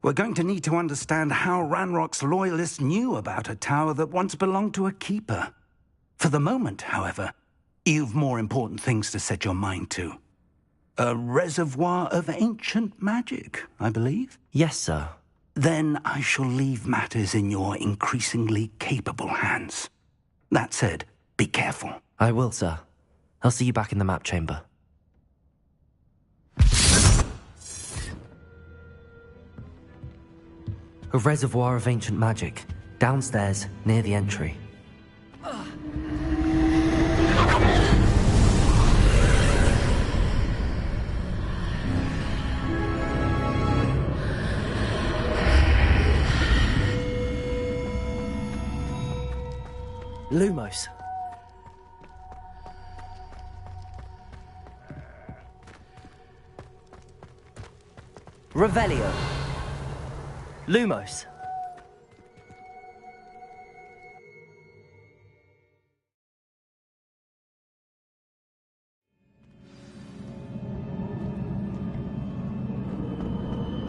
We're going to need to understand how Ranrock's loyalists knew about a tower that once belonged to a keeper. For the moment, however, you've more important things to set your mind to. A reservoir of ancient magic, I believe? Yes, sir. Then I shall leave matters in your increasingly capable hands. That said, be careful. I will, sir. I'll see you back in the map chamber. A reservoir of ancient magic, downstairs, near the entry. Lumos. Revelio. Lumos.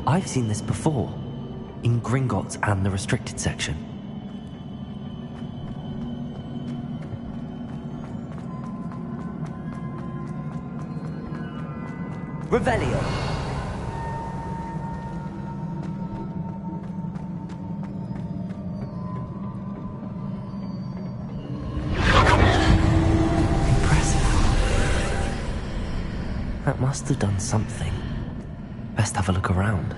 I've seen this before, in Gringotts and the restricted section. Revelio. That must have done something. Best have a look around.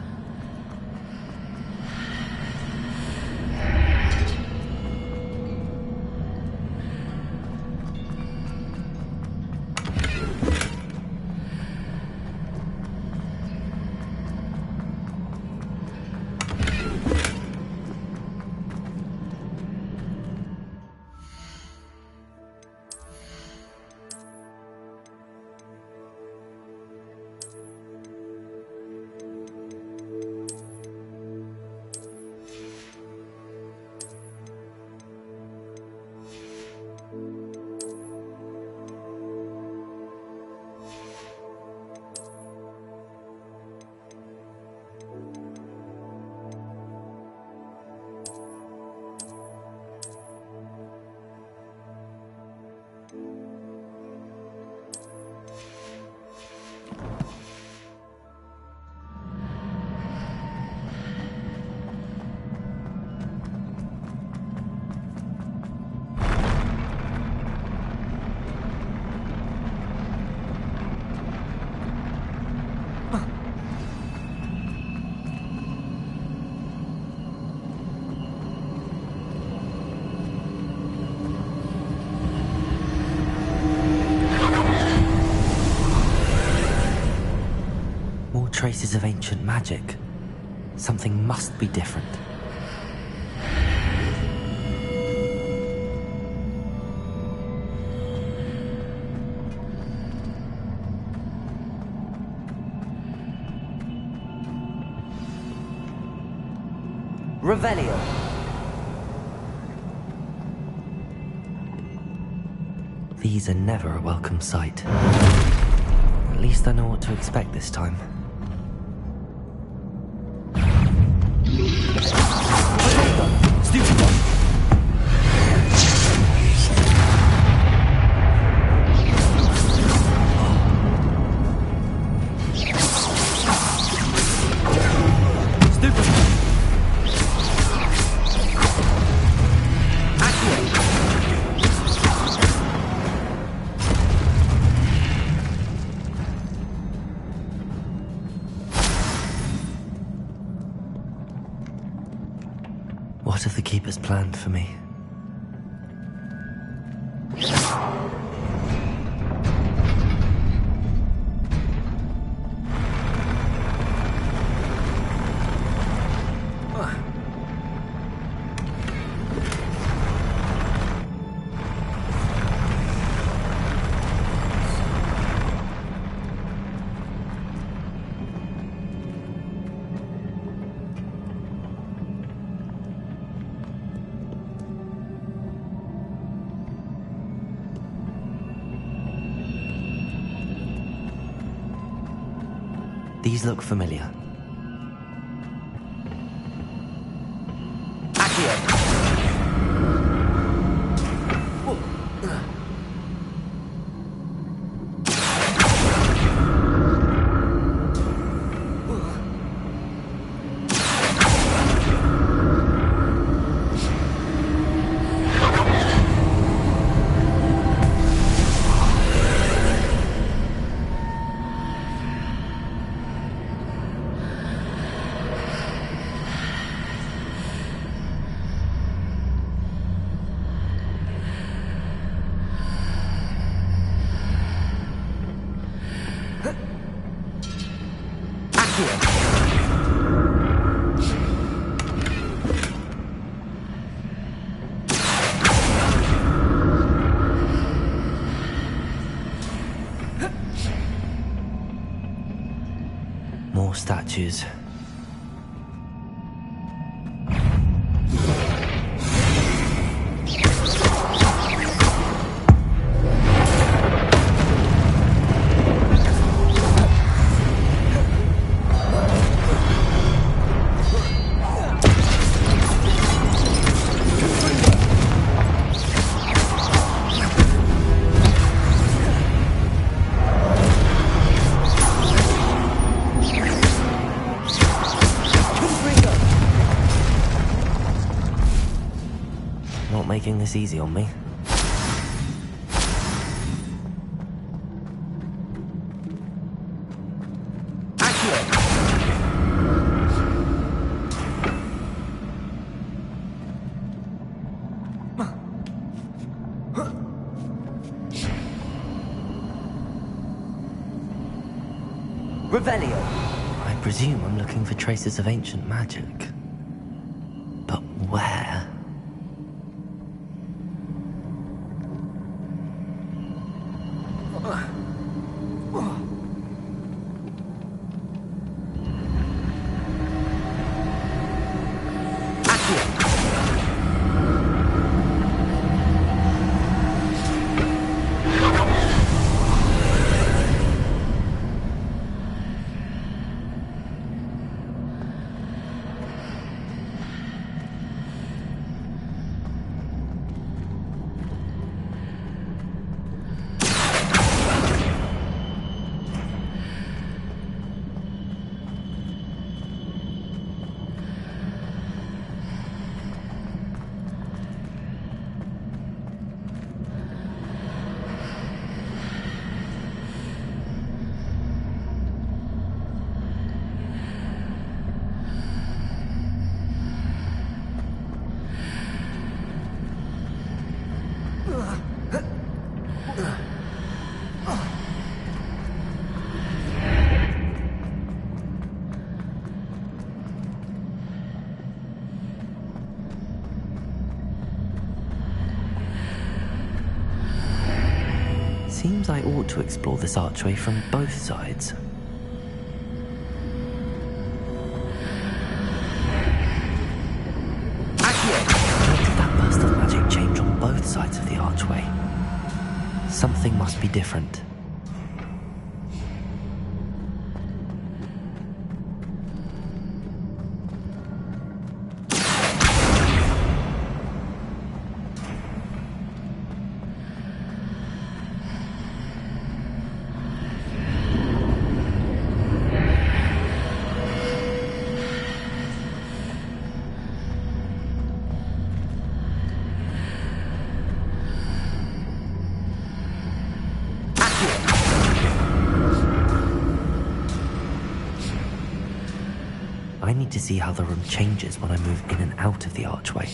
traces of ancient magic. Something must be different. Revelio. These are never a welcome sight. At least I know what to expect this time. Stupid one! What have the Keepers planned for me? These look familiar. More statues. Not making this easy on me. Revelio. I presume I'm looking for traces of ancient magic. But where? Seems I ought to explore this archway from both sides. Why did that burst of magic change on both sides of the archway? Something must be different. I need to see how the room changes when I move in and out of the archway.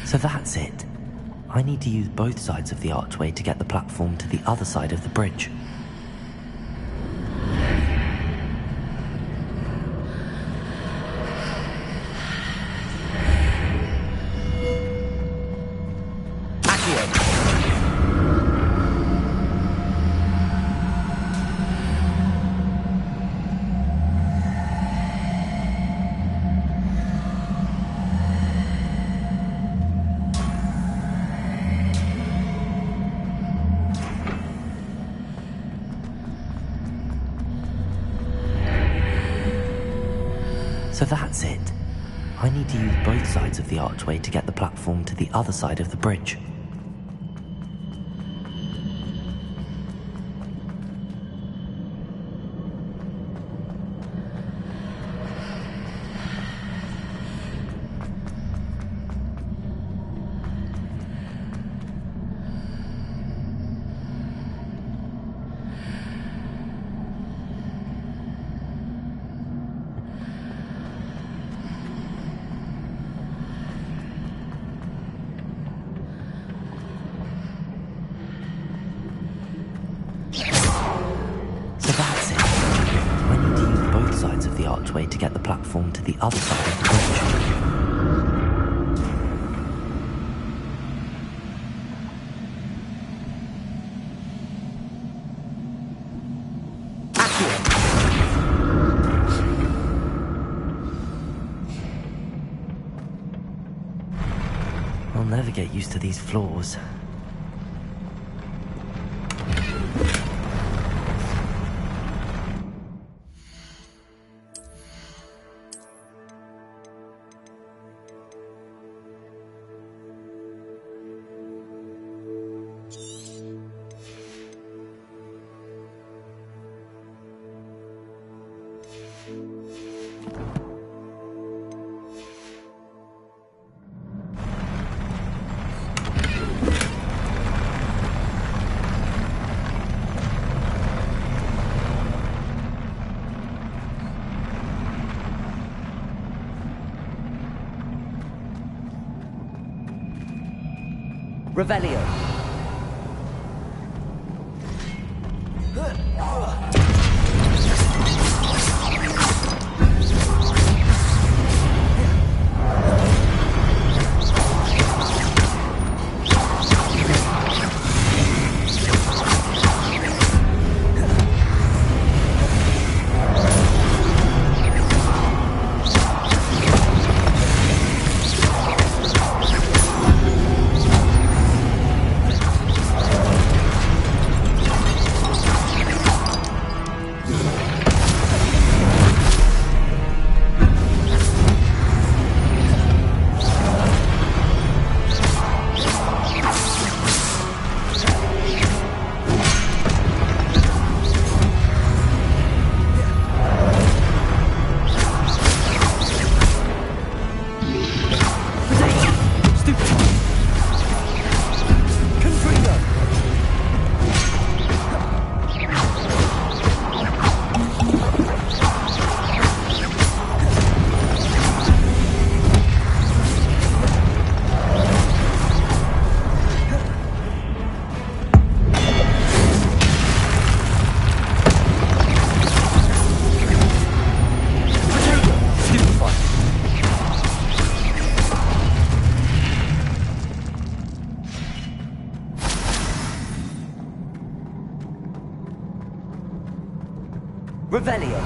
So that's it. I need to use both sides of the archway to get the platform to the other side of the bridge. So that's it. I need to use both sides of the archway to get the platform to the other side of the bridge. Archway to get the platform to the other side of the bridge. I'll never get used to these floors. Revelio. Revelio.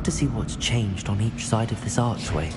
To see what's changed on each side of this archway.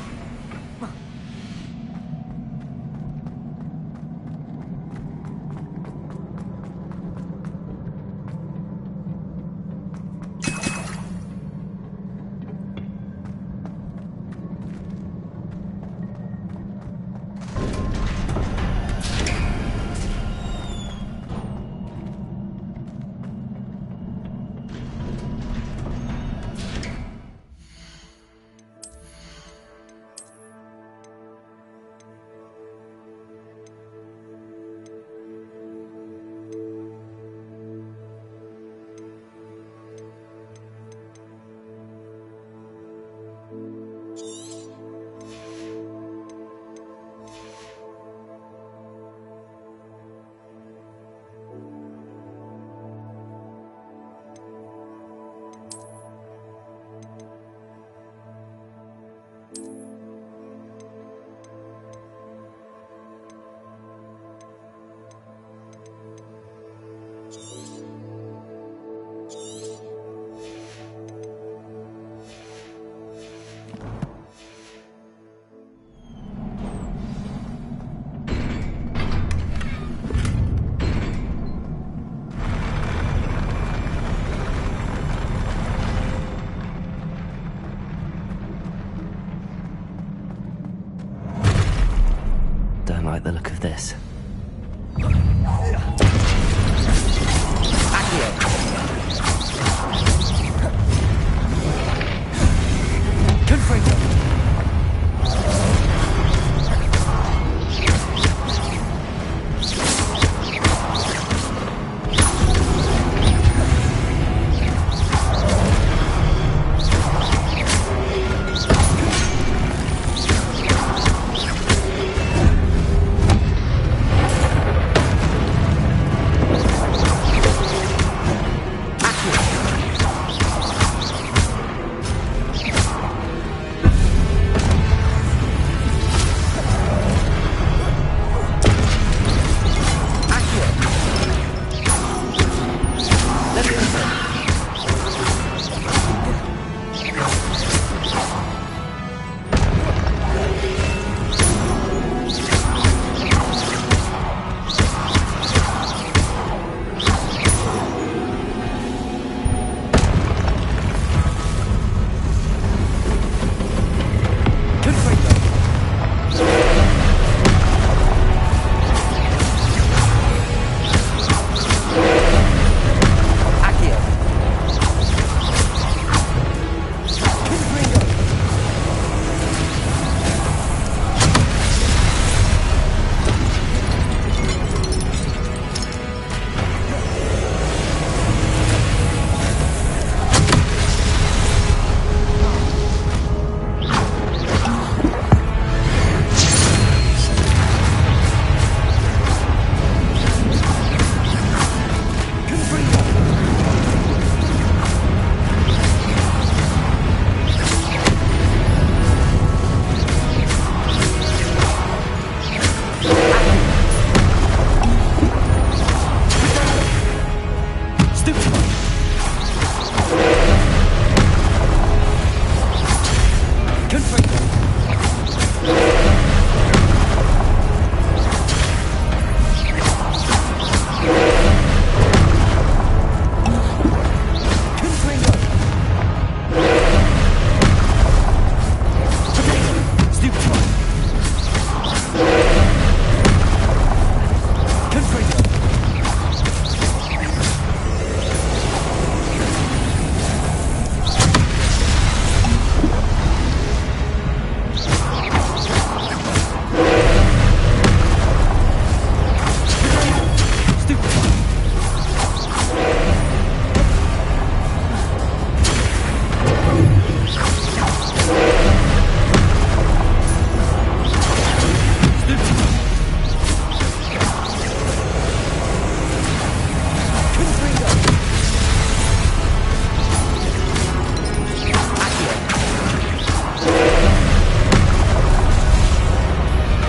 Don't like the look of this.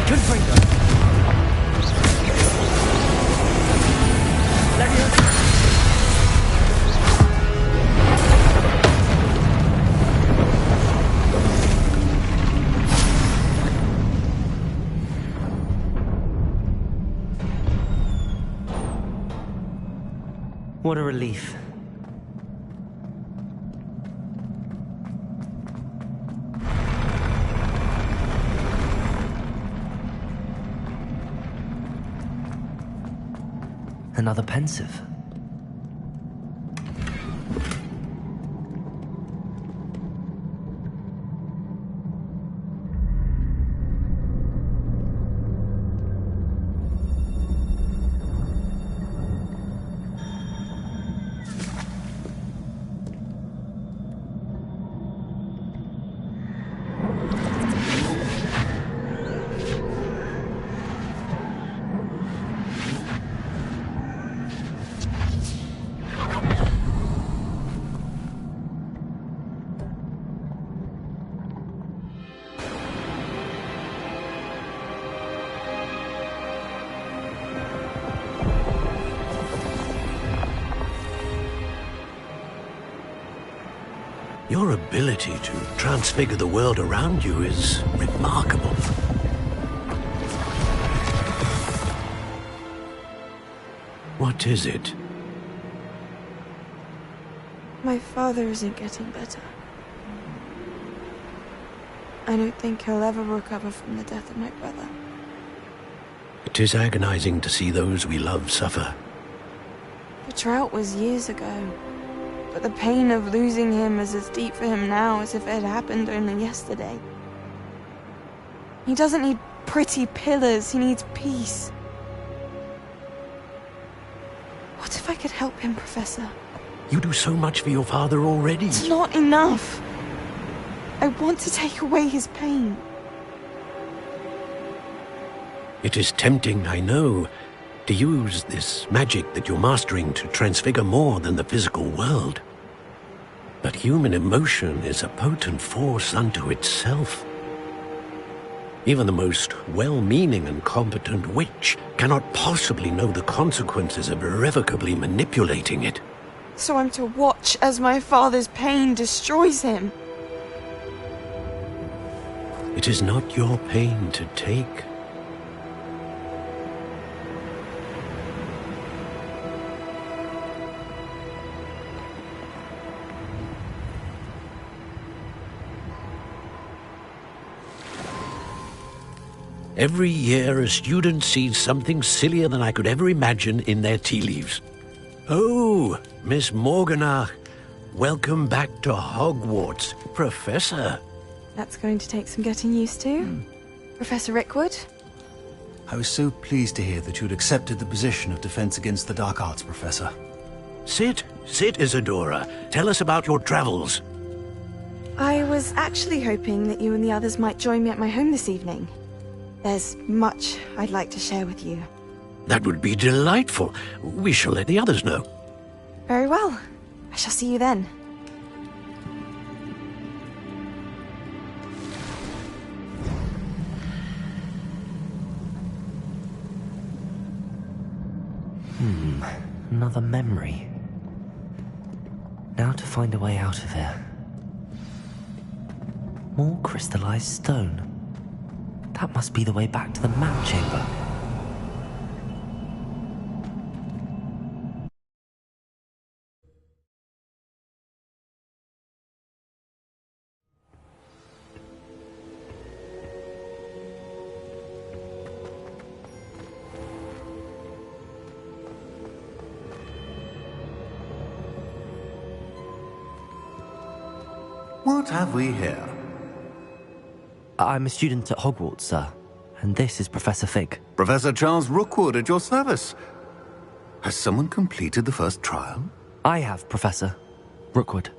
Confringo! What a relief. Another pensive. Your ability to transfigure the world around you is remarkable. What is it? My father isn't getting better. I don't think he'll ever recover from the death of my brother. It is agonizing to see those we love suffer. The drought was years ago, but the pain of losing him is as deep for him now as if it had happened only yesterday. He doesn't need pretty pillars, he needs peace. What if I could help him, Professor? You do so much for your father already. It's not enough. I want to take away his pain. It is tempting, I know, to use this magic that you're mastering to transfigure more than the physical world. But human emotion is a potent force unto itself. Even the most well-meaning and competent witch cannot possibly know the consequences of irrevocably manipulating it. So I'm to watch as my father's pain destroys him. It is not your pain to take. Every year, a student sees something sillier than I could ever imagine in their tea leaves. Oh, Miss Morganach, welcome back to Hogwarts, Professor. That's going to take some getting used to. Professor Rickwood? I was so pleased to hear that you'd accepted the position of Defense Against the Dark Arts, Professor. Sit, Isadora. Tell us about your travels. I was actually hoping that you and the others might join me at my home this evening. There's much I'd like to share with you. That would be delightful. We shall let the others know. Very well. I shall see you then. Another memory. Now to find a way out of here. More crystallized stone. That must be the way back to the map chamber. What have we here? I'm a student at Hogwarts, sir. And this is Professor Fig. Professor Charles Rookwood at your service. Has someone completed the first trial? I have, Professor Rookwood.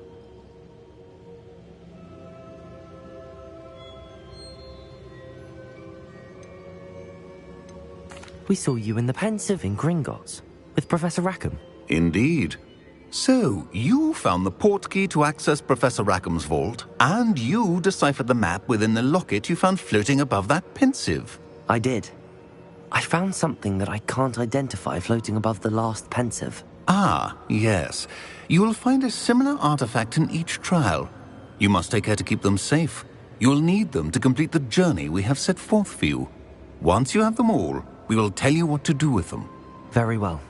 We saw you in the Pensive in Gringotts with Professor Rackham. Indeed. So, you found the portkey to access Professor Rackham's vault, and you deciphered the map within the locket you found floating above that Pensive. I did. I found something that I can't identify floating above the last pensive. Ah, yes. You will find a similar artifact in each trial. You must take care to keep them safe. You will need them to complete the journey we have set forth for you. Once you have them all, we will tell you what to do with them. Very well.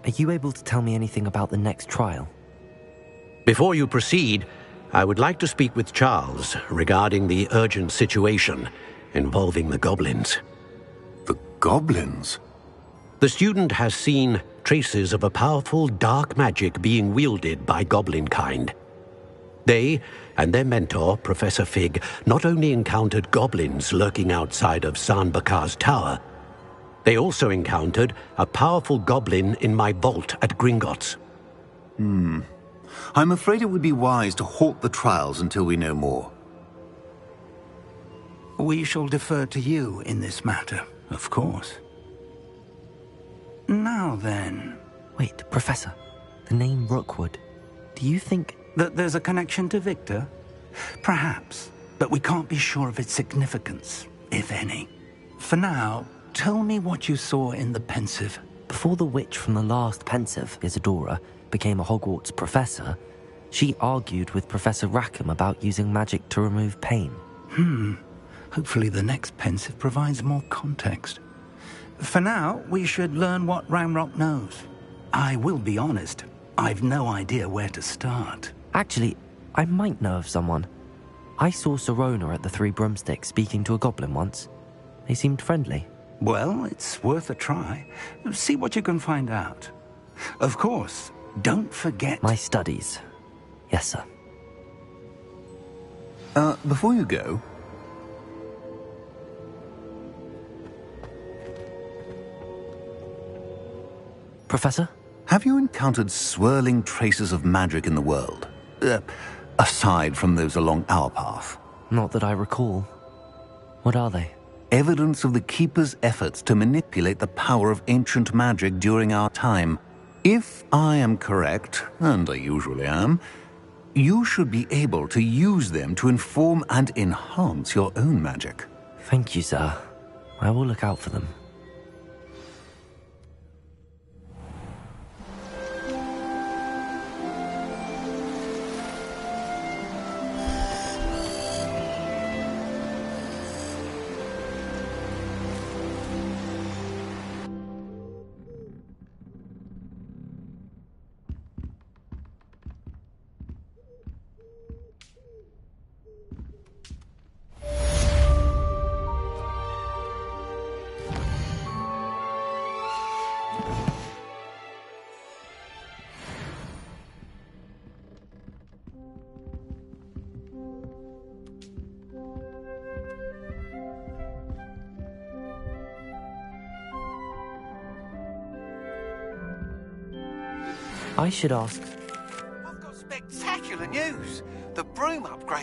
Are you able to tell me anything about the next trial? Before you proceed, I would like to speak with Charles regarding the urgent situation involving the goblins. The goblins? The student has seen traces of a powerful dark magic being wielded by goblin kind. They and their mentor, Professor Fig, not only encountered goblins lurking outside of San Bakar's tower, they also encountered a powerful goblin in my vault at Gringotts. I'm afraid it would be wise to halt the trials until we know more. We shall defer to you in this matter, of course. Now then... Wait, Professor. The name Rookwood. Do you think... that there's a connection to Victor? Perhaps, but we can't be sure of its significance, if any. For now, tell me what you saw in the pensive. Before the witch from the last pensive, Isadora, became a Hogwarts professor, she argued with Professor Rackham about using magic to remove pain. Hopefully the next pensive provides more context. For now, we should learn what Ranrock knows. I will be honest, I've no idea where to start. Actually, I might know of someone. I saw Sirona at the Three Broomsticks speaking to a goblin once. They seemed friendly. Well, it's worth a try. See what you can find out. Of course, don't forget... My studies. Yes, sir. Before you go... Professor? Have you encountered swirling traces of magic in the world? Aside from those along our path? Not that I recall. What are they? Evidence of the Keeper's efforts to manipulate the power of ancient magic during our time. If I am correct, and I usually am, you should be able to use them to inform and enhance your own magic. Thank you, sir. I will look out for them. I should ask... I've got spectacular news. The broom upgrade